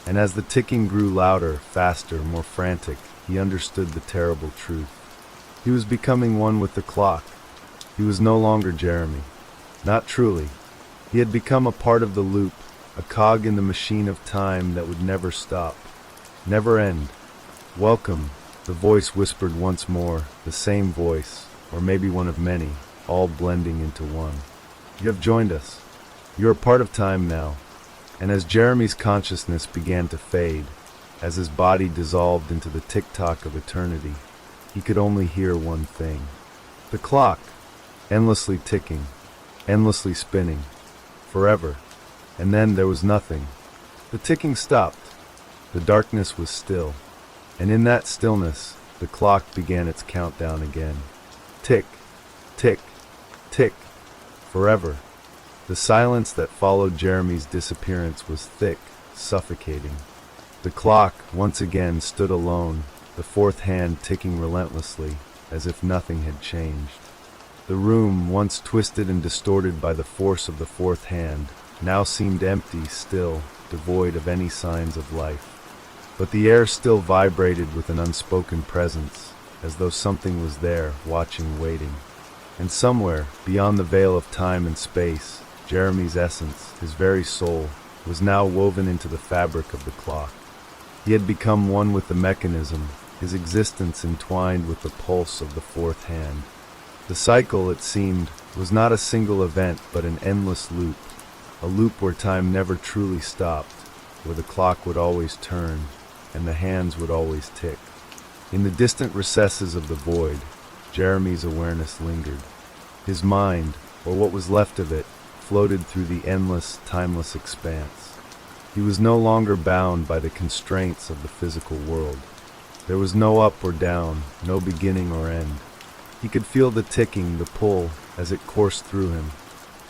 And as the ticking grew louder, faster, more frantic, he understood the terrible truth. He was becoming one with the clock. He was no longer Jeremy. Not truly. He had become a part of the loop, a cog in the machine of time that would never stop, never end. Welcome, the voice whispered once more, the same voice, or maybe one of many, all blending into one. You have joined us. You are part of time now. And as Jeremy's consciousness began to fade, as his body dissolved into the tick-tock of eternity, he could only hear one thing. The clock, endlessly ticking, endlessly spinning, forever. And then there was nothing. The ticking stopped. The darkness was still. And in that stillness, the clock began its countdown again. Tick, tick, tick, forever. The silence that followed Jeremy's disappearance was thick, suffocating. The clock, once again, stood alone, the fourth hand ticking relentlessly, as if nothing had changed. The room, once twisted and distorted by the force of the fourth hand, now seemed empty, still, devoid of any signs of life. But the air still vibrated with an unspoken presence, as though something was there, watching, waiting. And somewhere, beyond the veil of time and space, Jeremy's essence, his very soul, was now woven into the fabric of the clock. He had become one with the mechanism, his existence entwined with the pulse of the fourth hand. The cycle, it seemed, was not a single event but an endless loop, a loop where time never truly stopped, where the clock would always turn, and the hands would always tick. In the distant recesses of the void, Jeremy's awareness lingered. His mind, or what was left of it, floated through the endless, timeless expanse. He was no longer bound by the constraints of the physical world. There was no up or down, no beginning or end. He could feel the ticking, the pull, as it coursed through him.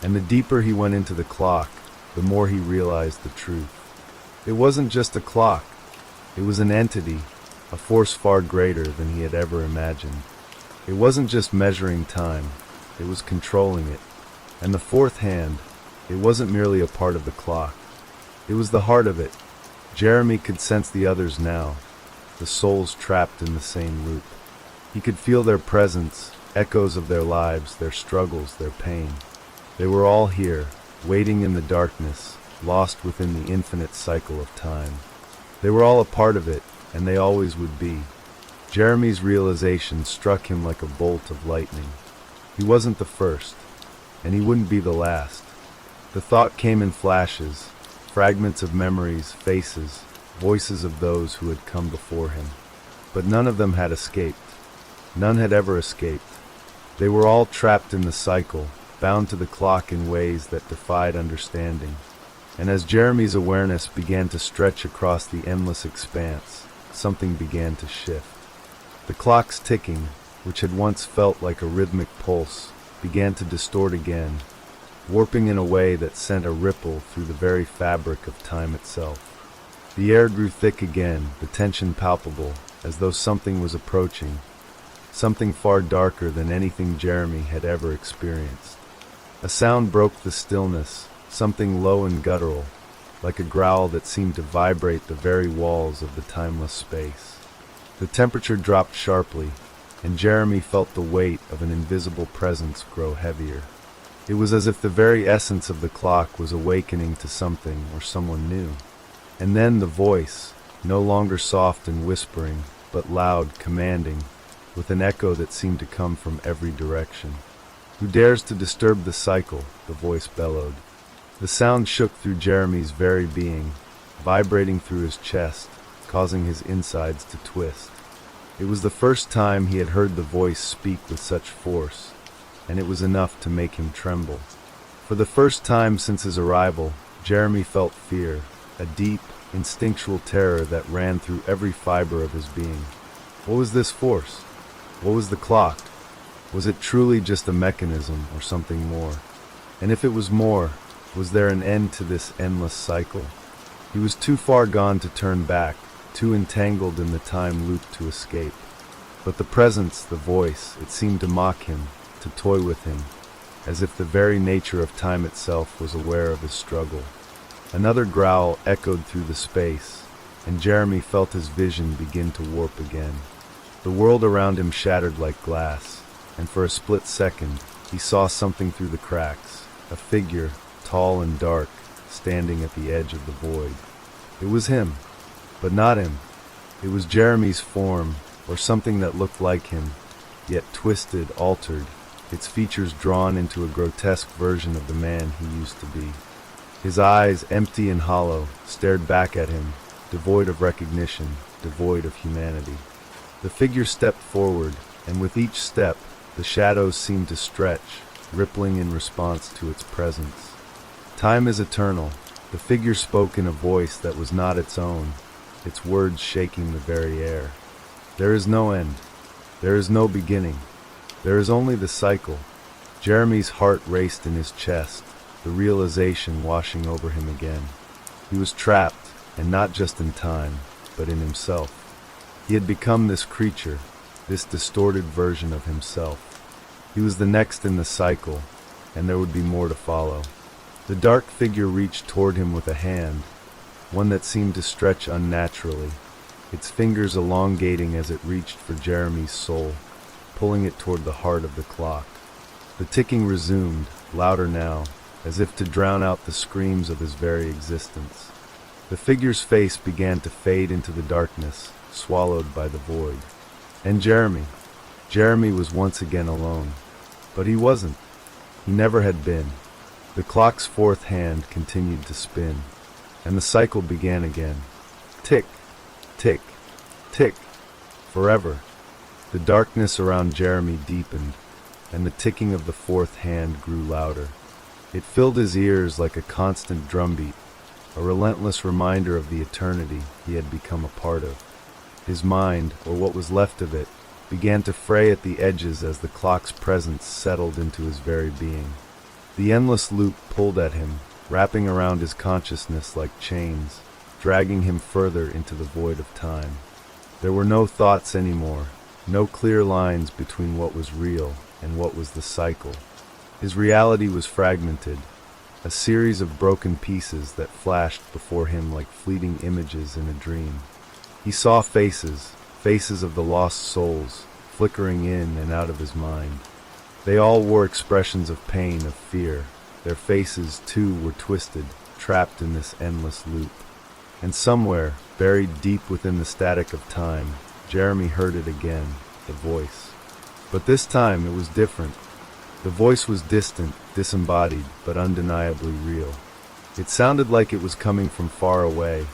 And the deeper he went into the clock, the more he realized the truth. It wasn't just a clock. It was an entity, a force far greater than he had ever imagined. It wasn't just measuring time, it was controlling it. And the fourth hand, it wasn't merely a part of the clock. It was the heart of it. Jeremy could sense the others now, the souls trapped in the same loop. He could feel their presence, echoes of their lives, their struggles, their pain. They were all here, waiting in the darkness, lost within the infinite cycle of time. They were all a part of it, and they always would be. Jeremy's realization struck him like a bolt of lightning. He wasn't the first, and he wouldn't be the last. The thought came in flashes, fragments of memories, faces, voices of those who had come before him. But none of them had escaped. None had ever escaped. They were all trapped in the cycle, bound to the clock in ways that defied understanding. And as Jeremy's awareness began to stretch across the endless expanse, something began to shift. The clock's ticking, which had once felt like a rhythmic pulse, began to distort again, warping in a way that sent a ripple through the very fabric of time itself. The air grew thick again, the tension palpable, as though something was approaching, something far darker than anything Jeremy had ever experienced. A sound broke the stillness, something low and guttural, like a growl that seemed to vibrate the very walls of the timeless space. The temperature dropped sharply, and Jeremy felt the weight of an invisible presence grow heavier. It was as if the very essence of the clock was awakening to something or someone new. And then the voice, no longer soft and whispering, but loud, commanding, with an echo that seemed to come from every direction. "Who dares to disturb the cycle?" the voice bellowed. The sound shook through Jeremy's very being, vibrating through his chest, causing his insides to twist. It was the first time he had heard the voice speak with such force, and it was enough to make him tremble. For the first time since his arrival, Jeremy felt fear, a deep, instinctual terror that ran through every fiber of his being. What was this force? What was the clock? Was it truly just a mechanism or something more? And if it was more, was there an end to this endless cycle? He was too far gone to turn back, too entangled in the time loop to escape. But the presence, the voice, it seemed to mock him, to toy with him, as if the very nature of time itself was aware of his struggle. Another growl echoed through the space, and Jeremy felt his vision begin to warp again. The world around him shattered like glass, and for a split second, he saw something through the cracks, a figure, tall and dark, standing at the edge of the void. It was him, but not him. It was Jeremy's form, or something that looked like him, yet twisted, altered, its features drawn into a grotesque version of the man he used to be. His eyes, empty and hollow, stared back at him, devoid of recognition, devoid of humanity. The figure stepped forward, and with each step, the shadows seemed to stretch, rippling in response to its presence. Time is eternal. The figure spoke in a voice that was not its own, its words shaking the very air. There is no end. There is no beginning. There is only the cycle. Jeremy's heart raced in his chest, the realization washing over him again. He was trapped, and not just in time, but in himself. He had become this creature, this distorted version of himself. He was the next in the cycle, and there would be more to follow. The dark figure reached toward him with a hand, one that seemed to stretch unnaturally, its fingers elongating as it reached for Jeremy's soul, pulling it toward the heart of the clock. The ticking resumed, louder now, as if to drown out the screams of his very existence. The figure's face began to fade into the darkness, swallowed by the void. And Jeremy was once again alone. But he wasn't. He never had been. The clock's fourth hand continued to spin, and the cycle began again. Tick, tick, tick, forever. The darkness around Jeremy deepened, and the ticking of the fourth hand grew louder. It filled his ears like a constant drumbeat, a relentless reminder of the eternity he had become a part of. His mind, or what was left of it, began to fray at the edges as the clock's presence settled into his very being. The endless loop pulled at him, wrapping around his consciousness like chains, dragging him further into the void of time. There were no thoughts anymore, no clear lines between what was real and what was the cycle. His reality was fragmented, a series of broken pieces that flashed before him like fleeting images in a dream. He saw faces of the lost souls, flickering in and out of his mind. They all wore expressions of pain, of fear. Their faces, too, were twisted, trapped in this endless loop. And somewhere, buried deep within the static of time, Jeremy heard it again, the voice. But this time it was different. The voice was distant, disembodied, but undeniably real. It sounded like it was coming from far away,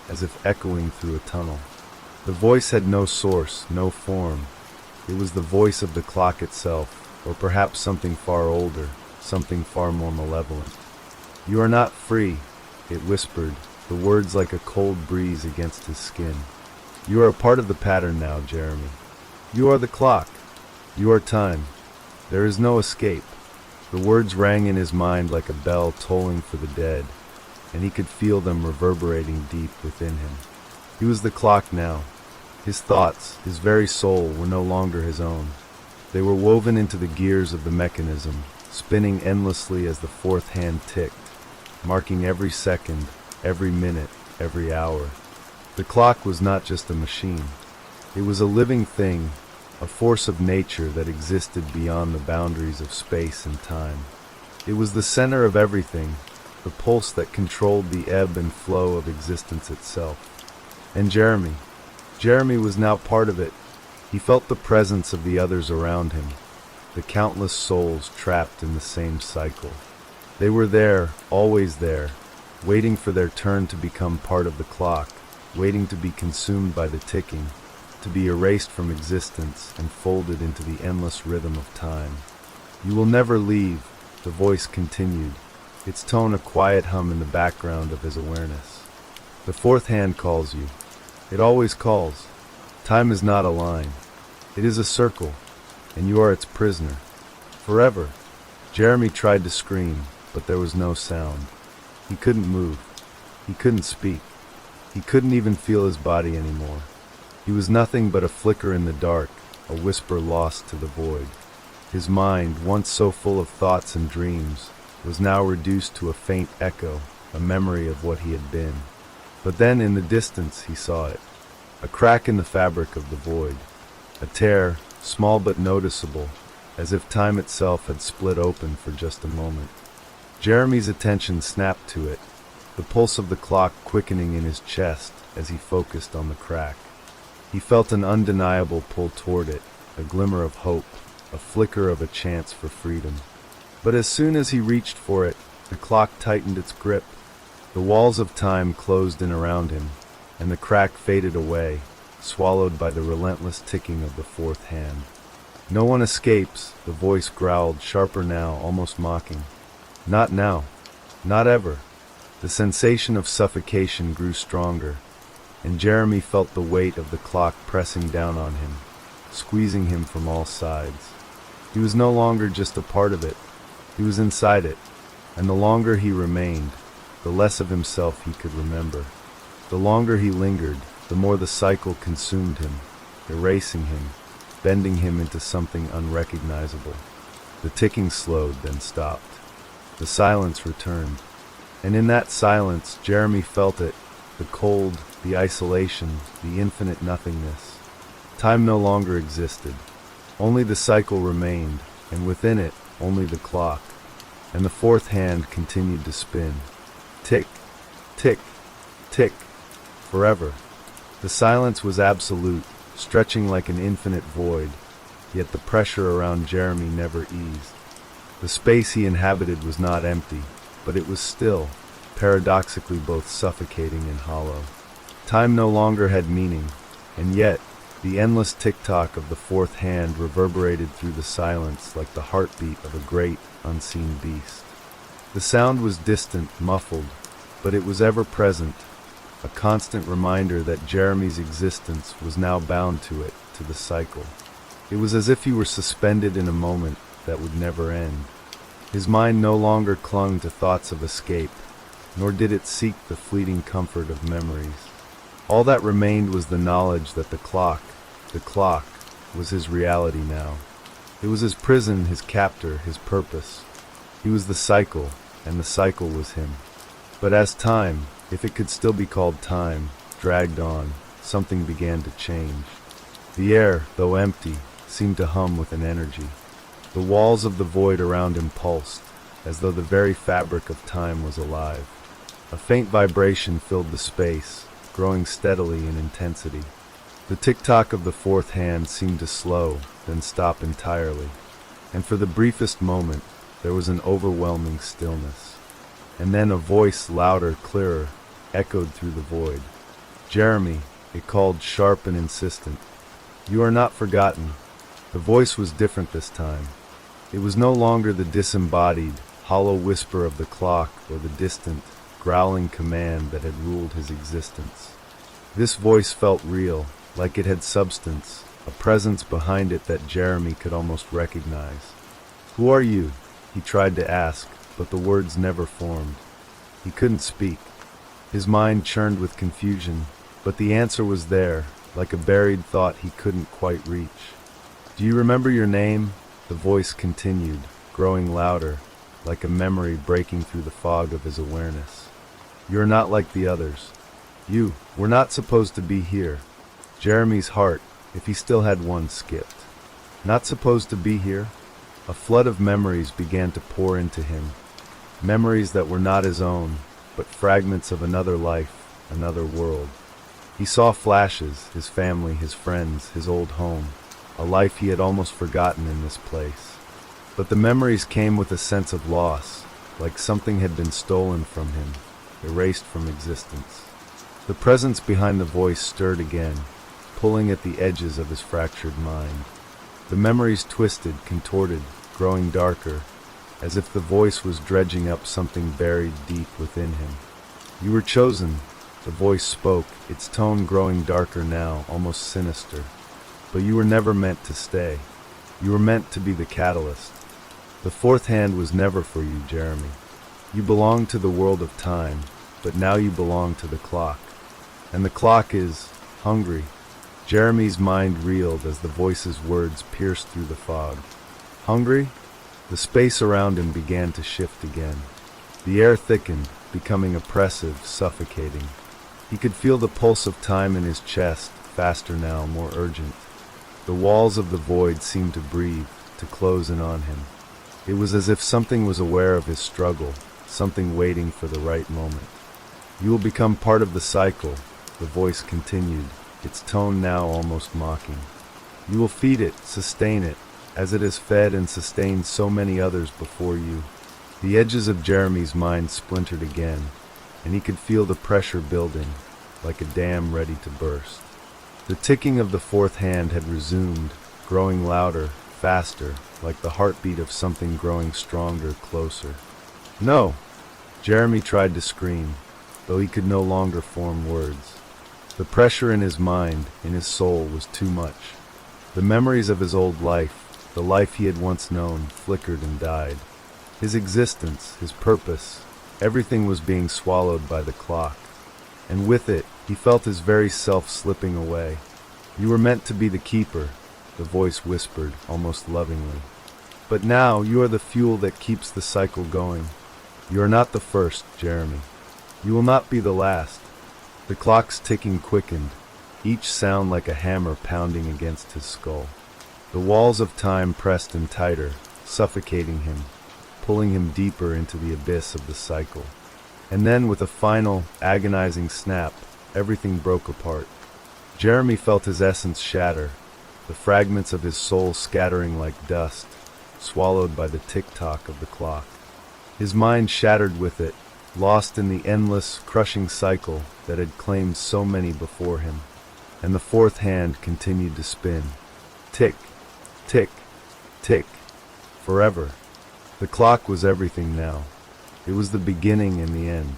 as if echoing through a tunnel. The voice had no source, no form. It was the voice of the clock itself, or perhaps something far older, something far more malevolent. "You are not free," it whispered, the words like a cold breeze against his skin. "You are a part of the pattern now, Jeremy. You are the clock. You are time. There is no escape." The words rang in his mind like a bell tolling for the dead, and he could feel them reverberating deep within him. He was the clock now. His thoughts, his very soul, were no longer his own. They were woven into the gears of the mechanism, spinning endlessly as the fourth hand ticked, marking every second, every minute, every hour. The clock was not just a machine. It was a living thing, a force of nature that existed beyond the boundaries of space and time. It was the center of everything, the pulse that controlled the ebb and flow of existence itself. And Jeremy was now part of it. He felt the presence of the others around him, the countless souls trapped in the same cycle. They were there, always there, waiting for their turn to become part of the clock, waiting to be consumed by the ticking, to be erased from existence and folded into the endless rhythm of time. "You will never leave," the voice continued, its tone a quiet hum in the background of his awareness. "The fourth hand calls you. It always calls. Time is not a line. It is a circle, and you are its prisoner. Forever." Jeremy tried to scream, but there was no sound. He couldn't move. He couldn't speak. He couldn't even feel his body anymore. He was nothing but a flicker in the dark, a whisper lost to the void. His mind, once so full of thoughts and dreams, was now reduced to a faint echo, a memory of what he had been. But then in the distance he saw it, a crack in the fabric of the void, a tear, small but noticeable, as if time itself had split open for just a moment. Jeremy's attention snapped to it, the pulse of the clock quickening in his chest as he focused on the crack. He felt an undeniable pull toward it, a glimmer of hope, a flicker of a chance for freedom. But as soon as he reached for it, the clock tightened its grip. The walls of time closed in around him, and the crack faded away, swallowed by the relentless ticking of the fourth hand. "No one escapes," the voice growled, sharper now, almost mocking. "Not now. Not ever." The sensation of suffocation grew stronger. and Jeremy felt the weight of the clock pressing down on him, squeezing him from all sides. He was no longer just a part of it, he was inside it, and the longer he remained, the less of himself he could remember. The longer he lingered, the more the cycle consumed him, erasing him, bending him into something unrecognizable. The ticking slowed, then stopped. The silence returned. And in that silence, Jeremy felt it, the cold, the isolation, the infinite nothingness. Time no longer existed. Only the cycle remained, and within it, only the clock. And the fourth hand continued to spin. Tick, tick, tick, forever. The silence was absolute, stretching like an infinite void, yet the pressure around Jeremy never eased. The space he inhabited was not empty, but it was still, paradoxically both suffocating and hollow. Time no longer had meaning, and yet, the endless tick-tock of the fourth hand reverberated through the silence like the heartbeat of a great, unseen beast. The sound was distant, muffled, but it was ever present, a constant reminder that Jeremy's existence was now bound to it, to the cycle. It was as if he were suspended in a moment that would never end. His mind no longer clung to thoughts of escape, nor did it seek the fleeting comfort of memories. All that remained was the knowledge that the clock, was his reality now. It was his prison, his captor, his purpose. He was the cycle, and the cycle was him. But as time, if it could still be called time, dragged on, something began to change. The air, though empty, seemed to hum with an energy. The walls of the void around him pulsed, as though the very fabric of time was alive. A faint vibration filled the space, growing steadily in intensity. The tick-tock of the fourth hand seemed to slow, then stop entirely. And for the briefest moment, there was an overwhelming stillness. And then a voice, louder, clearer, echoed through the void. "Jeremy," it called, sharp and insistent. "You are not forgotten." The voice was different this time. It was no longer the disembodied, hollow whisper of the clock or the distant, growling command that had ruled his existence. This voice felt real, like it had substance, a presence behind it that Jeremy could almost recognize. "Who are you?" he tried to ask, but the words never formed. He couldn't speak. His mind churned with confusion, but the answer was there, like a buried thought he couldn't quite reach. "Do you remember your name?" The voice continued, growing louder, like a memory breaking through the fog of his awareness. "You're not like the others. You were not supposed to be here." Jeremy's heart, if he still had one, skipped. Not supposed to be here? A flood of memories began to pour into him. Memories that were not his own, but fragments of another life, another world. He saw flashes, his family, his friends, his old home, a life he had almost forgotten in this place. But the memories came with a sense of loss, like something had been stolen from him, erased from existence. The presence behind the voice stirred again, pulling at the edges of his fractured mind. The memories twisted, contorted, growing darker, as if the voice was dredging up something buried deep within him. "You were chosen," the voice spoke, its tone growing darker now, almost sinister. "But you were never meant to stay. You were meant to be the catalyst. The fourth hand was never for you, Jeremy. You belonged to the world of time, but now you belong to the clock. And the clock is hungry." Jeremy's mind reeled as the voice's words pierced through the fog. "Hungry?" The space around him began to shift again. The air thickened, becoming oppressive, suffocating. He could feel the pulse of time in his chest, faster now, more urgent. The walls of the void seemed to breathe, to close in on him. It was as if something was aware of his struggle, something waiting for the right moment. "You will become part of the cycle," the voice continued, its tone now almost mocking. "You will feed it, sustain it, as it has fed and sustained so many others before you." The edges of Jeremy's mind splintered again, and he could feel the pressure building, like a dam ready to burst. The ticking of the fourth hand had resumed, growing louder, faster, like the heartbeat of something growing stronger, closer. "No!" Jeremy tried to scream, though he could no longer form words. The pressure in his mind, in his soul, was too much. The memories of his old life, the life he had once known, flickered and died. His existence, his purpose, everything was being swallowed by the clock. And with it, he felt his very self slipping away. "You were meant to be the keeper," the voice whispered, almost lovingly. "But now you are the fuel that keeps the cycle going. You are not the first, Jeremy. You will not be the last." The clock's ticking quickened, each sound like a hammer pounding against his skull. The walls of time pressed in tighter, suffocating him, pulling him deeper into the abyss of the cycle. And then, with a final, agonizing snap, everything broke apart. Jeremy felt his essence shatter, the fragments of his soul scattering like dust, swallowed by the tick-tock of the clock. His mind shattered with it, lost in the endless, crushing cycle that had claimed so many before him. And the fourth hand continued to spin. Tick, tick, tick. Forever. The clock was everything now. It was the beginning and the end.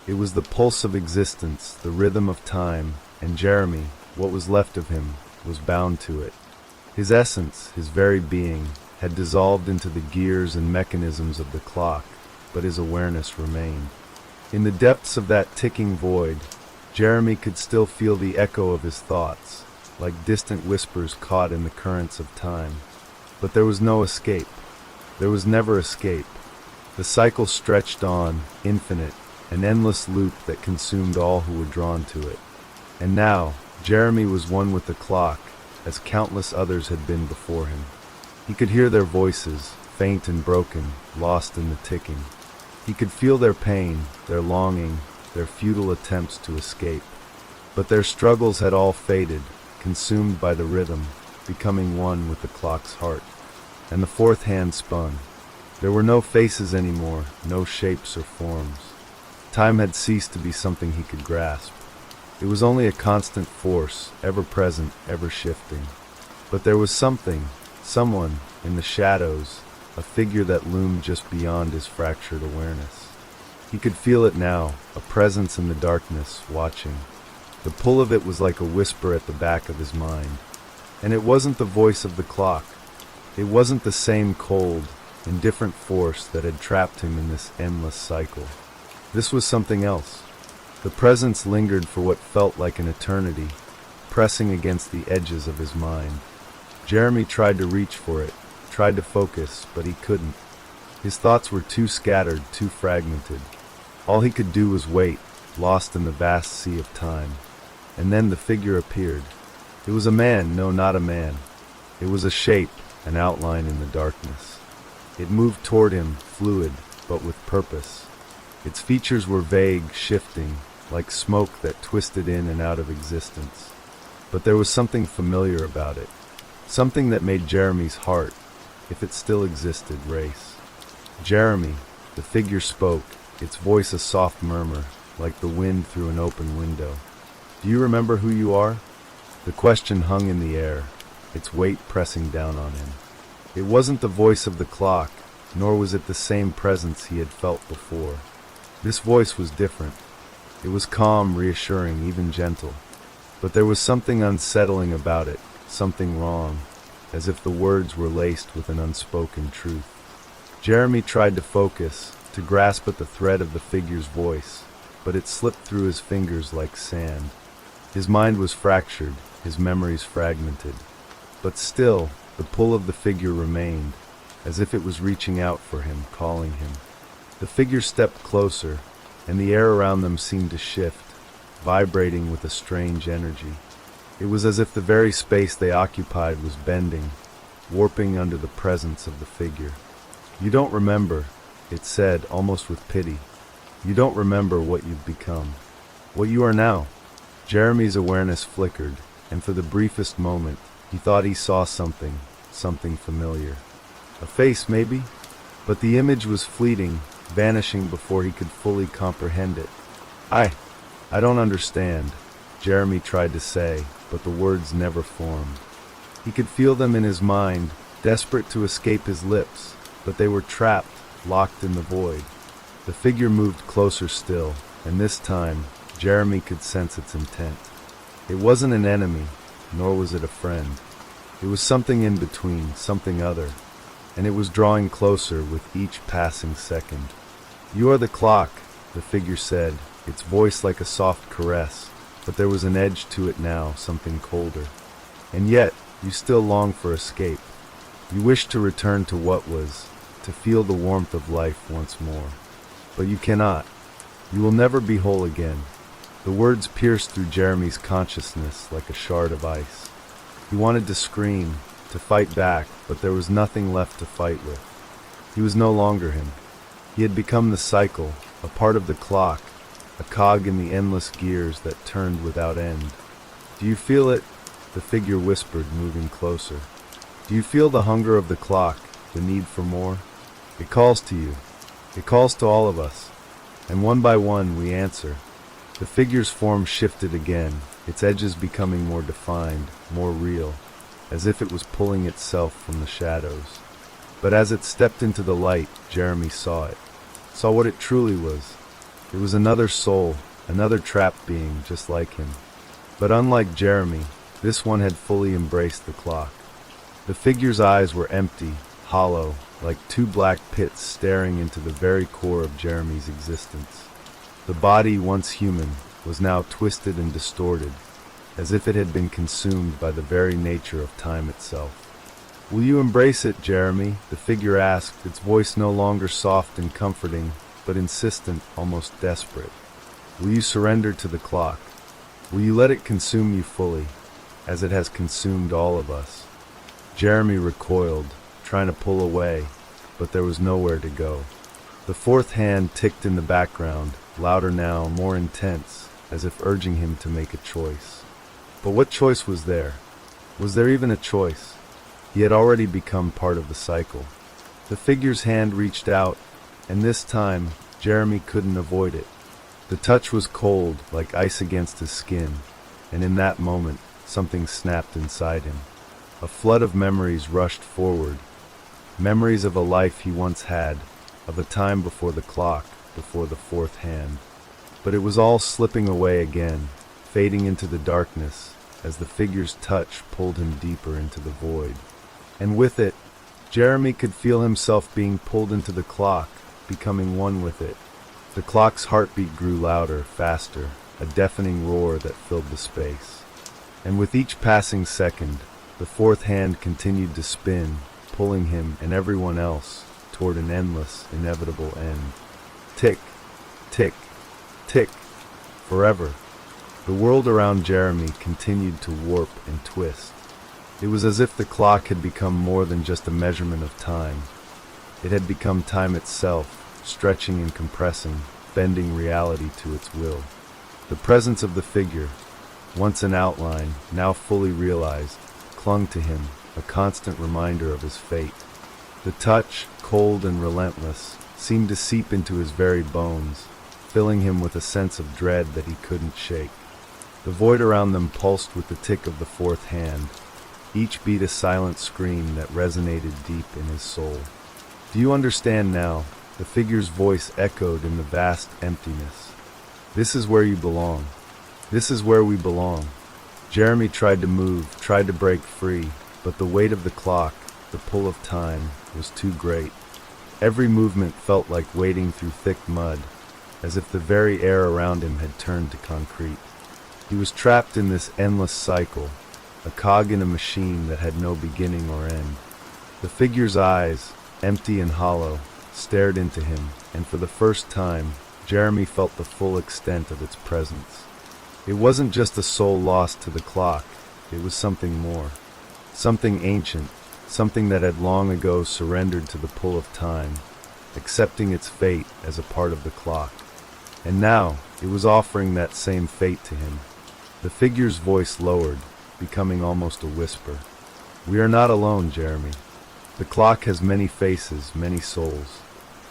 It was the pulse of existence, the rhythm of time, and Jeremy, what was left of him, was bound to it. His essence, his very being, had dissolved into the gears and mechanisms of the clock, but his awareness remained. In the depths of that ticking void, Jeremy could still feel the echo of his thoughts, like distant whispers caught in the currents of time. But there was no escape. There was never escape. The cycle stretched on, infinite, an endless loop that consumed all who were drawn to it. And now, Jeremy was one with the clock, as countless others had been before him. He could hear their voices, faint and broken, lost in the ticking. He could feel their pain, their longing, their futile attempts to escape. But their struggles had all faded, consumed by the rhythm, becoming one with the clock's heart. And the fourth hand spun. There were no faces anymore, no shapes or forms. Time had ceased to be something he could grasp. It was only a constant force, ever present, ever shifting. But there was something, someone, in the shadows, a figure that loomed just beyond his fractured awareness. He could feel it now, a presence in the darkness, watching. The pull of it was like a whisper at the back of his mind. And it wasn't the voice of the clock. It wasn't the same cold, indifferent force that had trapped him in this endless cycle. This was something else. The presence lingered for what felt like an eternity, pressing against the edges of his mind. Jeremy tried to reach for it, tried to focus, but he couldn't. His thoughts were too scattered, too fragmented. All he could do was wait, lost in the vast sea of time. And then the figure appeared. It was a man, no, not a man. It was a shape, an outline in the darkness. It moved toward him, fluid, but with purpose. Its features were vague, shifting, like smoke that twisted in and out of existence. But there was something familiar about it, something that made Jeremy's heart, if it still existed, race. "Jeremy," the figure spoke, its voice a soft murmur, like the wind through an open window. "Do you remember who you are?" The question hung in the air, its weight pressing down on him. It wasn't the voice of the clock, nor was it the same presence he had felt before. This voice was different. It was calm, reassuring, even gentle. But there was something unsettling about it, something wrong, as if the words were laced with an unspoken truth. Jeremy tried to focus, to grasp at the thread of the figure's voice, but it slipped through his fingers like sand. His mind was fractured, his memories fragmented. But still, the pull of the figure remained, as if it was reaching out for him, calling him. The figure stepped closer, and the air around them seemed to shift, vibrating with a strange energy. It was as if the very space they occupied was bending, warping under the presence of the figure. "You don't remember," it said, almost with pity. "You don't remember what you've become, what you are now." Jeremy's awareness flickered, and for the briefest moment, he thought he saw something familiar. A face, maybe? But the image was fleeting, vanishing before he could fully comprehend it. I don't understand," Jeremy tried to say, but the words never formed. He could feel them in his mind, desperate to escape his lips, but they were trapped, locked in the void. The figure moved closer still, and this time, Jeremy could sense its intent. It wasn't an enemy, nor was it a friend. It was something in between, something other, and it was drawing closer with each passing second. "You are the clock," the figure said, its voice like a soft caress, but there was an edge to it now, something colder. "And yet, you still long for escape. You wish to return to what was, to feel the warmth of life once more. But you cannot. You will never be whole again." The words pierced through Jeremy's consciousness like a shard of ice. He wanted to scream, to fight back, but there was nothing left to fight with. He was no longer him. He had become the cycle, a part of the clock, a cog in the endless gears that turned without end. "Do you feel it?" the figure whispered, moving closer. "Do you feel the hunger of the clock, the need for more? It calls to you. It calls to all of us. And one by one we answer." The figure's form shifted again, its edges becoming more defined, more real, as if it was pulling itself from the shadows. But as it stepped into the light, Jeremy saw it. Saw what it truly was. It was another soul, another trapped being just like him. But unlike Jeremy, this one had fully embraced the clock. The figure's eyes were empty, hollow, like two black pits staring into the very core of Jeremy's existence. The body, once human, was now twisted and distorted, as if it had been consumed by the very nature of time itself. "Will you embrace it, Jeremy?" the figure asked, its voice no longer soft and comforting, but insistent, almost desperate. "Will you surrender to the clock? Will you let it consume you fully, as it has consumed all of us?" Jeremy recoiled, trying to pull away, but there was nowhere to go. The fourth hand ticked in the background, louder now, more intense, as if urging him to make a choice. But what choice was there? Was there even a choice? He had already become part of the cycle. The figure's hand reached out, and this time, Jeremy couldn't avoid it. The touch was cold, like ice against his skin, and in that moment, something snapped inside him. A flood of memories rushed forward. Memories of a life he once had, of a time before the clock, before the fourth hand. But it was all slipping away again, fading into the darkness, as the figure's touch pulled him deeper into the void. And with it, Jeremy could feel himself being pulled into the clock, becoming one with it. The clock's heartbeat grew louder, faster, a deafening roar that filled the space. And with each passing second, the fourth hand continued to spin, pulling him and everyone else toward an endless, inevitable end. Tick, tick, tick, forever. The world around Jeremy continued to warp and twist. It was as if the clock had become more than just a measurement of time. It had become time itself, stretching and compressing, bending reality to its will. The presence of the figure, once an outline, now fully realized, clung to him, a constant reminder of his fate. The touch, cold and relentless, seemed to seep into his very bones, filling him with a sense of dread that he couldn't shake. The void around them pulsed with the tick of the fourth hand, each beat a silent scream that resonated deep in his soul. "Do you understand now?" the figure's voice echoed in the vast emptiness. "This is where you belong. This is where we belong." Jeremy tried to move, tried to break free, but the weight of the clock, the pull of time, was too great. Every movement felt like wading through thick mud, as if the very air around him had turned to concrete. He was trapped in this endless cycle, a cog in a machine that had no beginning or end. The figure's eyes, empty and hollow, stared into him, and for the first time, Jeremy felt the full extent of its presence. It wasn't just a soul lost to the clock, it was something more. Something ancient, something that had long ago surrendered to the pull of time, accepting its fate as a part of the clock. And now, it was offering that same fate to him. The figure's voice lowered, becoming almost a whisper. "We are not alone, Jeremy. The clock has many faces, many souls.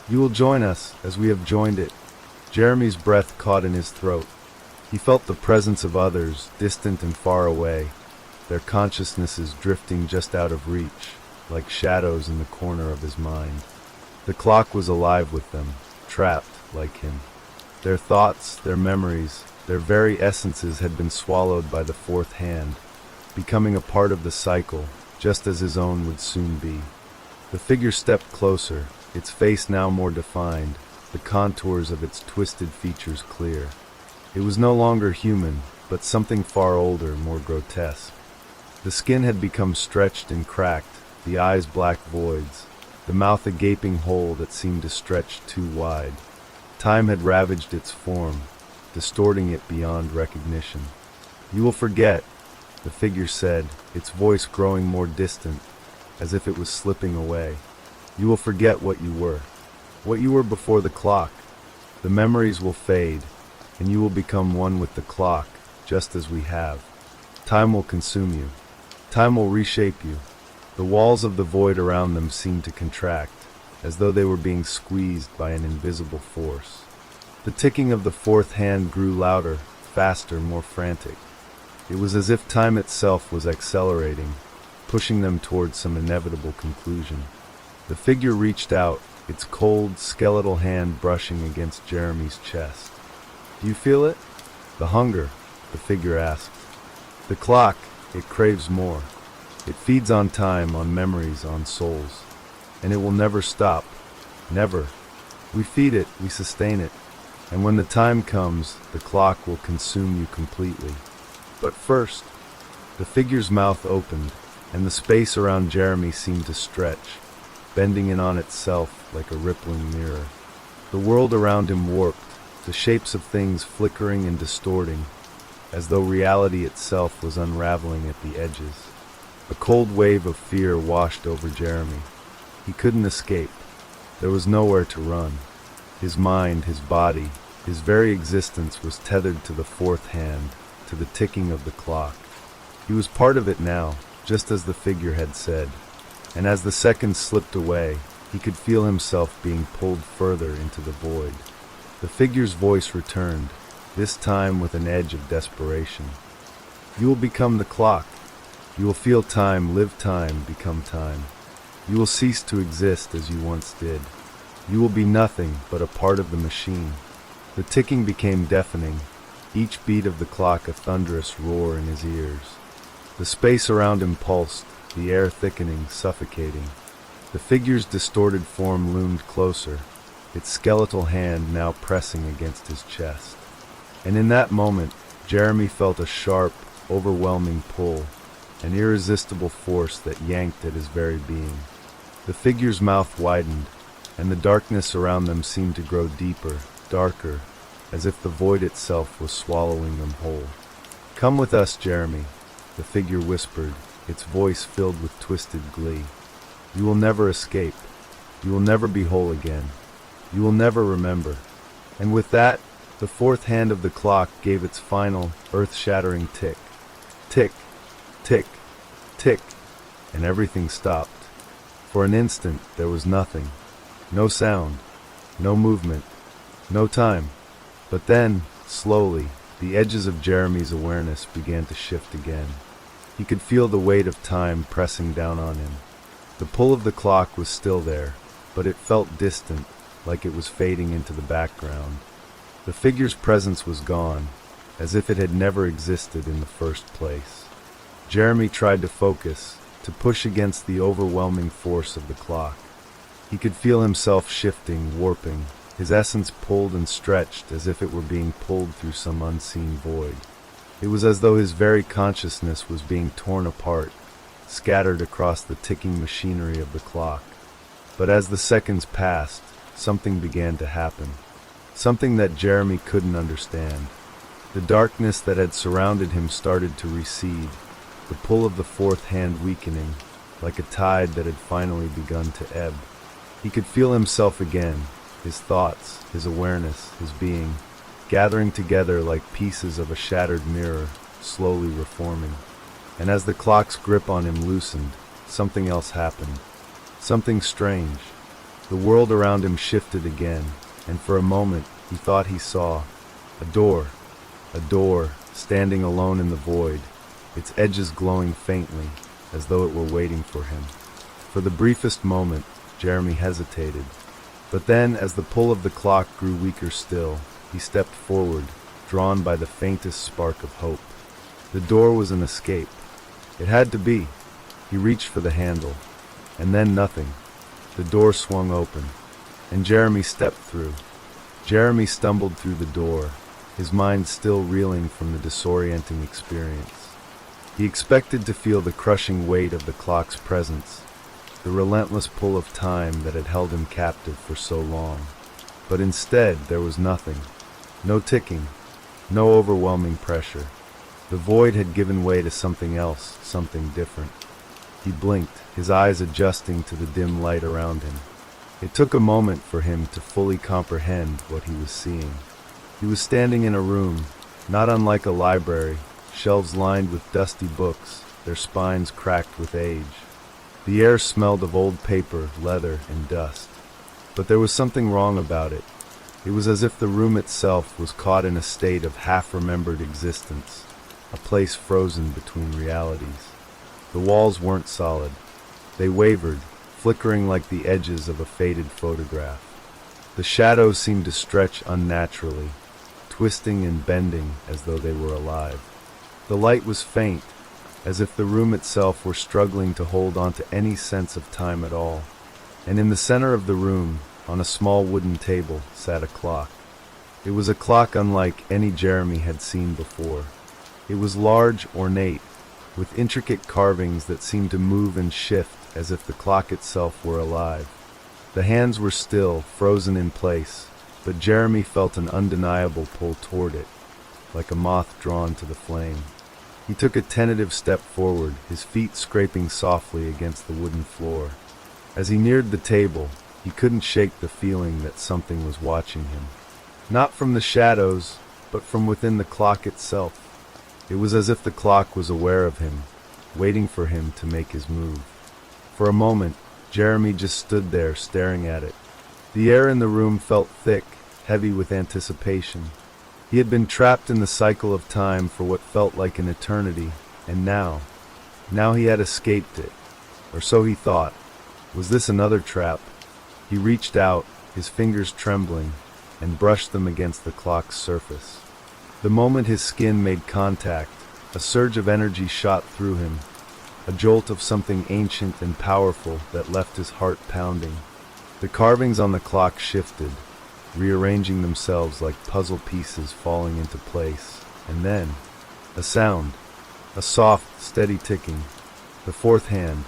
You will join us as we have joined it." Jeremy's breath caught in his throat. He felt the presence of others, distant and far away, their consciousnesses drifting just out of reach, like shadows in the corner of his mind. The clock was alive with them, trapped like him. Their thoughts, their memories, Their very essences had been swallowed by the fourth hand, becoming a part of the cycle, just as his own would soon be. The figure stepped closer, its face now more defined, the contours of its twisted features clear. It was no longer human, but something far older, more grotesque. The skin had become stretched and cracked, the eyes black voids, the mouth a gaping hole that seemed to stretch too wide. Time had ravaged its form, distorting it beyond recognition. "You will forget," the figure said, its voice growing more distant, as if it was slipping away. "You will forget what you were before the clock. The memories will fade, and you will become one with the clock, just as we have. Time will consume you. Time will reshape you." The walls of the void around them seemed to contract, as though they were being squeezed by an invisible force. The ticking of the fourth hand grew louder, faster, more frantic. It was as if time itself was accelerating, pushing them towards some inevitable conclusion. The figure reached out, its cold, skeletal hand brushing against Jeremy's chest. "Do you feel it?" "The hunger," the figure asked. "The clock, it craves more. It feeds on time, on memories, on souls. And it will never stop. Never. We feed it, we sustain it. And when the time comes, the clock will consume you completely. But first," the figure's mouth opened, and the space around Jeremy seemed to stretch, bending in on itself like a rippling mirror. The world around him warped, the shapes of things flickering and distorting, as though reality itself was unraveling at the edges. A cold wave of fear washed over Jeremy. He couldn't escape. There was nowhere to run. His mind, his body, his very existence was tethered to the fourth hand, to the ticking of the clock. He was part of it now, just as the figure had said, and as the seconds slipped away, he could feel himself being pulled further into the void. The figure's voice returned, this time with an edge of desperation. "You will become the clock. You will feel time, live time, become time. You will cease to exist as you once did. You will be nothing but a part of the machine." The ticking became deafening, each beat of the clock a thunderous roar in his ears. The space around him pulsed, the air thickening, suffocating. The figure's distorted form loomed closer, its skeletal hand now pressing against his chest. And in that moment, Jeremy felt a sharp, overwhelming pull, an irresistible force that yanked at his very being. The figure's mouth widened, and the darkness around them seemed to grow deeper, darker, as if the void itself was swallowing them whole. "Come with us, Jeremy," the figure whispered, its voice filled with twisted glee. "You will never escape. You will never be whole again. You will never remember." And with that, the fourth hand of the clock gave its final, earth-shattering tick. Tick, tick, tick, and everything stopped. For an instant, there was nothing. No sound, no movement, no time. But then, slowly, the edges of Jeremy's awareness began to shift again. He could feel the weight of time pressing down on him. The pull of the clock was still there, but it felt distant, like it was fading into the background. The figure's presence was gone, as if it had never existed in the first place. Jeremy tried to focus, to push against the overwhelming force of the clock. He could feel himself shifting, warping, his essence pulled and stretched as if it were being pulled through some unseen void. It was as though his very consciousness was being torn apart, scattered across the ticking machinery of the clock. But as the seconds passed, something began to happen. Something that Jeremy couldn't understand. The darkness that had surrounded him started to recede, the pull of the fourth hand weakening, like a tide that had finally begun to ebb. He could feel himself again, his thoughts, his awareness, his being, gathering together like pieces of a shattered mirror, slowly reforming. And as the clock's grip on him loosened, something else happened. Something strange. The world around him shifted again, and for a moment he thought he saw a door, standing alone in the void, its edges glowing faintly, as though it were waiting for him. For the briefest moment, Jeremy hesitated. But then, as the pull of the clock grew weaker still, he stepped forward, drawn by the faintest spark of hope. The door was an escape. It had to be. He reached for the handle, and then nothing. The door swung open, and Jeremy stepped through. Jeremy stumbled through the door, his mind still reeling from the disorienting experience. He expected to feel the crushing weight of the clock's presence, the relentless pull of time that had held him captive for so long. But instead, there was nothing. No ticking, no overwhelming pressure. The void had given way to something else, something different. He blinked, his eyes adjusting to the dim light around him. It took a moment for him to fully comprehend what he was seeing. He was standing in a room, not unlike a library, shelves lined with dusty books, their spines cracked with age. The air smelled of old paper, leather, and dust. But there was something wrong about it. It was as if the room itself was caught in a state of half-remembered existence, a place frozen between realities. The walls weren't solid. They wavered, flickering like the edges of a faded photograph. The shadows seemed to stretch unnaturally, twisting and bending as though they were alive. The light was faint, as if the room itself were struggling to hold on to any sense of time at all. And in the center of the room, on a small wooden table, sat a clock. It was a clock unlike any Jeremy had seen before. It was large, ornate, with intricate carvings that seemed to move and shift as if the clock itself were alive. The hands were still, frozen in place, but Jeremy felt an undeniable pull toward it, like a moth drawn to the flame. He took a tentative step forward, his feet scraping softly against the wooden floor. As he neared the table, he couldn't shake the feeling that something was watching him. Not from the shadows, but from within the clock itself. It was as if the clock was aware of him, waiting for him to make his move. For a moment, Jeremy just stood there staring at it. The air in the room felt thick, heavy with anticipation. He had been trapped in the cycle of time for what felt like an eternity, and now he had escaped it. Or so he thought. Was this another trap? He reached out, his fingers trembling, and brushed them against the clock's surface. The moment his skin made contact, a surge of energy shot through him, a jolt of something ancient and powerful that left his heart pounding. The carvings on the clock shifted, rearranging themselves like puzzle pieces falling into place, and then, a sound, a soft, steady ticking. The fourth hand.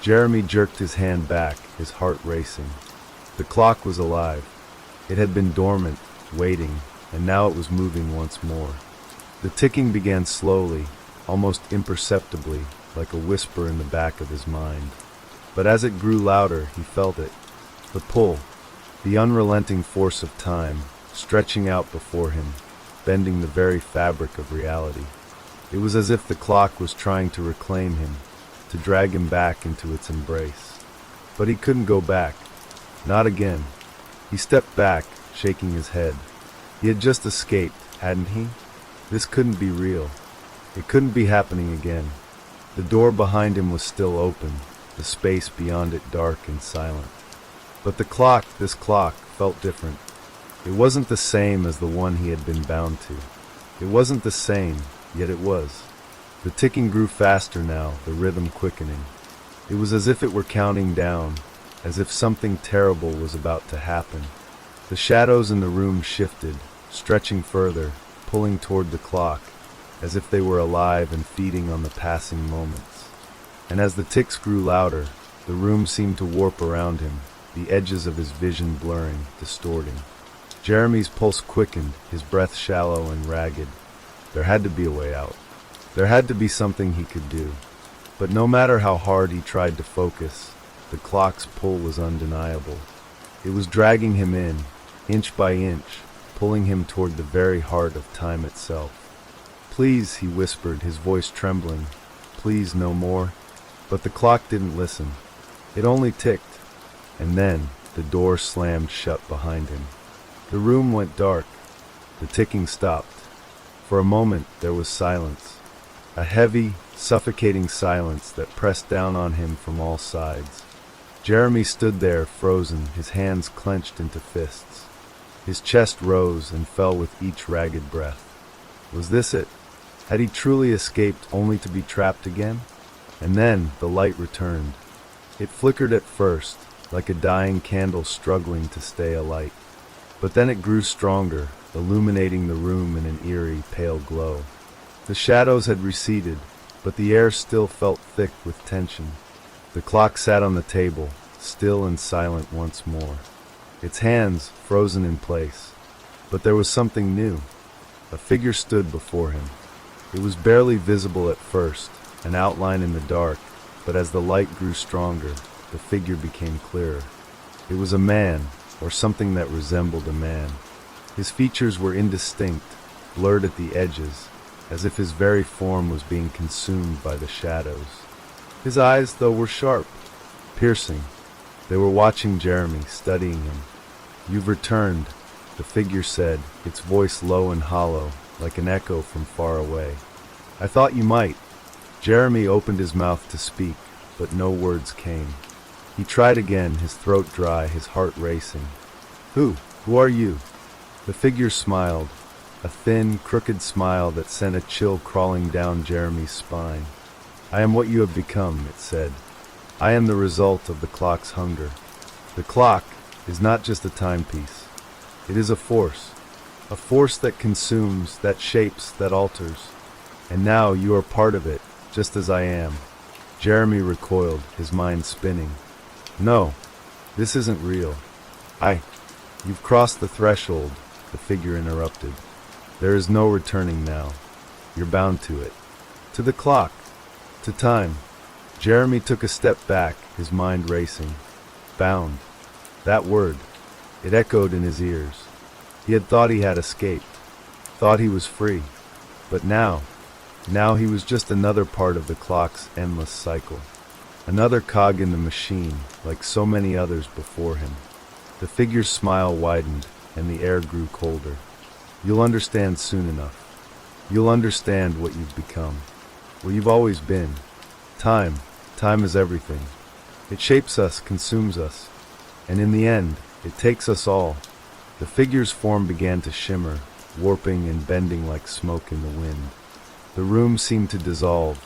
Jeremy jerked his hand back, his heart racing. The clock was alive. It had been dormant, waiting, and now it was moving once more. The ticking began slowly, almost imperceptibly, like a whisper in the back of his mind. But as it grew louder, he felt it. The pull, the unrelenting force of time, stretching out before him, bending the very fabric of reality. It was as if the clock was trying to reclaim him, to drag him back into its embrace. But he couldn't go back. Not again. He stepped back, shaking his head. He had just escaped, hadn't he? This couldn't be real. It couldn't be happening again. The door behind him was still open, the space beyond it dark and silent. But this clock, felt different. It wasn't the same as the one he had been bound to. It wasn't the same, yet it was. The ticking grew faster now, the rhythm quickening. It was as if it were counting down, as if something terrible was about to happen. The shadows in the room shifted, stretching further, pulling toward the clock, as if they were alive and feeding on the passing moments. And as the ticks grew louder, the room seemed to warp around him, the edges of his vision blurring, distorting. Jeremy's pulse quickened, his breath shallow and ragged. There had to be a way out. There had to be something he could do. But no matter how hard he tried to focus, the clock's pull was undeniable. It was dragging him in, inch by inch, pulling him toward the very heart of time itself. "Please," he whispered, his voice trembling. "Please, no more." But the clock didn't listen. It only ticked. And then the door slammed shut behind him. The room went dark. The ticking stopped. For a moment there was silence. A heavy, suffocating silence that pressed down on him from all sides. Jeremy stood there, frozen, his hands clenched into fists. His chest rose and fell with each ragged breath. Was this it? Had he truly escaped only to be trapped again? And then the light returned. It flickered at first, like a dying candle struggling to stay alight. But then it grew stronger, illuminating the room in an eerie, pale glow. The shadows had receded, but the air still felt thick with tension. The clock sat on the table, still and silent once more, its hands frozen in place. But there was something new. A figure stood before him. It was barely visible at first, an outline in the dark, but as the light grew stronger, the figure became clearer. It was a man, or something that resembled a man. His features were indistinct, blurred at the edges, as if his very form was being consumed by the shadows. His eyes, though, were sharp, piercing. They were watching Jeremy, studying him. "You've returned," the figure said, its voice low and hollow, like an echo from far away. "I thought you might." Jeremy opened his mouth to speak, but no words came. He tried again, his throat dry, his heart racing. Who are you?" The figure smiled, a thin, crooked smile that sent a chill crawling down Jeremy's spine. "I am what you have become," it said. "I am the result of the clock's hunger. The clock is not just a timepiece. It is a force that consumes, that shapes, that alters. And now you are part of it, just as I am." Jeremy recoiled, his mind spinning. "No, this isn't real. You've crossed the threshold," the figure interrupted. "There is no returning now. You're bound to it. To the clock. To time." Jeremy took a step back, his mind racing. Bound. That word. It echoed in his ears. He had thought he had escaped, thought he was free. But now he was just another part of the clock's endless cycle. Another cog in the machine, like so many others before him. The figure's smile widened, and the air grew colder. "You'll understand soon enough. You'll understand what you've become. What you've always been. Time is everything. It shapes us, consumes us. And in the end, it takes us all." The figure's form began to shimmer, warping and bending like smoke in the wind. The room seemed to dissolve,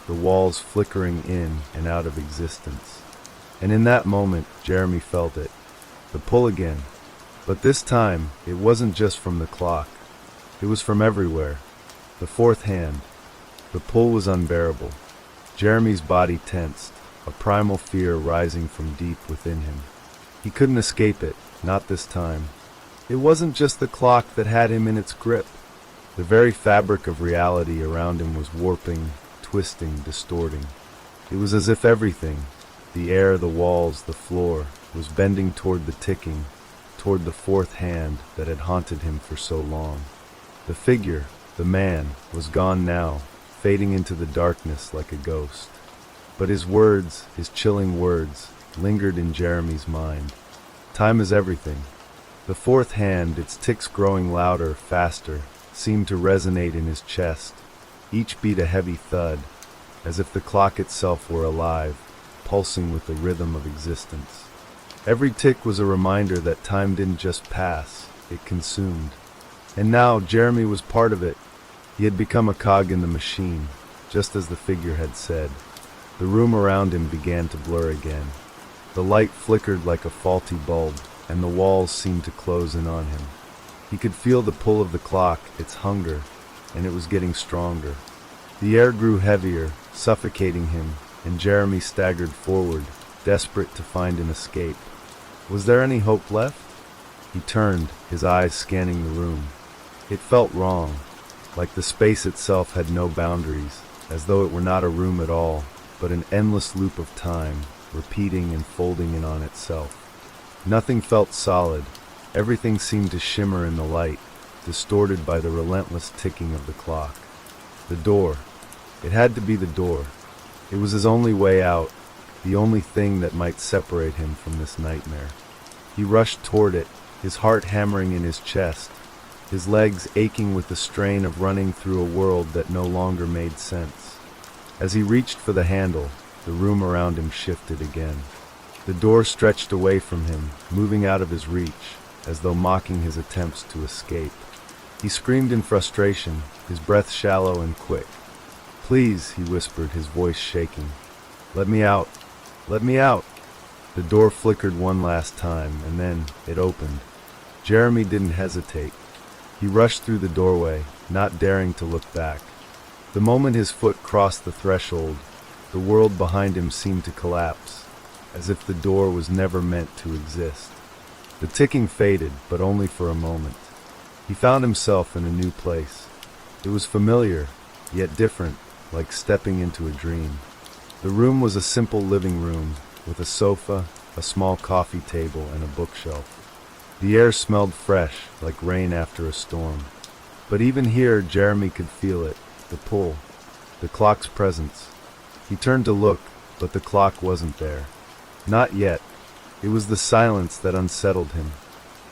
the walls flickering in and out of existence. And in that moment, Jeremy felt it. The pull again. But this time, it wasn't just from the clock. It was from everywhere. The fourth hand. The pull was unbearable. Jeremy's body tensed, a primal fear rising from deep within him. He couldn't escape it, not this time. It wasn't just the clock that had him in its grip. The very fabric of reality around him was warping, twisting, distorting. It was as if everything, the air, the walls, the floor, was bending toward the ticking, toward the fourth hand that had haunted him for so long. The figure, the man, was gone now, fading into the darkness like a ghost. But his words, his chilling words, lingered in Jeremy's mind. Time is everything. The fourth hand, its ticks growing louder, faster, seemed to resonate in his chest, each beat a heavy thud, as if the clock itself were alive, pulsing with the rhythm of existence. Every tick was a reminder that time didn't just pass, it consumed. And now Jeremy was part of it. He had become a cog in the machine, just as the figure had said. The room around him began to blur again. The light flickered like a faulty bulb, and the walls seemed to close in on him. He could feel the pull of the clock, its hunger, and it was getting stronger. The air grew heavier, suffocating him, and Jeremy staggered forward, desperate to find an escape. Was there any hope left? He turned, his eyes scanning the room. It felt wrong, like the space itself had no boundaries, as though it were not a room at all, but an endless loop of time, repeating and folding in on itself. Nothing felt solid. Everything seemed to shimmer in the light, distorted by the relentless ticking of the clock. The door. It had to be the door. It was his only way out, the only thing that might separate him from this nightmare. He rushed toward it, his heart hammering in his chest, his legs aching with the strain of running through a world that no longer made sense. As he reached for the handle, the room around him shifted again. The door stretched away from him, moving out of his reach, as though mocking his attempts to escape. He screamed in frustration, his breath shallow and quick. "Please," he whispered, his voice shaking. "Let me out. Let me out." The door flickered one last time, and then it opened. Jeremy didn't hesitate. He rushed through the doorway, not daring to look back. The moment his foot crossed the threshold, the world behind him seemed to collapse, as if the door was never meant to exist. The ticking faded, but only for a moment. He found himself in a new place. It was familiar, yet different, like stepping into a dream. The room was a simple living room, with a sofa, a small coffee table, and a bookshelf. The air smelled fresh, like rain after a storm. But even here, Jeremy could feel it, the pull, the clock's presence. He turned to look, but the clock wasn't there. Not yet. It was the silence that unsettled him.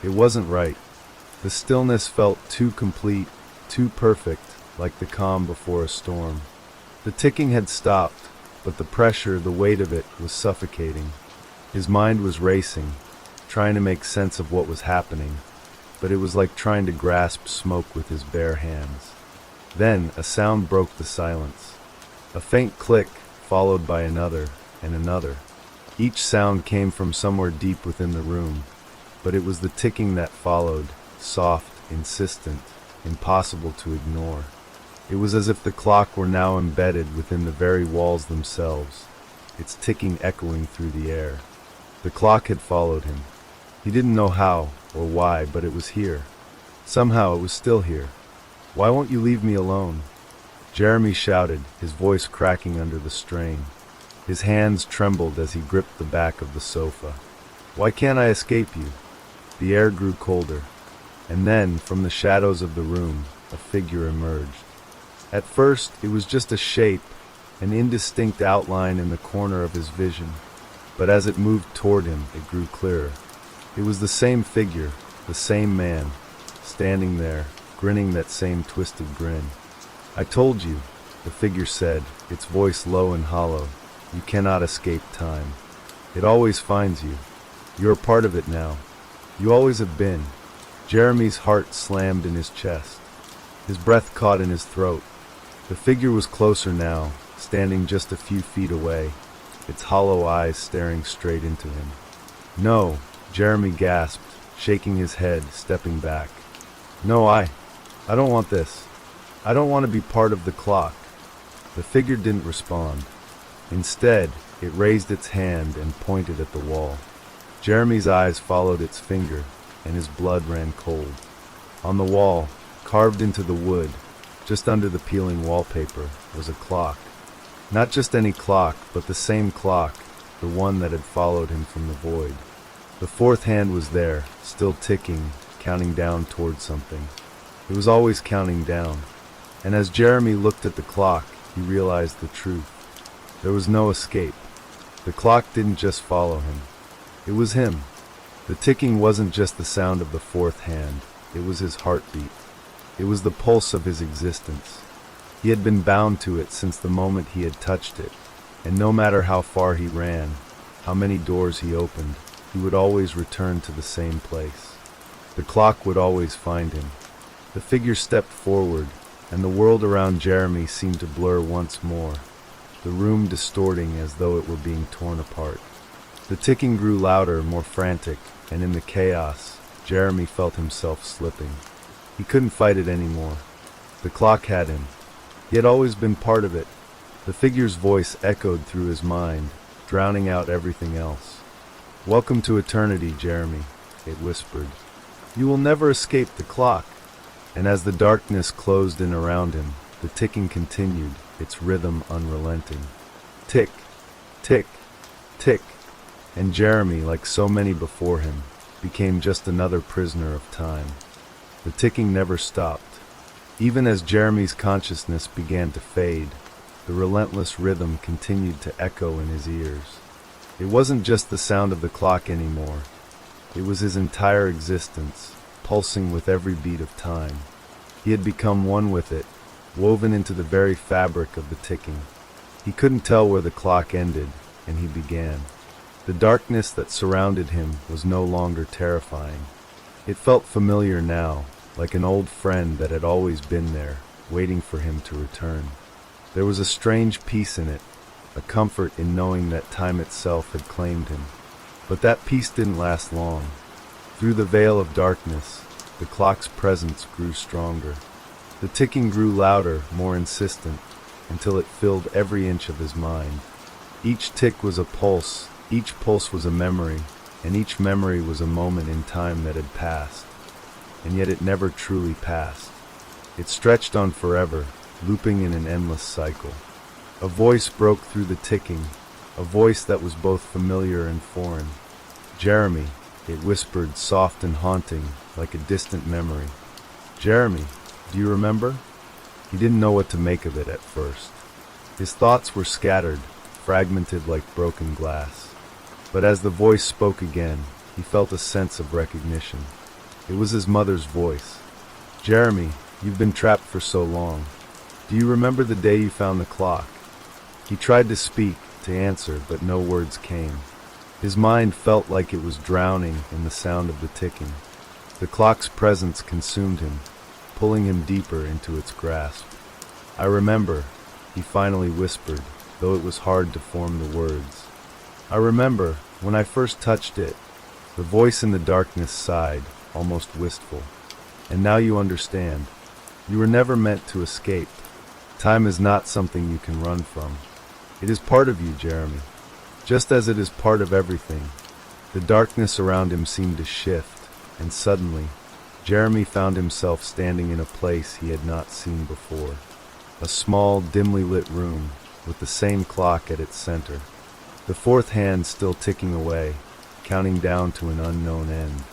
It wasn't right. The stillness felt too complete, too perfect, like the calm before a storm. The ticking had stopped, but the pressure, the weight of it, was suffocating. His mind was racing, trying to make sense of what was happening, but it was like trying to grasp smoke with his bare hands. Then a sound broke the silence. A faint click, followed by another and another. Each sound came from somewhere deep within the room, but it was the ticking that followed, soft, insistent, impossible to ignore. It was as if the clock were now embedded within the very walls themselves, its ticking echoing through the air. The clock had followed him. He didn't know how or why, but it was here. Somehow it was still here. "Why won't you leave me alone?" Jeremy shouted, his voice cracking under the strain. His hands trembled as he gripped the back of the sofa. "Why can't I escape you?" The air grew colder, and then, from the shadows of the room, a figure emerged. At first, it was just a shape, an indistinct outline in the corner of his vision, but as it moved toward him, it grew clearer. It was the same figure, the same man, standing there, grinning that same twisted grin. "I told you," the figure said, its voice low and hollow. "You cannot escape time. It always finds you. You're a part of it now. You always have been." Jeremy's heart slammed in his chest. His breath caught in his throat. The figure was closer now, standing just a few feet away, its hollow eyes staring straight into him. "No," Jeremy gasped, shaking his head, stepping back. "No, I don't want this. I don't want to be part of the clock." The figure didn't respond. Instead, it raised its hand and pointed at the wall. Jeremy's eyes followed its finger, and his blood ran cold. On the wall, carved into the wood, just under the peeling wallpaper, was a clock. Not just any clock, but the same clock, the one that had followed him from the void. The fourth hand was there, still ticking, counting down toward something. It was always counting down. And as Jeremy looked at the clock, he realized the truth. There was no escape. The clock didn't just follow him. It was him. The ticking wasn't just the sound of the fourth hand. It was his heartbeat. It was the pulse of his existence. He had been bound to it since the moment he had touched it, and no matter how far he ran, how many doors he opened, he would always return to the same place. The clock would always find him. The figure stepped forward, and the world around Jeremy seemed to blur once more, the room distorting as though it were being torn apart. The ticking grew louder, more frantic, and in the chaos, Jeremy felt himself slipping. He couldn't fight it anymore. The clock had him. He had always been part of it. The figure's voice echoed through his mind, drowning out everything else. "Welcome to eternity, Jeremy," it whispered. "You will never escape the clock." And as the darkness closed in around him, the ticking continued, its rhythm unrelenting. Tick, tick, tick. And Jeremy, like so many before him, became just another prisoner of time. The ticking never stopped. Even as Jeremy's consciousness began to fade, the relentless rhythm continued to echo in his ears. It wasn't just the sound of the clock anymore. It was his entire existence, pulsing with every beat of time. He had become one with it, woven into the very fabric of the ticking. He couldn't tell where the clock ended, and he began. The darkness that surrounded him was no longer terrifying. It felt familiar now, like an old friend that had always been there, waiting for him to return. There was a strange peace in it, a comfort in knowing that time itself had claimed him. But that peace didn't last long. Through the veil of darkness, the clock's presence grew stronger. The ticking grew louder, more insistent, until it filled every inch of his mind. Each tick was a pulse, each pulse was a memory, and each memory was a moment in time that had passed. And yet it never truly passed. It stretched on forever, looping in an endless cycle. A voice broke through the ticking, a voice that was both familiar and foreign. "Jeremy," it whispered, soft and haunting, like a distant memory. "Jeremy, do you remember?" He didn't know what to make of it at first. His thoughts were scattered, fragmented like broken glass. But as the voice spoke again, he felt a sense of recognition. It was his mother's voice. "Jeremy, you've been trapped for so long. Do you remember the day you found the clock?" He tried to speak, to answer, but no words came. His mind felt like it was drowning in the sound of the ticking. The clock's presence consumed him, pulling him deeper into its grasp. "I remember," he finally whispered, though it was hard to form the words. "I remember, when I first touched it." The voice in the darkness sighed, almost wistful. "And now you understand. You were never meant to escape. Time is not something you can run from. It is part of you, Jeremy, just as it is part of everything." The darkness around him seemed to shift, and suddenly, Jeremy found himself standing in a place he had not seen before. A small, dimly lit room, with the same clock at its center. The fourth hand still ticking away, counting down to an unknown end.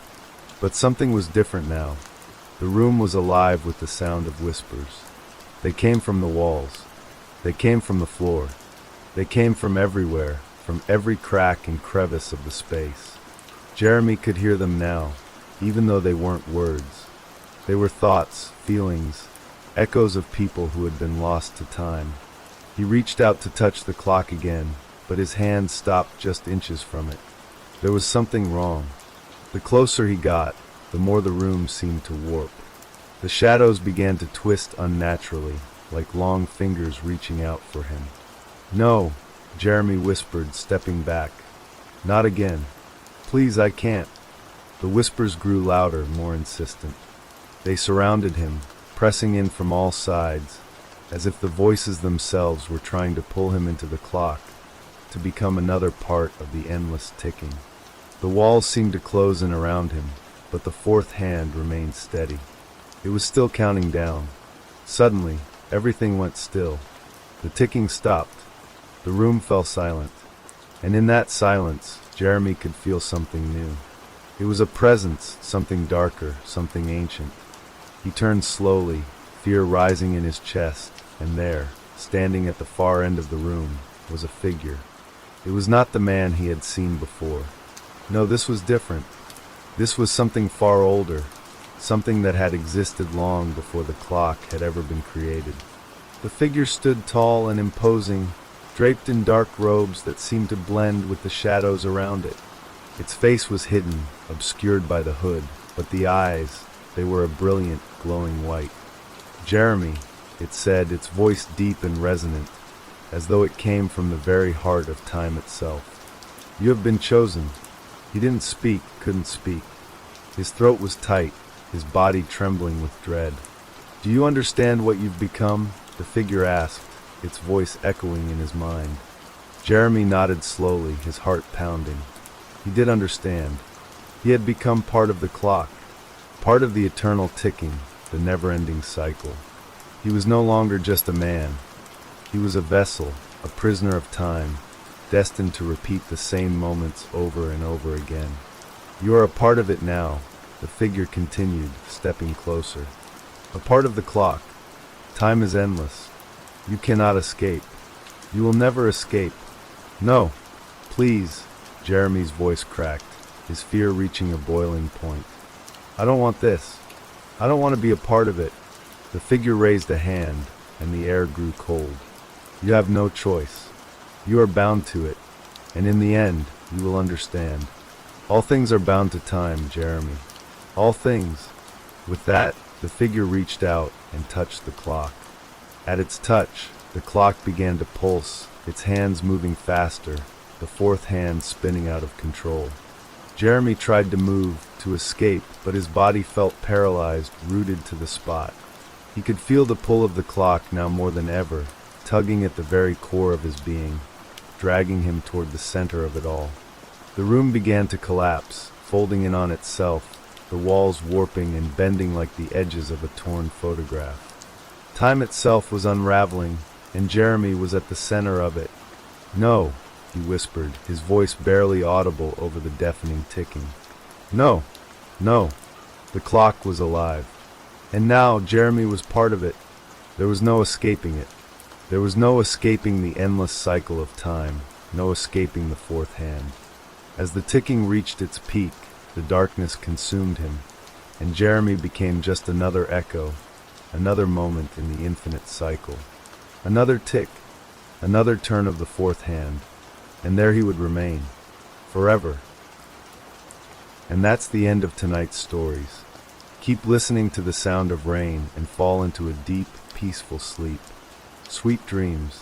But something was different now. The room was alive with the sound of whispers. They came from the walls. They came from the floor. They came from everywhere, from every crack and crevice of the space. Jeremy could hear them now, even though they weren't words. They were thoughts, feelings, echoes of people who had been lost to time. He reached out to touch the clock again, but his hand stopped just inches from it. There was something wrong. The closer he got, the more the room seemed to warp. The shadows began to twist unnaturally, like long fingers reaching out for him. "No," Jeremy whispered, stepping back. "Not again. Please, I can't." The whispers grew louder, more insistent. They surrounded him, pressing in from all sides, as if the voices themselves were trying to pull him into the clock, to become another part of the endless ticking. The walls seemed to close in around him, but the fourth hand remained steady. It was still counting down. Suddenly, everything went still. The ticking stopped. The room fell silent. And in that silence, Jeremy could feel something new. It was a presence, something darker, something ancient. He turned slowly, fear rising in his chest, and there, standing at the far end of the room, was a figure. It was not the man he had seen before. No, this was different. This was something far older, something that had existed long before the clock had ever been created. The figure stood tall and imposing, draped in dark robes that seemed to blend with the shadows around it. Its face was hidden, obscured by the hood, but the eyes, they were a brilliant, glowing white. "Jeremy," it said, its voice deep and resonant, as though it came from the very heart of time itself. "You have been chosen." He didn't speak, couldn't speak. His throat was tight, his body trembling with dread. "Do you understand what you've become?" the figure asked, its voice echoing in his mind. Jeremy nodded slowly, his heart pounding. He did understand. He had become part of the clock, part of the eternal ticking, the never-ending cycle. He was no longer just a man. He was a vessel, a prisoner of time, destined to repeat the same moments over and over again. "You are a part of it now," the figure continued, stepping closer. "A part of the clock. Time is endless. You cannot escape. You will never escape." "No, please," Jeremy's voice cracked, his fear reaching a boiling point. "I don't want this. I don't want to be a part of it." The figure raised a hand, and the air grew cold. "You have no choice. You are bound to it, and in the end, you will understand. All things are bound to time, Jeremy. All things." With that, the figure reached out and touched the clock. At its touch, the clock began to pulse, its hands moving faster, the fourth hand spinning out of control. Jeremy tried to move, to escape, but his body felt paralyzed, rooted to the spot. He could feel the pull of the clock now more than ever, tugging at the very core of his being, dragging him toward the center of it all. The room began to collapse, folding in on itself, the walls warping and bending like the edges of a torn photograph. Time itself was unraveling, and Jeremy was at the center of it. "No," he whispered, his voice barely audible over the deafening ticking. "No, no." The clock was alive. And now Jeremy was part of it. There was no escaping it. There was no escaping the endless cycle of time, no escaping the fourth hand. As the ticking reached its peak, the darkness consumed him, and Jeremy became just another echo, another moment in the infinite cycle. Another tick, another turn of the fourth hand, and there he would remain, forever. And that's the end of tonight's stories. Keep listening to the sound of rain and fall into a deep, peaceful sleep. Sweet dreams.